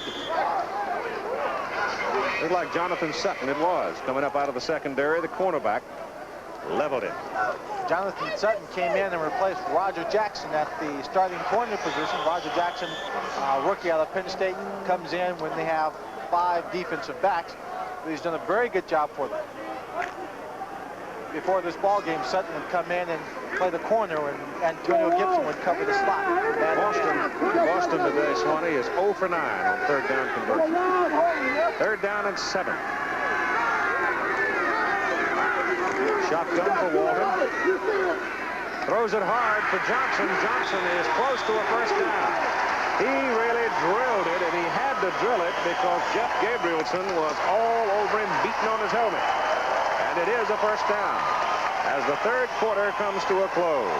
Looked like Jonathan Sutton. It was coming up out of the secondary. The cornerback leveled it. Jonathan Sutton came in and replaced Roger Jackson at the starting corner position. Roger Jackson, rookie out of Penn State, comes in when they have 5 defensive backs. But he's done a very good job for them. Before this ball game, Sutton would come in and play the corner, and Antonio Gibson would cover the slot. Boston today, Swanee, is 0 for 9 on third down conversion. Third down and 7. Shotgun for Walton. Throws it hard for Johnson. Johnson is close to a first down. He really drilled it, and he had to drill it because Jeff Gabrielson was all over him, beating on his helmet. And it is a first down as the third quarter comes to a close.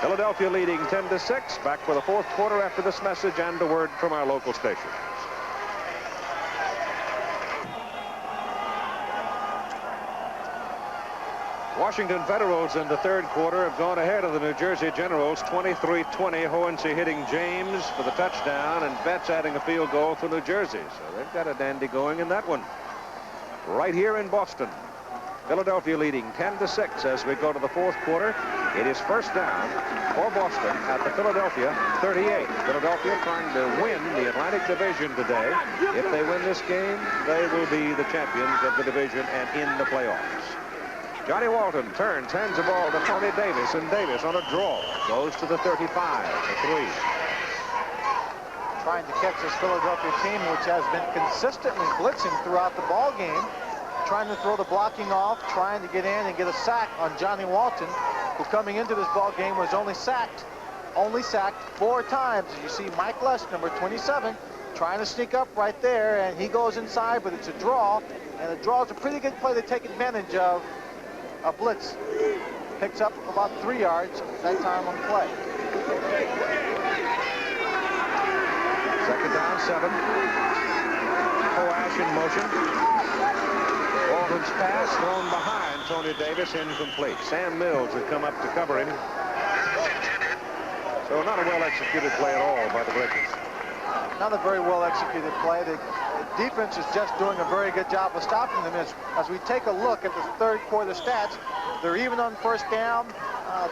Philadelphia leading 10-6. Back for the fourth quarter after this message and a word from our local station. Washington Federals in the third quarter have gone ahead of the New Jersey Generals 23-20. Hohensee hitting James for the touchdown, and Betts adding a field goal for New Jersey. So they've got a dandy going in that one. Right here in Boston. Philadelphia leading 10-6 as we go to the fourth quarter. It is first down for Boston at the Philadelphia 38. Philadelphia trying to win the Atlantic Division today. If they win this game, they will be the champions of the division and in the playoffs. Johnny Walton turns, hands the ball to Tony Davis, and Davis on a draw goes to the 35 for 3. trying to catch this Philadelphia team, which has been consistently blitzing throughout the ball game, trying to throw the blocking off, trying to get in and get a sack on Johnny Walton, who coming into this ball game was only sacked 4 times. As you see Mike Lesh, number 27, trying to sneak up right there, and he goes inside, but it's a draw, and a draw is a pretty good play to take advantage of a blitz. Picks up about 3 yards that time on the play. Second down, 7. Coash in motion. Walton's pass thrown behind Tony Davis, incomplete. Sam Mills had come up to cover him. So not a well-executed play at all by the Breakers. Not a very well-executed play. The defense is just doing a very good job of stopping them. As we take a look at the third quarter stats, they're even on first down.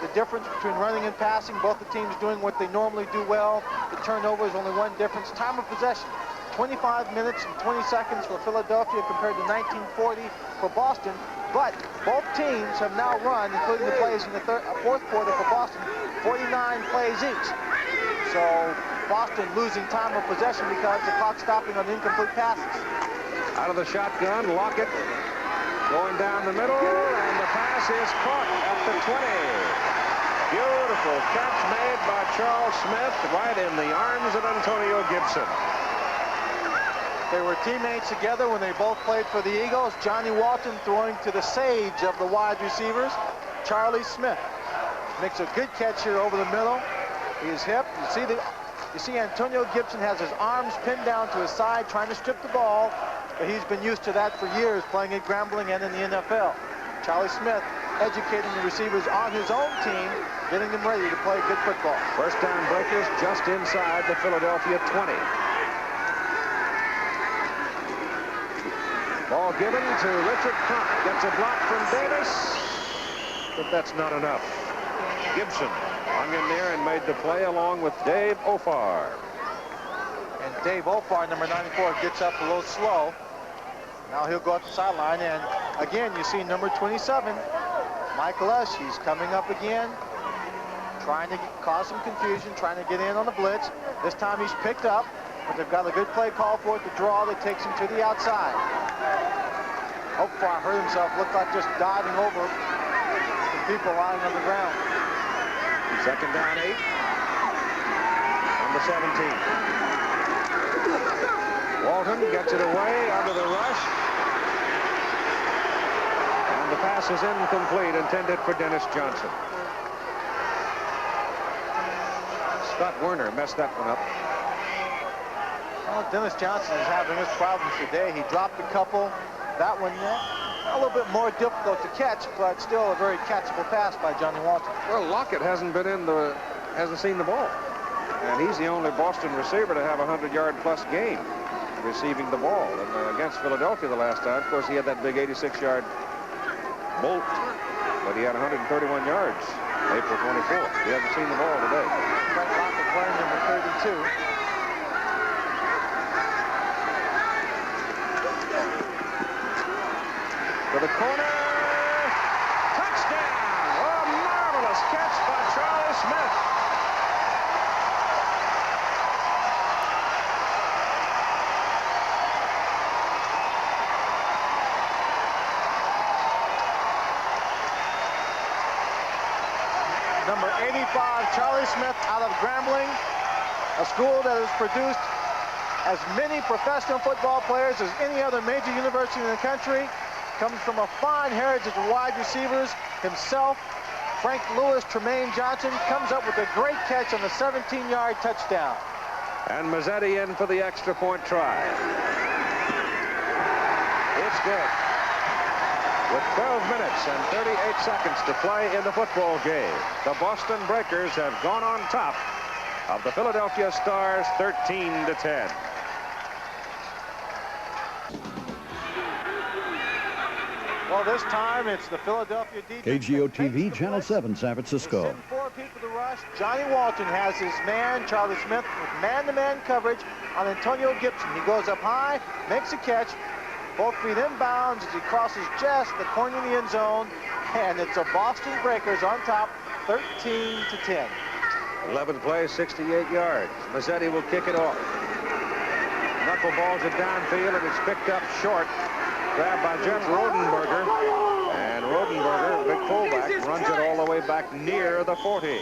The difference between running and passing, both the teams doing what they normally do well. The turnover is only one difference. Time of possession, 25 minutes and 20 seconds for Philadelphia compared to 1940 for Boston. But both teams have now run, including the plays in the fourth quarter for Boston, 49 plays each. So Boston losing time of possession because the clock stopping on incomplete passes. Out of the shotgun, Lockett going down the middle, and the pass is caught at the 20. Beautiful catch made by Charles Smith right in the arms of Antonio Gibson. They were teammates together when they both played for the Eagles. Johnny Walton throwing to the sage of the wide receivers, Charlie Smith. Makes a good catch here over the middle. He is hip. You see Antonio Gibson has his arms pinned down to his side trying to strip the ball, but he's been used to that for years playing at Grambling and in the NFL. Charlie Smith educating the receivers on his own team, getting them ready to play good football. First down Breakers just inside the Philadelphia 20. Ball given to Richard Crump. Gets a block from Davis, but that's not enough. Gibson hung in there and made the play along with Dave Ofar. And Dave Ofar, number 94, gets up a little slow. Now he'll go up the sideline, and again, you see number 27, Mike Lesh. He's coming up again, trying to cause some confusion, trying to get in on the blitz. This time he's picked up, but they've got a good play call for it, the draw that takes him to the outside. Ofar hurt himself, looked like just diving over the people lying on the ground. Second down, 8. Number 17. Walton gets it away under the rush. And the pass is incomplete, intended for Dennis Johnson. Scott Werner messed that one up. Well, Dennis Johnson is having his problems today. He dropped a couple. That one, a little bit more difficult to catch, but still a very catchable pass by Johnny Walton. Well, Lockett hasn't seen the ball. And he's the only Boston receiver to have a 100-yard plus game receiving the ball. And against Philadelphia the last time, of course, he had that big 86-yard bolt, but he had 131 yards April 24th. He hasn't seen the ball today. Lockett playing number 32. To the corner, touchdown! Oh, marvelous catch by Charlie Smith. Number 85, Charlie Smith out of Grambling, a school that has produced as many professional football players as any other major university in the country. Comes from a fine heritage of wide receivers himself. Frank Lewis, Tremaine Johnson comes up with a great catch on the 17-yard touchdown. And Mazzetti in for the extra point try. It's good. With 12 minutes and 38 seconds to play in the football game, the Boston Breakers have gone on top of the Philadelphia Stars 13-10. Well, this time it's the Philadelphia defense. KGO-TV, Channel 7, San Francisco. Send 4 people to rush. Johnny Walton has his man, Charlie Smith, with man-to-man coverage on Antonio Gibson. He goes up high, makes a catch, both feet inbounds as he crosses just the corner of the end zone, and it's a Boston Breakers on top, 13-10. 11 plays, 68 yards. Mazzetti will kick it off. rifle balls it downfield, and it's picked up short. Grabbed by Jeff Rodenberger. And Rodenberger, big fullback, runs it all the way back near the 40.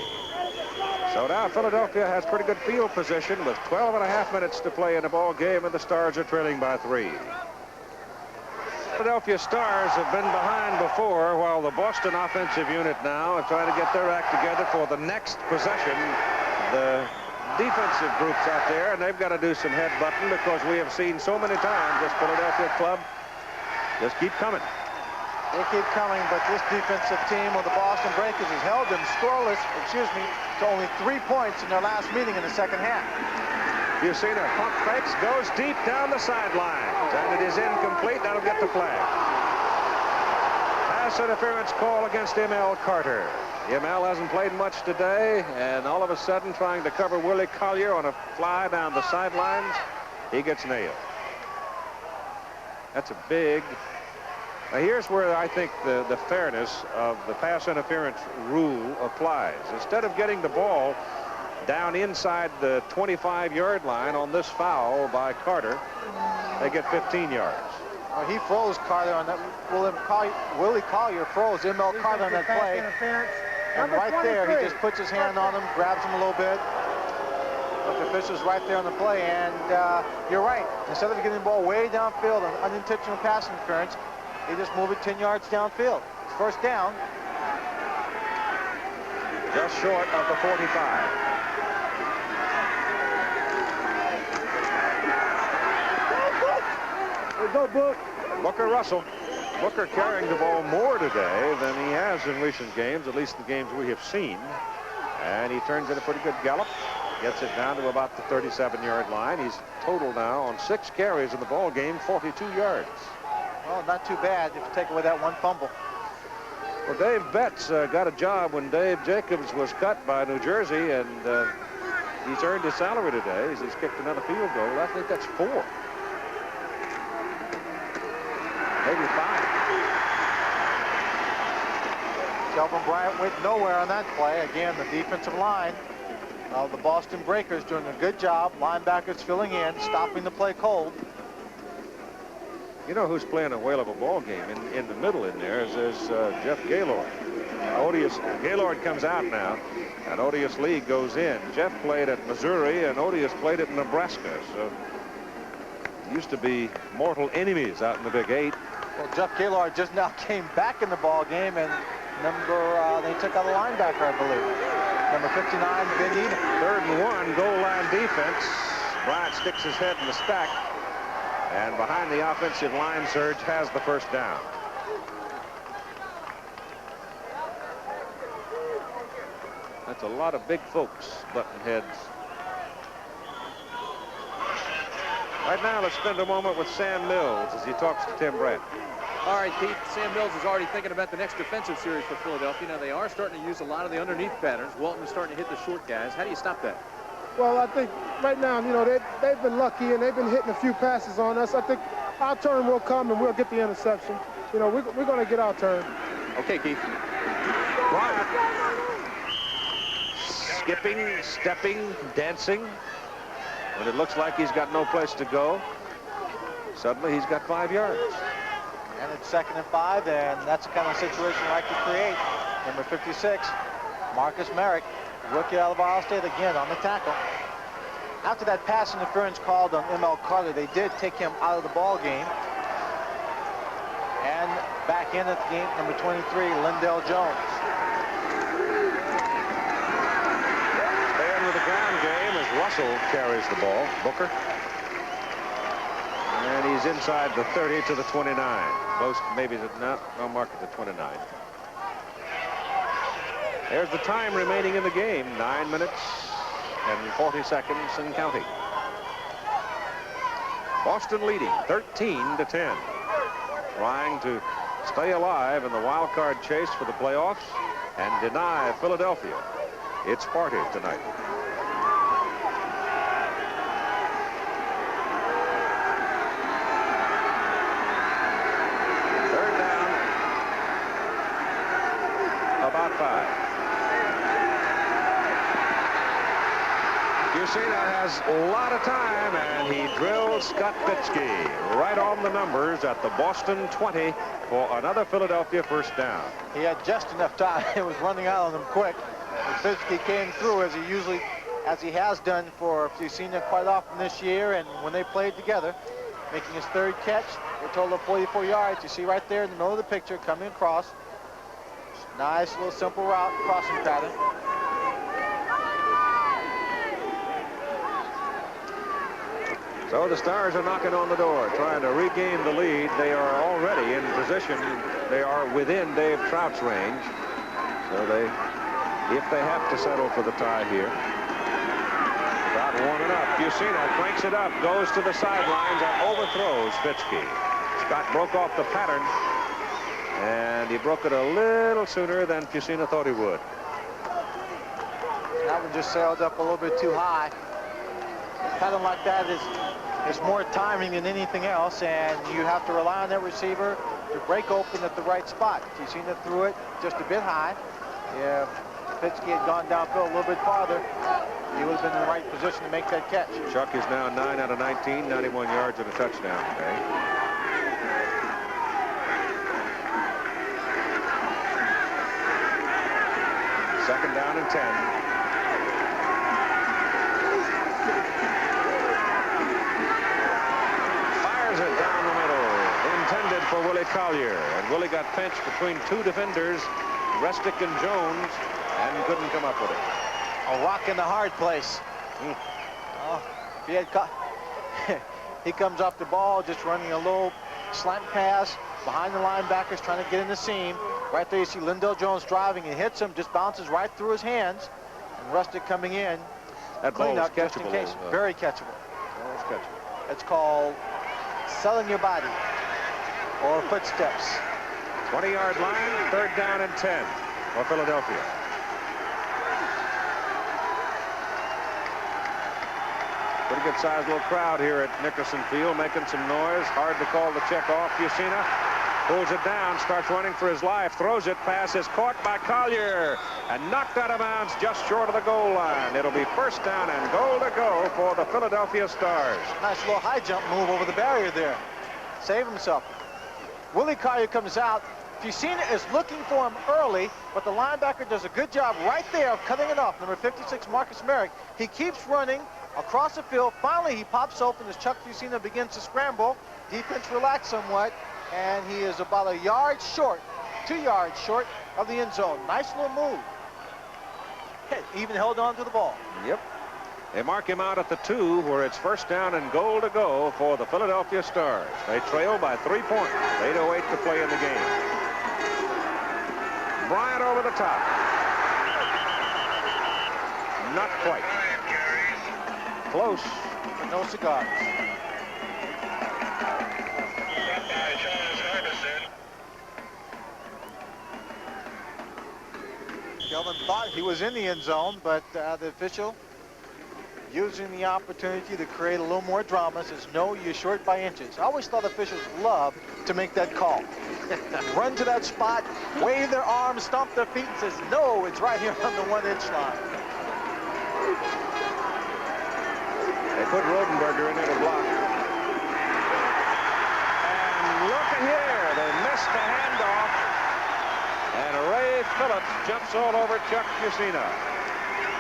So now Philadelphia has pretty good field position with 12 and a half minutes to play in the ball game, and the Stars are trailing by 3. Philadelphia Stars have been behind before, while the Boston offensive unit now are trying to get their act together for the next possession. The defensive groups out there, and they've got to do some headbutting, because we have seen so many times this Philadelphia club just keep coming. They keep coming, but this defensive team of the Boston Breakers has held them scoreless, to only 3 points in their last meeting in the second half. You've seen her pump fakes, goes deep down the sideline, and it is incomplete. That'll get the flag. Pass interference call against M.L. Carter. M.L. hasn't played much today, and all of a sudden trying to cover Willie Collier on a fly down the sidelines, he gets nailed. That's a big... Now here's where I think the fairness of the pass interference rule applies. Instead of getting the ball down inside the 25-yard line on this foul by Carter, they get 15 yards. Well, he froze Carter on that. Willie Collier froze M.L. Carter on that play. And right there, he just puts his hand on him, grabs him a little bit. But the official's right there on the play, and you're right. Instead of getting the ball way downfield on unintentional pass interference, they just move it 10 yards downfield. It's first down. Just short of the 45. Go, Book. Booker Russell. Booker carrying the ball more today than he has in recent games, at least the games we have seen. And he turns in a pretty good gallop. Gets it down to about the 37-yard line. He's total now on 6 carries in the ball game, 42 yards. Well, not too bad if you take away that one fumble. Well, Dave Betts got a job when Dave Jacobs was cut by New Jersey, and he's earned his salary today. He's kicked another field goal. I think that's 4. Maybe 5. Kelvin Bryant went nowhere on that play. Again, the defensive line of the Boston Breakers doing a good job. Linebackers filling in, stopping the play cold. You know who's playing a whale of a ball game in the middle in there is Jeff Gaylord. Gaylord comes out now, and Odious Lee goes in. Jeff played at Missouri, and Odious played at Nebraska. So used to be mortal enemies out in the Big 8. Well, Jeff Gaylord just now came back in the ball game, and they took out a linebacker, I believe. Number 59, Ben Eden. 3rd and 1, goal line defense. Bryant sticks his head in the stack, and behind the offensive line surge has the first down. That's a lot of big folks butting heads. Right now, let's spend a moment with Sam Mills as he talks to Tim Brett. All right, Pete, Sam Mills is already thinking about the next defensive series for Philadelphia. Now, they are starting to use a lot of the underneath patterns. Walton is starting to hit the short guys. How do you stop that? Well, I think right now, you know, they've been lucky, and they've been hitting a few passes on us. I think our turn will come, and we'll get the interception. You know, we're going to get our turn. Okay, Keith. Bryant. Skipping, stepping, dancing. When it looks like he's got no place to go, suddenly he's got 5 yards. And it's 2nd and 5, and that's the kind of situation I like to create. Number 56, Marcus Merrick, rookie out of Ohio State, again on the tackle. After that pass interference called on M.L. Carter, they did take him out of the ball game. And back in at the game, number 23, Lindell Jones. Staying with the ground game as Russell carries the ball. Booker. And he's inside the 30 to the 29. Close, maybe I'll mark it to 29. There's the time remaining in the game. 9 minutes and 40 seconds and counting. Boston leading 13-10. Trying to stay alive in the wild card chase for the playoffs and deny Philadelphia its party tonight. Fusina has a lot of time, and he drills Scott Fitzke right on the numbers at the Boston 20 for another Philadelphia first down. He had just enough time. It was running out on him quick. And Fitzke came through as he has done for Fusina quite often this year, and when they played together, making his third catch, a total of 44 yards. You see right there in the middle of the picture, coming across. Nice little simple route, crossing pattern. So the Stars are knocking on the door, trying to regain the lead. They are already in position. They are within Dave Trout's range. So if they have to settle for the tie here. Trout warming up. Fusina cranks it up, goes to the sidelines, and overthrows Fitzke. Scott broke off the pattern, and he broke it a little sooner than Fusina thought he would. That one just sailed up a little bit too high. A pattern like that is more timing than anything else, and you have to rely on that receiver to break open at the right spot. Fusina threw it just a bit high. Yeah, Fitzke had gone downfield a little bit farther, he would have been in the right position to make that catch. Chuck is now 9 out of 19, 91 yards and a touchdown today. Second down and 10. Down the middle, intended for Willie Collier, and Willie got pinched between two defenders, Restick and Jones, and couldn't come up with it. A rock in the hard place. Oh, if he had caught, he comes off the ball, just running a little slant pass behind the linebackers, trying to get in the seam. Right there, you see Lindell Jones driving, and hits him, just bounces right through his hands, and Restick coming in. That ball is just in catchable. case. Very catchable. It's catchable. It's called selling your body or footsteps. 20-yard line, third down and 10 for Philadelphia. Pretty good sized little crowd here at Nickerson Field, making some noise. Hard to call the check off. Fusina pulls it down, starts running for his life, throws it, pass is caught by Collier and knocked out of bounds just short of the goal line. It'll be first down and goal to go for the Philadelphia Stars. Nice little high jump move over the barrier there. Save himself. Willie Collier comes out. Fusina is looking for him early, but the linebacker does a good job right there of cutting it off. Number 56, Marcus Merrick. He keeps running across the field. Finally, he pops open as Chuck Fusina begins to scramble. Defense relaxed somewhat, and he is about 1 yard short, 2 yards short of the end zone. Nice little move. Even held on to the ball. Yep. They mark him out at the 2, where it's first down and goal to go for the Philadelphia Stars. They trail by 3 points. 8:08 to play in the game. Bryant over the top. Not quite. Close. But no cigars. Kelvin thought he was in the end zone, but the official using the opportunity to create a little more drama says, no, you're short by inches. I always thought officials love to make that call. Run to that spot, wave their arms, stomp their feet, and says, no, it's right here on the 1-inch line. They put Rodenberger in there to block. And look at here, they missed the handoff. And Ray Phillips jumps all over Chuck Fusina.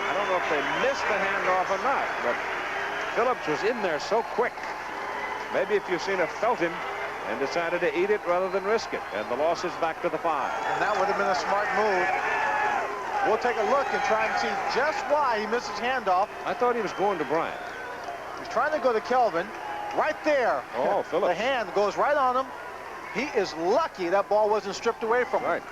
I don't know if they missed the handoff or not, but Phillips was in there so quick. Maybe if Fusina felt him and decided to eat it rather than risk it. And the loss is back to the 5. And that would have been a smart move. We'll take a look and try and see just why he missed his handoff. I thought he was going to Bryant. He was trying to go to Kelvin. Right there. Oh, Phillips. The hand goes right on him. He is lucky that ball wasn't stripped away from him. Right.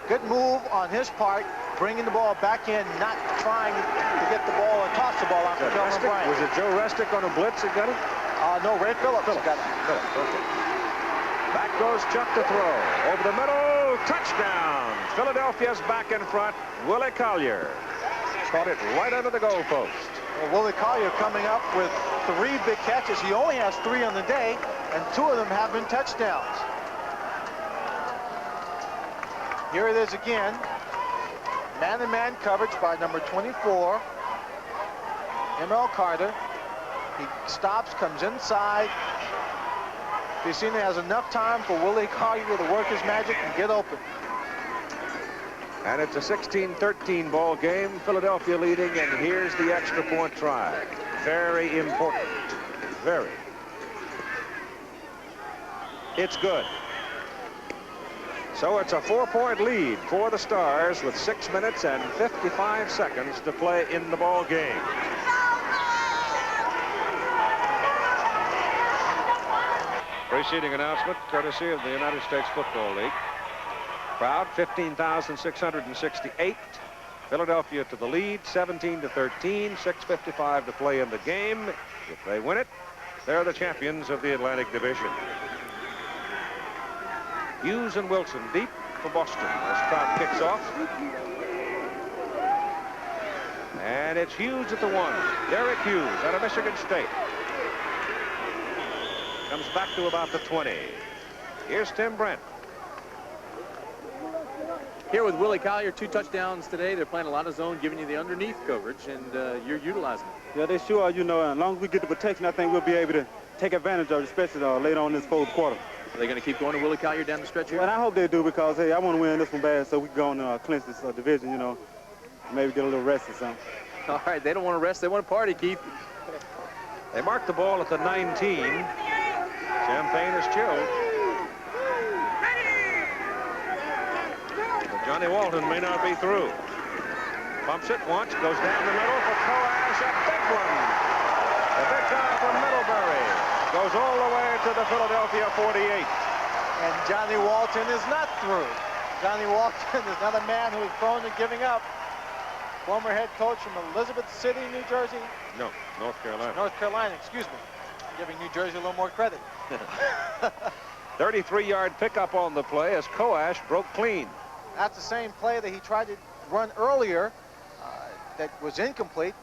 Good move on his part, bringing the ball back in, not trying to get the ball and toss the ball out to Kelvin Bryant. Was it Joe Restick on a blitz that got it? No, Ray Phillips got it. Phillips, okay. Back goes Chuck to throw. Over the middle, touchdown. Philadelphia's back in front. Willie Collier caught it right under the goalpost. Well, Willie Collier coming up with 3 big catches. He only has 3 on the day, and 2 of them have been touchdowns. Here it is again. Man-to-man coverage by number 24. Emerald Carter. He stops, comes inside. Vicina has enough time for Willie Collier to work his magic and get open. And it's a 16-13 ball game. Philadelphia leading, and here's the extra point try. Very important. Very. It's good. So it's a 4-point lead for the Stars with 6 minutes and 55 seconds to play in the ball game. Preceding announcement courtesy of the United States Football League. Crowd 15,668. Philadelphia to the lead, 17-13, 6:55 to play in the game. If they win it, they're the champions of the Atlantic Division. Hughes and Wilson deep for Boston as Trout kicks off. And it's Hughes at the 1. Derek Hughes out of Michigan State. Comes back to about the 20. Here's Tim Brent. Here with Willie Collier, 2 touchdowns today. They're playing a lot of zone, giving you the underneath coverage, and you're utilizing it. Yeah, they sure are. You know, as long as we get the protection, I think we'll be able to take advantage of it, especially later on in this fourth quarter. Are they going to keep going to Willie Collier down the stretch here? Well, I hope they do, because, hey, I want to win this one bad so we can go on and clinch this division, you know, maybe get a little rest or something. All right, they don't want to rest. They want to party, Keith. They mark the ball at the 19. Champagne is chilled. But Johnny Walton may not be through. Pumps it once, goes down the middle for Coash, a big one. The big guy from Middlebury goes all the way to the Philadelphia 48. And Johnny Walton is not through. Johnny Walton is not a man who is prone to giving up. Former head coach from Elizabeth City, New Jersey. No, North Carolina. North Carolina, excuse me. Giving New Jersey a little more credit. 33-yard pickup on the play as Coash broke clean. That's the same play that he tried to run earlier that was incomplete.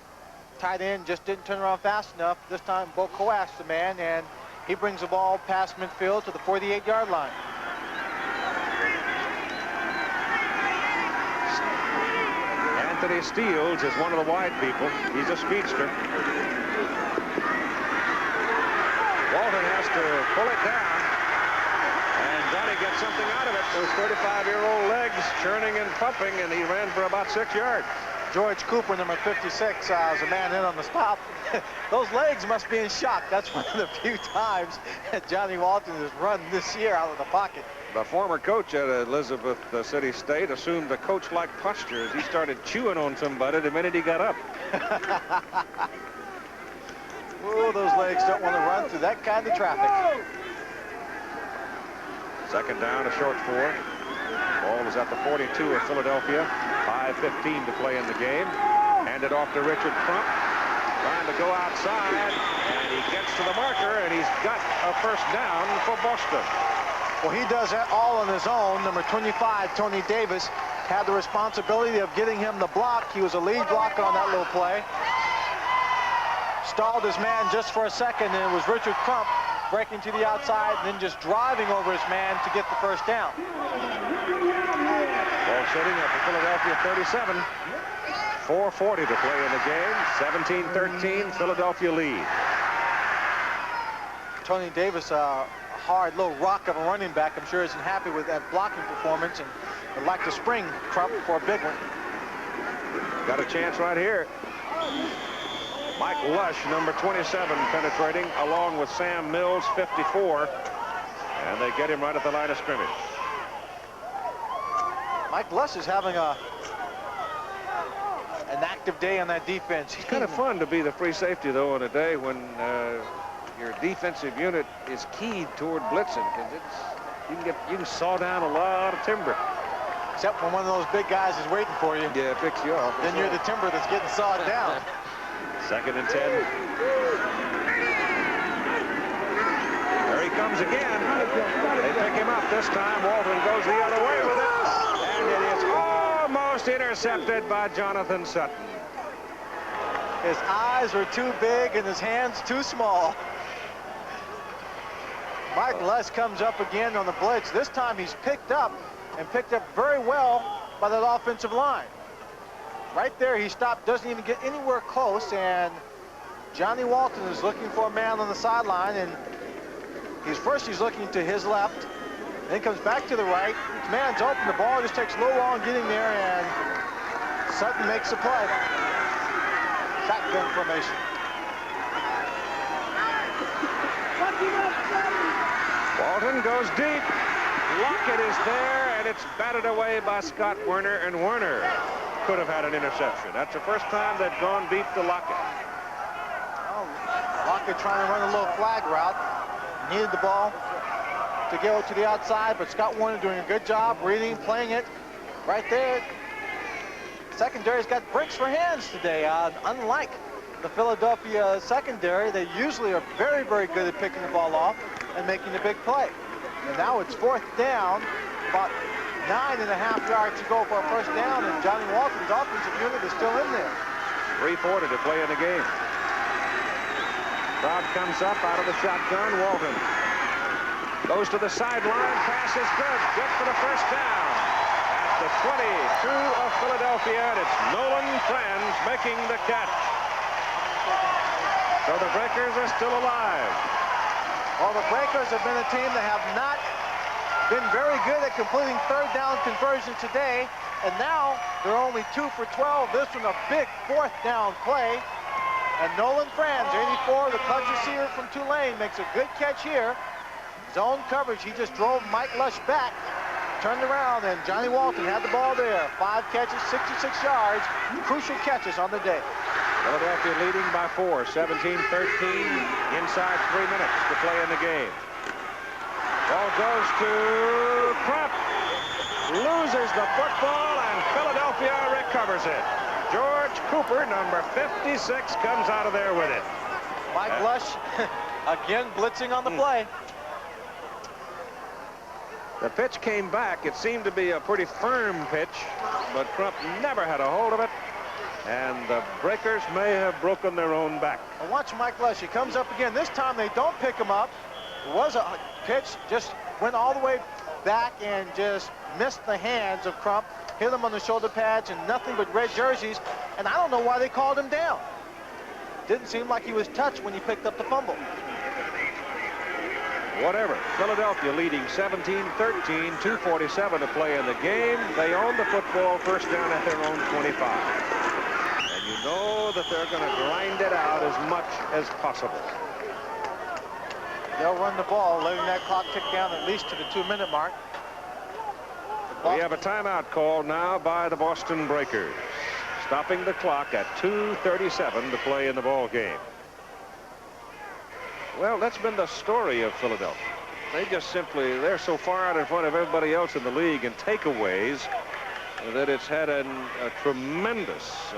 Tight end just didn't turn around fast enough. This time, Bo Coash the man, and he brings the ball past midfield to the 48-yard line. Anthony Steeles is one of the wide people. He's a speedster. Walton has to pull it down, and Johnny gets something out of it. Those 35-year-old legs churning and pumping, and he ran for about 6 yards. George Cooper, number 56, is a man in on the stop. Those legs must be in shock. That's one of the few times that Johnny Walton has run this year out of the pocket. The former coach at Elizabeth City State assumed a coach-like posture as he started chewing on somebody the minute he got up. Oh, those legs don't want to run through that kind of traffic. Second down, a short 4. Ball is at the 42 of Philadelphia. 5:15 to play in the game. Handed off to Richard Crump. Trying to go outside, and he gets to the marker, and he's got a first down for Boston. Well, he does that all on his own. Number 25, Tony Davis, had the responsibility of getting him the block. He was a lead blocker on that little play. Stalled his man just for a second, and it was Richard Crump breaking to the outside and then just driving over his man to get the first down. Ball sitting at the Philadelphia 37. 4:40 to play in the game. 17-13, Philadelphia lead. Tony Davis, a hard little rock of a running back, I'm sure isn't happy with that blocking performance and would like to spring Crump for a big one. Got a chance right here. Mike Lush, number 27, penetrating, along with Sam Mills, 54. And they get him right at the line of scrimmage. Mike Lush is having an active day on that defense. It's kind of fun to be the free safety, though, on a day when your defensive unit is keyed toward blitzing, because you can saw down a lot of timber. Except when one of those big guys is waiting for you. Yeah, it picks you off. Then you're the timber that's getting sawed down. Second and 10. There he comes again. They pick him up this time. Walton goes the other way with it. And it is almost intercepted by Jonathan Sutton. His eyes are too big and his hands too small. Mike Lush comes up again on the blitz. This time he's picked up very well by that offensive line. Right there, he stopped, doesn't even get anywhere close, and Johnny Walton is looking for a man on the sideline, and he's looking to his left, then comes back to the right. His man's open. The ball just takes a little long getting there, and Sutton makes the play. Shotgun formation. Walton goes deep. Lockett is there, and it's batted away by Scott Werner, and Werner could have had an interception. That's the first time they've gone deep to Lockett. Oh, Lockett trying to run a little flag route. Needed the ball to go to the outside, but Scott Werner doing a good job reading, playing it right there. Secondary's got bricks for hands today. Unlike the Philadelphia secondary, they usually are very, very good at picking the ball off and making a big play. And now it's 4th down, about 9.5 yards to go for a first down, and Johnny Walton's offensive unit is still in there. 3:40 to play in the game. Crowd comes up out of the shotgun. Walton goes to the sideline. Pass is good for the first down. At the 22 of Philadelphia, and it's Nolan Franz making the catch. So the Breakers are still alive. Well, the Breakers have been a team that have not been very good at completing third down conversions today, and now they're only 2 for 12. This one a big 4th down play, and Nolan Franz, 84, the clutch receiver from Tulane, makes a good catch here. Zone coverage, he just drove Mike Lush back, turned around, and Johnny Walton had the ball there. 5 catches, 66 yards, crucial catches on the day. Philadelphia leading by 4, 17-13, inside 3 minutes to play in the game. Ball goes to Crump, loses the football, and Philadelphia recovers it. George Cooper, number 56, comes out of there with it. Mike Lush, again, blitzing on the play. The pitch came back. It seemed to be a pretty firm pitch, but Crump never had a hold of it. And the Breakers may have broken their own back. Well, watch Mike Lush. He comes up again. This time they don't pick him up. It was a pitch, just went all the way back and just missed the hands of Crump. Hit him on the shoulder pads and nothing but red jerseys. And I don't know why they called him down. Didn't seem like he was touched when he picked up the fumble. Whatever. Philadelphia leading 17-13, 2:47 to play in the game. They own the football, first down at their own 25. And you know that they're going to grind it out as much as possible. They'll run the ball, letting that clock tick down at least to the 2-minute mark. We have a timeout call now by the Boston Breakers, stopping the clock at 2:37 to play in the ball game. Well, that's been the story of Philadelphia. They just simply, they're so far out in front of everybody else in the league in takeaways that it's had a tremendous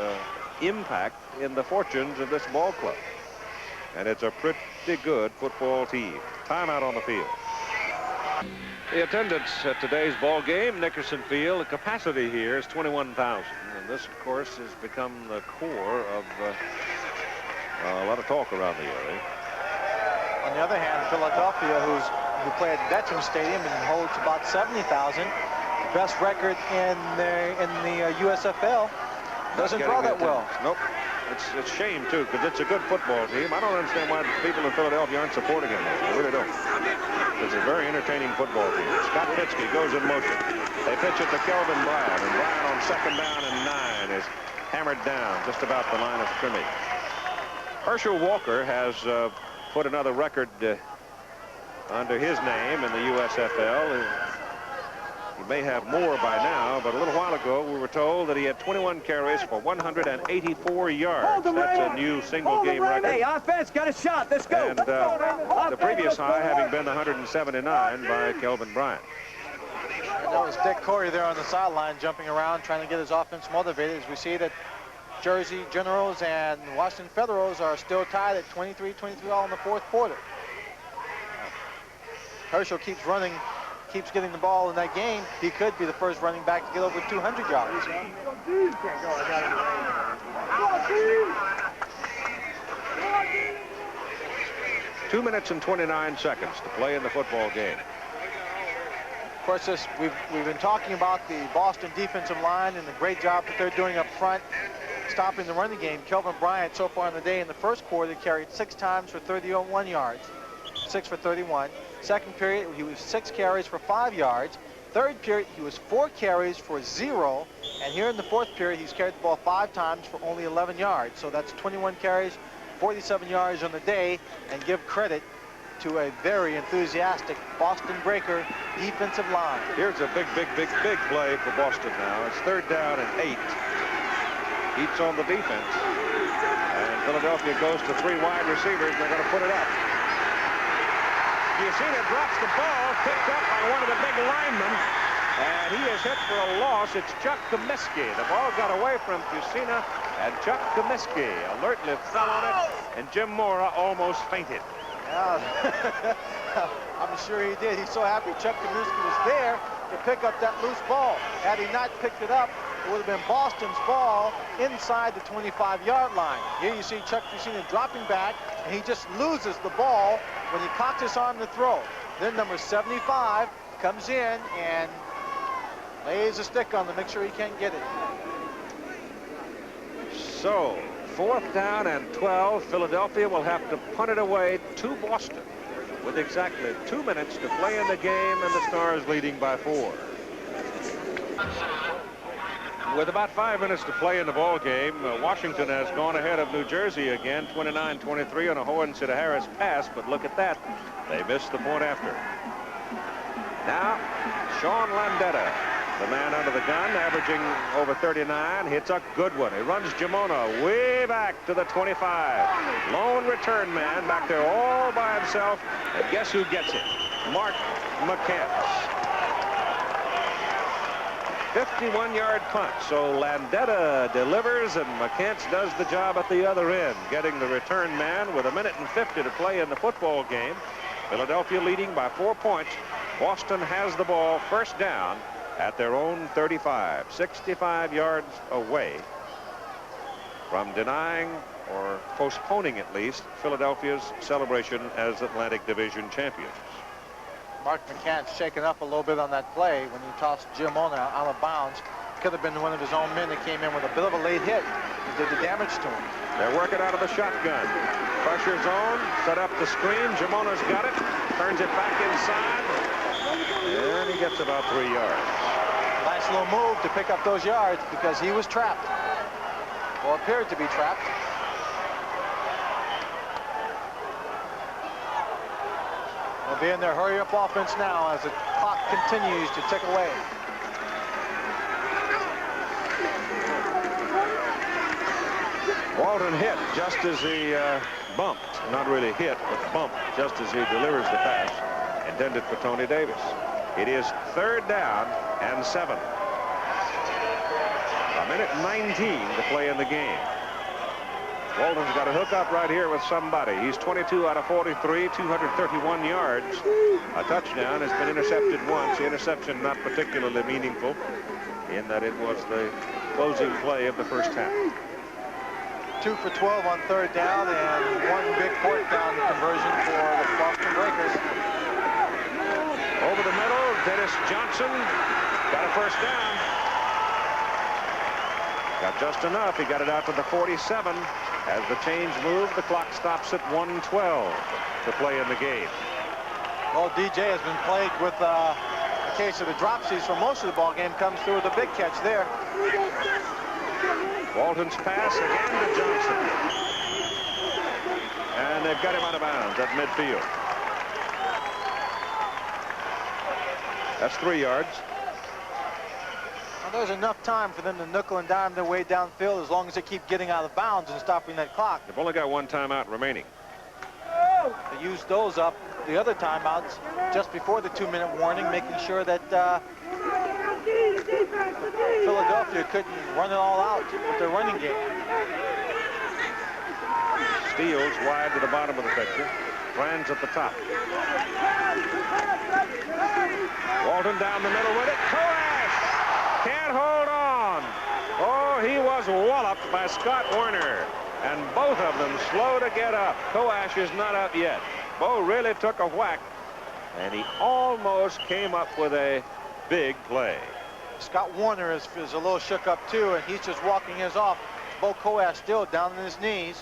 impact in the fortunes of this ball club. And it's a pretty good football team. Timeout on the field. The attendance at today's ball game, Nickerson Field, the capacity here is 21,000. And this, of course, has become the core of a lot of talk around the area. On the other hand, Philadelphia, who play at Veterans Stadium and holds about 70,000, best record in the USFL, doesn't draw that well. Nope. It's a shame, too, because it's a good football team. I don't understand why people in Philadelphia aren't supporting it. I really don't. It's a very entertaining football team. Scott Pitzke goes in motion. They pitch it to Kelvin Bryant, and Bryant on 2nd down and 9 is hammered down just about the line of scrimmage. Herschel Walker has put another record under his name in the USFL. He may have more by now, but a little while ago we were told that he had 21 carries for 184 yards. That's a new single-game record. Hey, offense, got a shot. Let's go. And the previous high having been 179 by Kelvin Bryant. And that was Dick Corey there on the sideline, jumping around, trying to get his offense motivated, as we see that Jersey Generals and Washington Federals are still tied at 23-23 all in the 4th quarter. Herschel keeps running, keeps getting the ball in that game. He could be the first running back to get over 200 yards. Two minutes and 29 seconds to play in the football game. Of course, we've been talking about the Boston defensive line and the great job that they're doing up front. stopping the running game. Kelvin Bryant, so far in the day in the first quarter, carried 6 times for 31 yards. 6 for 31. Second period, he was 6 carries for 5 yards. Third period, he was 4 carries for 0. And here in the fourth period, he's carried the ball 5 times for only 11 yards. So that's 21 carries, 47 yards on the day. And give credit to a very enthusiastic Boston Breaker defensive line. Here's a big play for Boston now. It's 3rd down and 8. Heats on the defense. And Philadelphia goes to 3 wide receivers. They're going to put it up. Fusina drops the ball, picked up by one of the big linemen. And he is hit for a loss. It's Chuck Comiskey. The ball got away from Fusina, and Chuck Comiskey alertly fell on it, and Jim Mora almost fainted. Yeah, I'm sure he did. He's so happy Chuck Comiskey was there to pick up that loose ball. Had he not picked it up, it would have been Boston's ball inside the 25-yard line. Here you see Chuck Fusina dropping back, and he just loses the ball when he cocks his arm to throw. Then number 75 comes in and lays a stick on to make sure he can't get it. So, 4th down and 12. Philadelphia will have to punt it away to Boston with exactly 2 minutes to play in the game, and the Stars leading by 4. With about 5 minutes to play in the ball game, Washington has gone ahead of New Jersey again, 29-23 on a Hohenstetter-Harris pass, but look at that. They missed the point after. Now, Sean Landetta, the man under the gun, averaging over 39, hits a good one. He runs Gimona way back to the 25. Lone return man back there all by himself, and guess who gets it? Mark McCants. 51-yard punt. So Landetta delivers, and McCants does the job at the other end, getting the return man with 1:50 to play in the football game. Philadelphia leading by 4 points. Boston has the ball, 1st down at their own 35, 65 yards away from denying or postponing at least Philadelphia's celebration as Atlantic Division champions. Mark McCants shaken up a little bit on that play when he tossed Jim Mona out of bounds. Could have been one of his own men that came in with a bit of a late hit and did the damage to him. They're working out of the shotgun. Pressure zone, set up the screen. Gimona's got it, turns it back inside, and he gets about 3 yards. Nice little move to pick up those yards because he was trapped, or appeared to be trapped. They'll be in their hurry-up offense now as the clock continues to tick away. Walton hit just as he bumped. Not really hit, but bumped just as he delivers the pass intended for Tony Davis. It is 3rd down and 7. 1:19 to play in the game. Walton's got a hook up right here with somebody. He's 22 out of 43, 231 yards. A touchdown. Has been intercepted once. The interception not particularly meaningful in that it was the closing play of the first half. 2 for 12 on 3rd down and 1 big 4th down conversion for the Boston Breakers. Over the middle, Dennis Johnson got a 1st down. Got just enough. He got it out to the 47. As the change moved, the clock stops at 1:12 to play in the game. Well, DJ has been plagued with a case of the dropsies for most of the ball game. Comes through with a big catch there. Walton's pass again to Johnson. And they've got him out of bounds at midfield. That's 3 yards. Well, there's enough time for them to nickel and dime their way downfield as long as they keep getting out of bounds and stopping that clock. They've only got 1 timeout remaining. They used those up, the other timeouts, just before the 2-minute warning, making sure that Philadelphia couldn't run it all out with their running game. Steals wide to the bottom of the picture. Franz at the top. Walton down the middle with it. Koash can't hold on. Oh, he was walloped by Scott Werner. And both of them slow to get up. Koash is not up yet. Bo really took a whack. And he almost came up with a big play. Scott Warner is a little shook up too, and he's just walking his off. Bo Coas still down on his knees.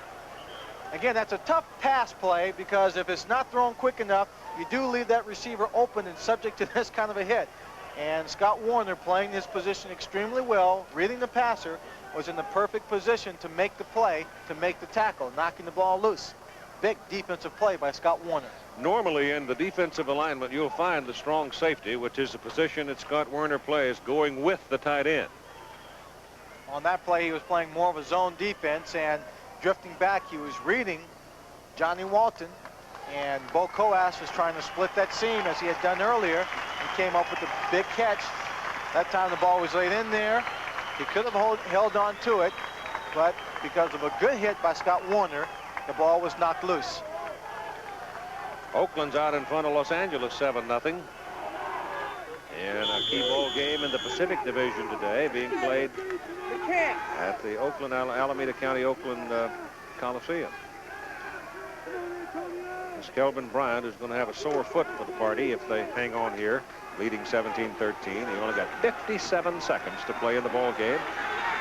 Again, that's a tough pass play because if it's not thrown quick enough, you do leave that receiver open and subject to this kind of a hit. And Scott Warner, playing his position extremely well, reading the passer, was in the perfect position to make the play, to make the tackle, knocking the ball loose. Big defensive play by Scott Warner. Normally in the defensive alignment, you'll find the strong safety, which is the position that Scott Warner plays, going with the tight end. On that play, he was playing more of a zone defense, and drifting back, he was reading Johnny Walton, and Bo Coas was trying to split that seam as he had done earlier and came up with a big catch. That time the ball was laid in there. He could have held on to it, but because of a good hit by Scott Warner, the ball was knocked loose. Oakland's out in front of Los Angeles 7-0. In a key ball game in the Pacific Division today, being played at the Alameda County Oakland Coliseum. It's Kelvin Bryant, who's going to have a sore foot for the party if they hang on here, leading 17-13. He only got 57 seconds to play in the ball game,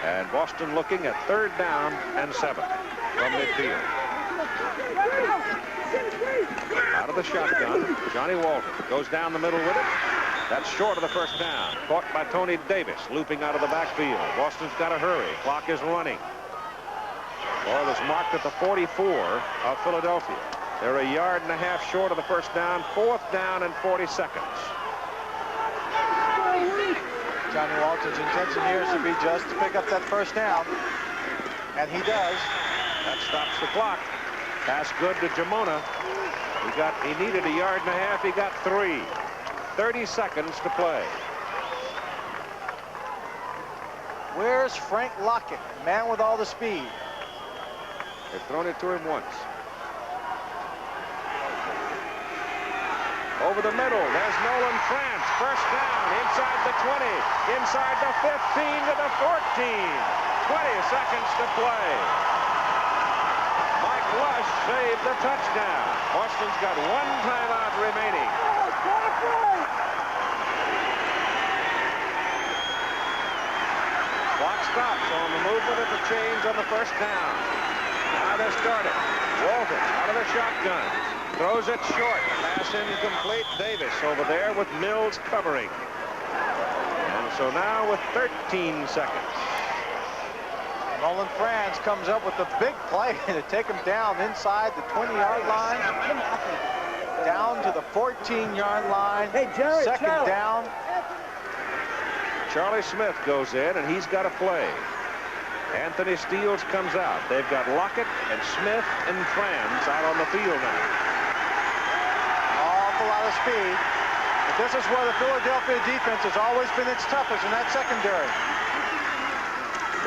and Boston looking at 3rd down and 7 from midfield. Out of the shotgun, Johnny Walton goes down the middle with it. That's short of the first down. Caught by Tony Davis, looping out of the backfield. Boston's got to hurry. Clock is running. Ball is marked at the 44 of Philadelphia. They're a yard and a half short of the first down. 4th down and 40 seconds. Johnny Walton's intention here is to be just to pick up that first down, and he does. That stops the clock. Pass good to Jamona. He needed a yard and a half. He got 3. 30 seconds to play. Where's Frank Lockett, man with all the speed? They've thrown it to him once. Over the middle, there's Nolan France. First down, inside the 20, inside the 15 to the 14. 20 seconds to play. Mike Lush saved the touchdown. Boston's got 1 timeout remaining. Clock stops on the movement of the chains on the first down. Now they're started. Walton out of the shotgun. Throws it short. Pass incomplete. Davis over there with Mills covering. And so now with 13 seconds. Nolan Franz comes up with a big play to take him down inside the 20-yard line. Down to the 14-yard line. Hey, Jerry, Second down. Charlie Smith goes in, and he's got to play. Anthony Steeles comes out. They've got Lockett and Smith and Franz out on the field now. Awful lot of speed. But this is where the Philadelphia defense has always been its toughest, in that secondary.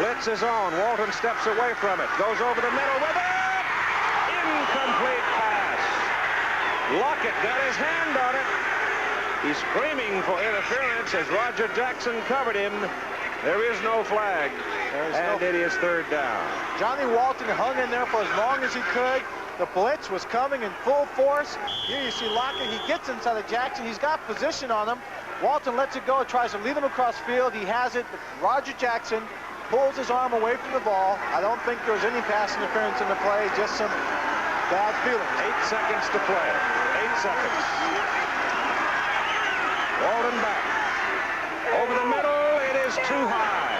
Blitz is on. Walton steps away from it. Goes over the middle with it. Incomplete pass. Lockett got his hand on it. He's screaming for interference as Roger Jackson covered him. There is no flag. It is 3rd down. Johnny Walton hung in there for as long as he could. The blitz was coming in full force. Here you see Lockett. He gets inside of Jackson. He's got position on him. Walton lets it go, tries to lead him across field. He has it, but Roger Jackson pulls his arm away from the ball. I don't think there was any pass interference in the play, just some bad feelings. 8 seconds to play. 8 seconds. Walton back. Over the middle, it is too high.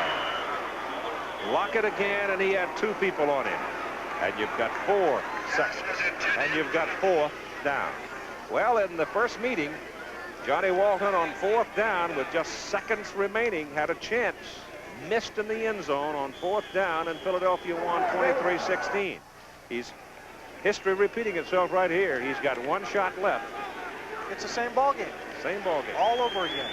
Lockett again, and he had 2 people on him. And you've got 4 seconds. And you've got 4th down. Well, in the first meeting, Johnny Walton on 4th down with just seconds remaining had a chance. Missed in the end zone on 4th down, and Philadelphia won 23-16. History repeating itself right here. He's got 1 shot left. It's the same ball game. Same ball game. All over again.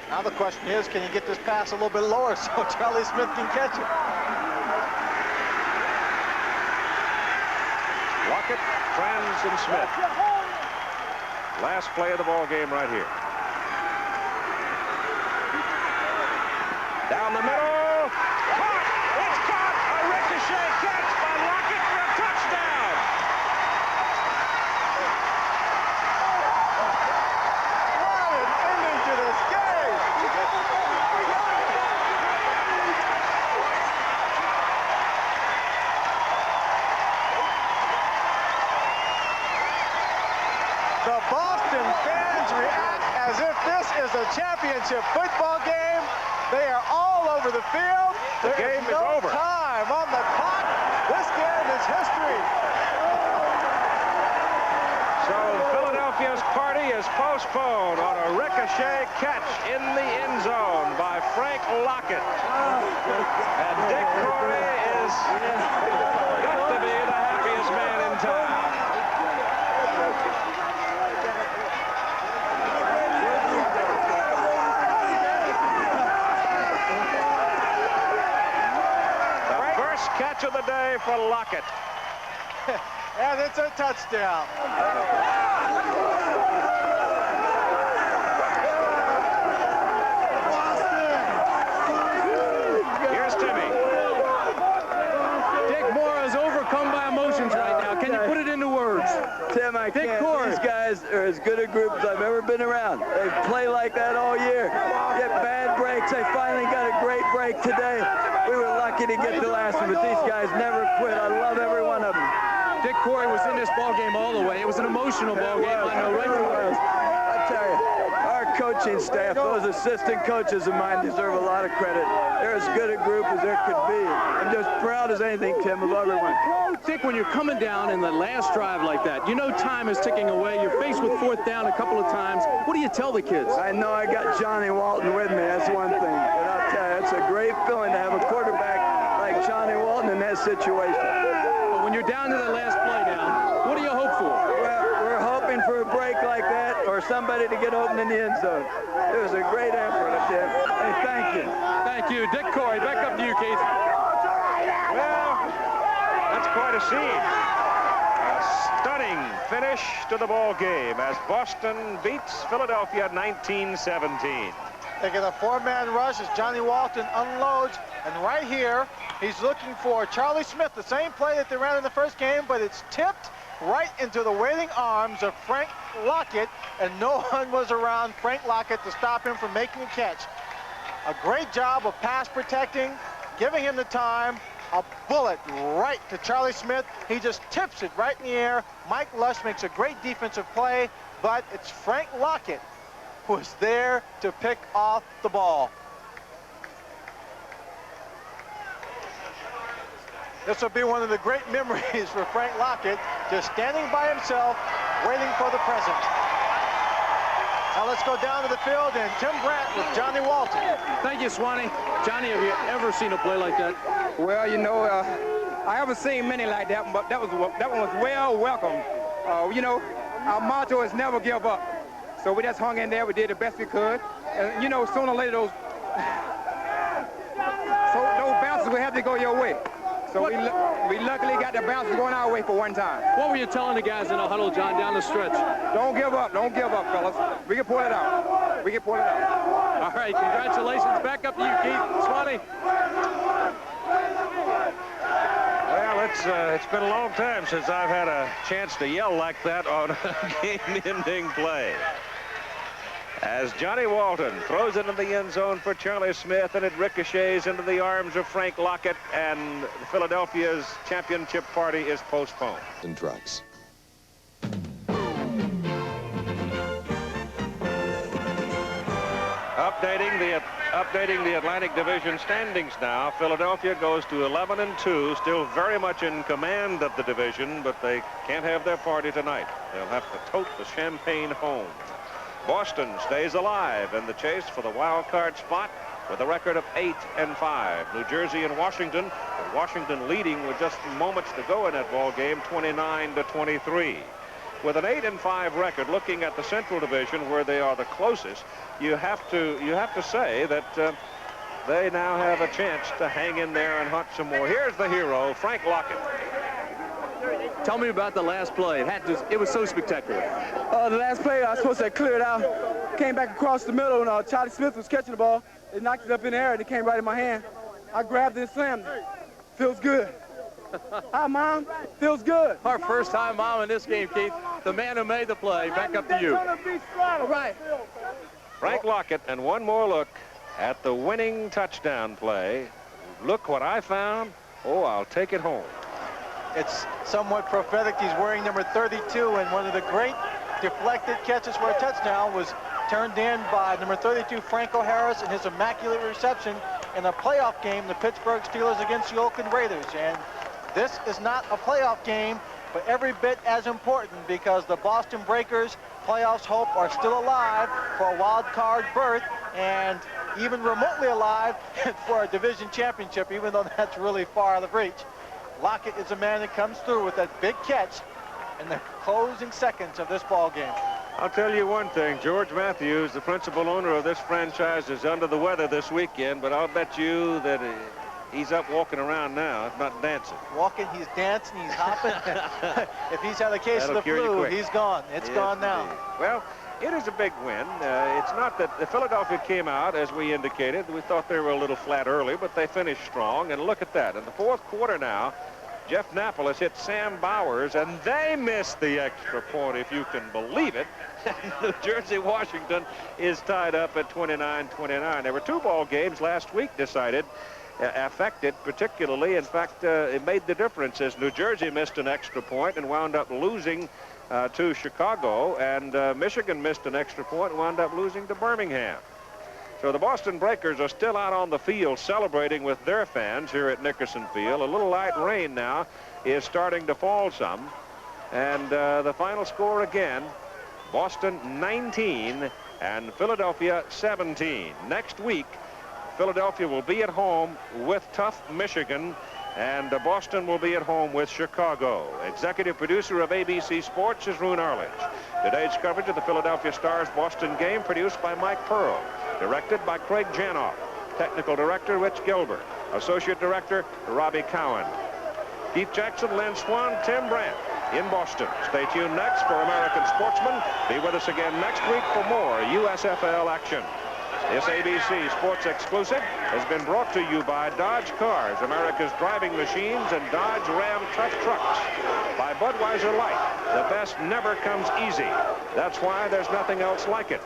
Now the question is, can you get this pass a little bit lower so Charlie Smith can catch it? Lockett, Franz, and Smith. Last play of the ball game right here. Down the middle. Caught! It's caught! A ricochet catch by Lockett for a touchdown! What an ending to this game! championship football game. They are all over the field. The game is over. Time on the clock. This game is history. So Philadelphia's party is postponed on a ricochet catch in the end zone by Frank Lockett. And Dick Corey is got to be the happiest man in town. The first catch of the day for Lockett. And it's a touchdown. Here's Timmy. Dick Moore is overcome by emotions right now. Can you put it into words? Tim, I Dick can't. Corey. These guys are as good a group as I've ever been around. They play like that all year. Get bad breaks. They finally got a great break today. We were lucky to get the last one, but these guys never quit. I love every one of them. Dick Corey was in this ball game all the way. It was an emotional ball game. I know right from was. I tell you, our coaching staff, those assistant coaches of mine deserve a lot of credit. They're as good a group as there could be. I'm just proud as anything, Tim, of everyone. Dick, when you're coming down in the last drive like that, you know time is ticking away. You're faced with fourth down a couple of times. What do you tell the kids? I know I got Johnny Walton with me. That's one thing. But I'll tell you, it's a great feeling to have a quarterback like Johnny Walton in that situation. But when you're down to the last play now, what do you hope for? Well, we're hoping for a break like that or somebody to get open in the end zone. It was a great effort up there. Hey, thank you. Thank you. Dick Corey, back up to you, Keith. Well, that's quite a scene. A stunning finish to the ball game as Boston beats Philadelphia 19-17. They get a four-man rush as Johnny Walton unloads. And right here, he's looking for Charlie Smith, the same play that they ran in the first game, but it's tipped right into the waiting arms of Frank Lockett, and no one was around Frank Lockett to stop him from making a catch. A great job of pass protecting, giving him the time. A bullet right to Charlie Smith. He just tips it right in the air. Mike Lush makes a great defensive play, but it's Frank Lockett who is there to pick off the ball. This will be one of the great memories for Frank Lockett, just standing by himself, waiting for the present. Now let's go down to the field and Tim Grant with Johnny Walton. Thank you, Swanee. Johnny, have you ever seen a play like that? Well, you know, I haven't seen many like that, but that one was well welcome. You know, our motto is never give up. So we just hung in there. We did the best we could. And, you know, sooner or later, those bounces will have to go your way. So we luckily got the bounces going our way for one time. What were you telling the guys in the huddle, John, down the stretch? Don't give up. Don't give up, fellas. We can pull it out. We can pull it out. All right, congratulations. Back up to you, Keith. Swanee. Well, it's been a long time since I've had a chance to yell like that on a game-ending play. As Johnny Walton throws it in the end zone for Charlie Smith, and it ricochets into the arms of Frank Lockett, and Philadelphia's championship party is postponed. And drugs. Updating the Atlantic Division standings now. Philadelphia goes to 11-2, still very much in command of the division, but they can't have their party tonight. They'll have to tote the champagne home. Boston stays alive in the chase for the wild card spot with a record of 8-5. New Jersey and Washington leading with just moments to go in that ball game, 29-23. With an 8-5 record, looking at the Central Division where they are the closest, you have to say that they now have a chance to hang in there and hunt some more. Here's the hero, Frank Lockett. Tell me about the last play. It was so spectacular. The last play, I was supposed to clear it out. Came back across the middle, and Charlie Smith was catching the ball. It knocked it up in the air, and it came right in my hand. I grabbed it and slammed it. Feels good. Hi, Mom. Feels good. Our first time Mom in this game, Keith. The man who made the play. Back up to you. All right. Frank Lockett, and one more look at the winning touchdown play. Look what I found. Oh, I'll take it home. It's somewhat prophetic. He's wearing number 32, and one of the great deflected catches for a touchdown was turned in by number 32, Franco Harris, in his immaculate reception in a playoff game, the Pittsburgh Steelers against the Oakland Raiders. And this is not a playoff game, but every bit as important, because the Boston Breakers' playoffs hope are still alive for a wild card berth, and even remotely alive for a division championship, even though that's really far out of reach. Lockett is a man that comes through with that big catch in the closing seconds of this ball game. I'll tell you one thing, George Matthews, the principal owner of this franchise, is under the weather this weekend, but I'll bet you that he's up walking around now, if not dancing. Walking, he's dancing, he's hopping. If he's had a case of the flu, he's gone. It's gone now. Indeed. Well, it is a big win. It's not that the Philadelphia came out, as we indicated. We thought they were a little flat early, but they finished strong. And look at that. In the fourth quarter now, Jeff Napple has hit Sam Bowers, and they missed the extra point, if you can believe it. New Jersey, Washington is tied up at 29-29. There were 2 ball games last week decided, affected particularly. In fact, it made the difference as New Jersey missed an extra point and wound up losing to Chicago, and Michigan missed an extra point and wound up losing to Birmingham. So the Boston Breakers are still out on the field celebrating with their fans here at Nickerson Field. A little light rain now is starting to fall some. And the final score again, Boston 19 and Philadelphia 17. Next week, Philadelphia will be at home with tough Michigan, and Boston will be at home with Chicago. Executive producer of ABC Sports is Roone Arledge. Today's coverage of the Philadelphia Stars Boston game produced by Mike Pearl. Directed by Craig Janoff. Technical director Rich Gilbert. Associate director Robbie Cowan. Keith Jackson, Lynn Swan, Tim Brandt in Boston. Stay tuned next for American Sportsman. Be with us again next week for more USFL action. This ABC Sports exclusive has been brought to you by Dodge Cars, America's driving machines, and Dodge Ram Tough Trucks. By Budweiser Light, the best never comes easy. That's why there's nothing else like it.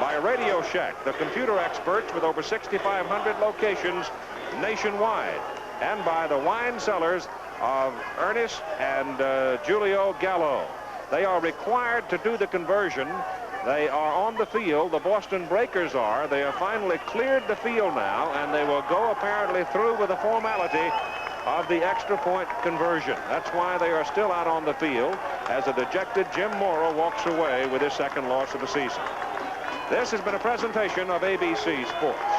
By Radio Shack, the computer experts with over 6,500 locations nationwide. And by the wine cellars of Ernest and Julio Gallo. They are required to do the conversion. They are on the field. The Boston Breakers are. They have finally cleared the field now, and they will go apparently through with the formality of the extra point conversion. That's why they are still out on the field as a dejected Jim Morrow walks away with his second loss of the season. This has been a presentation of ABC Sports.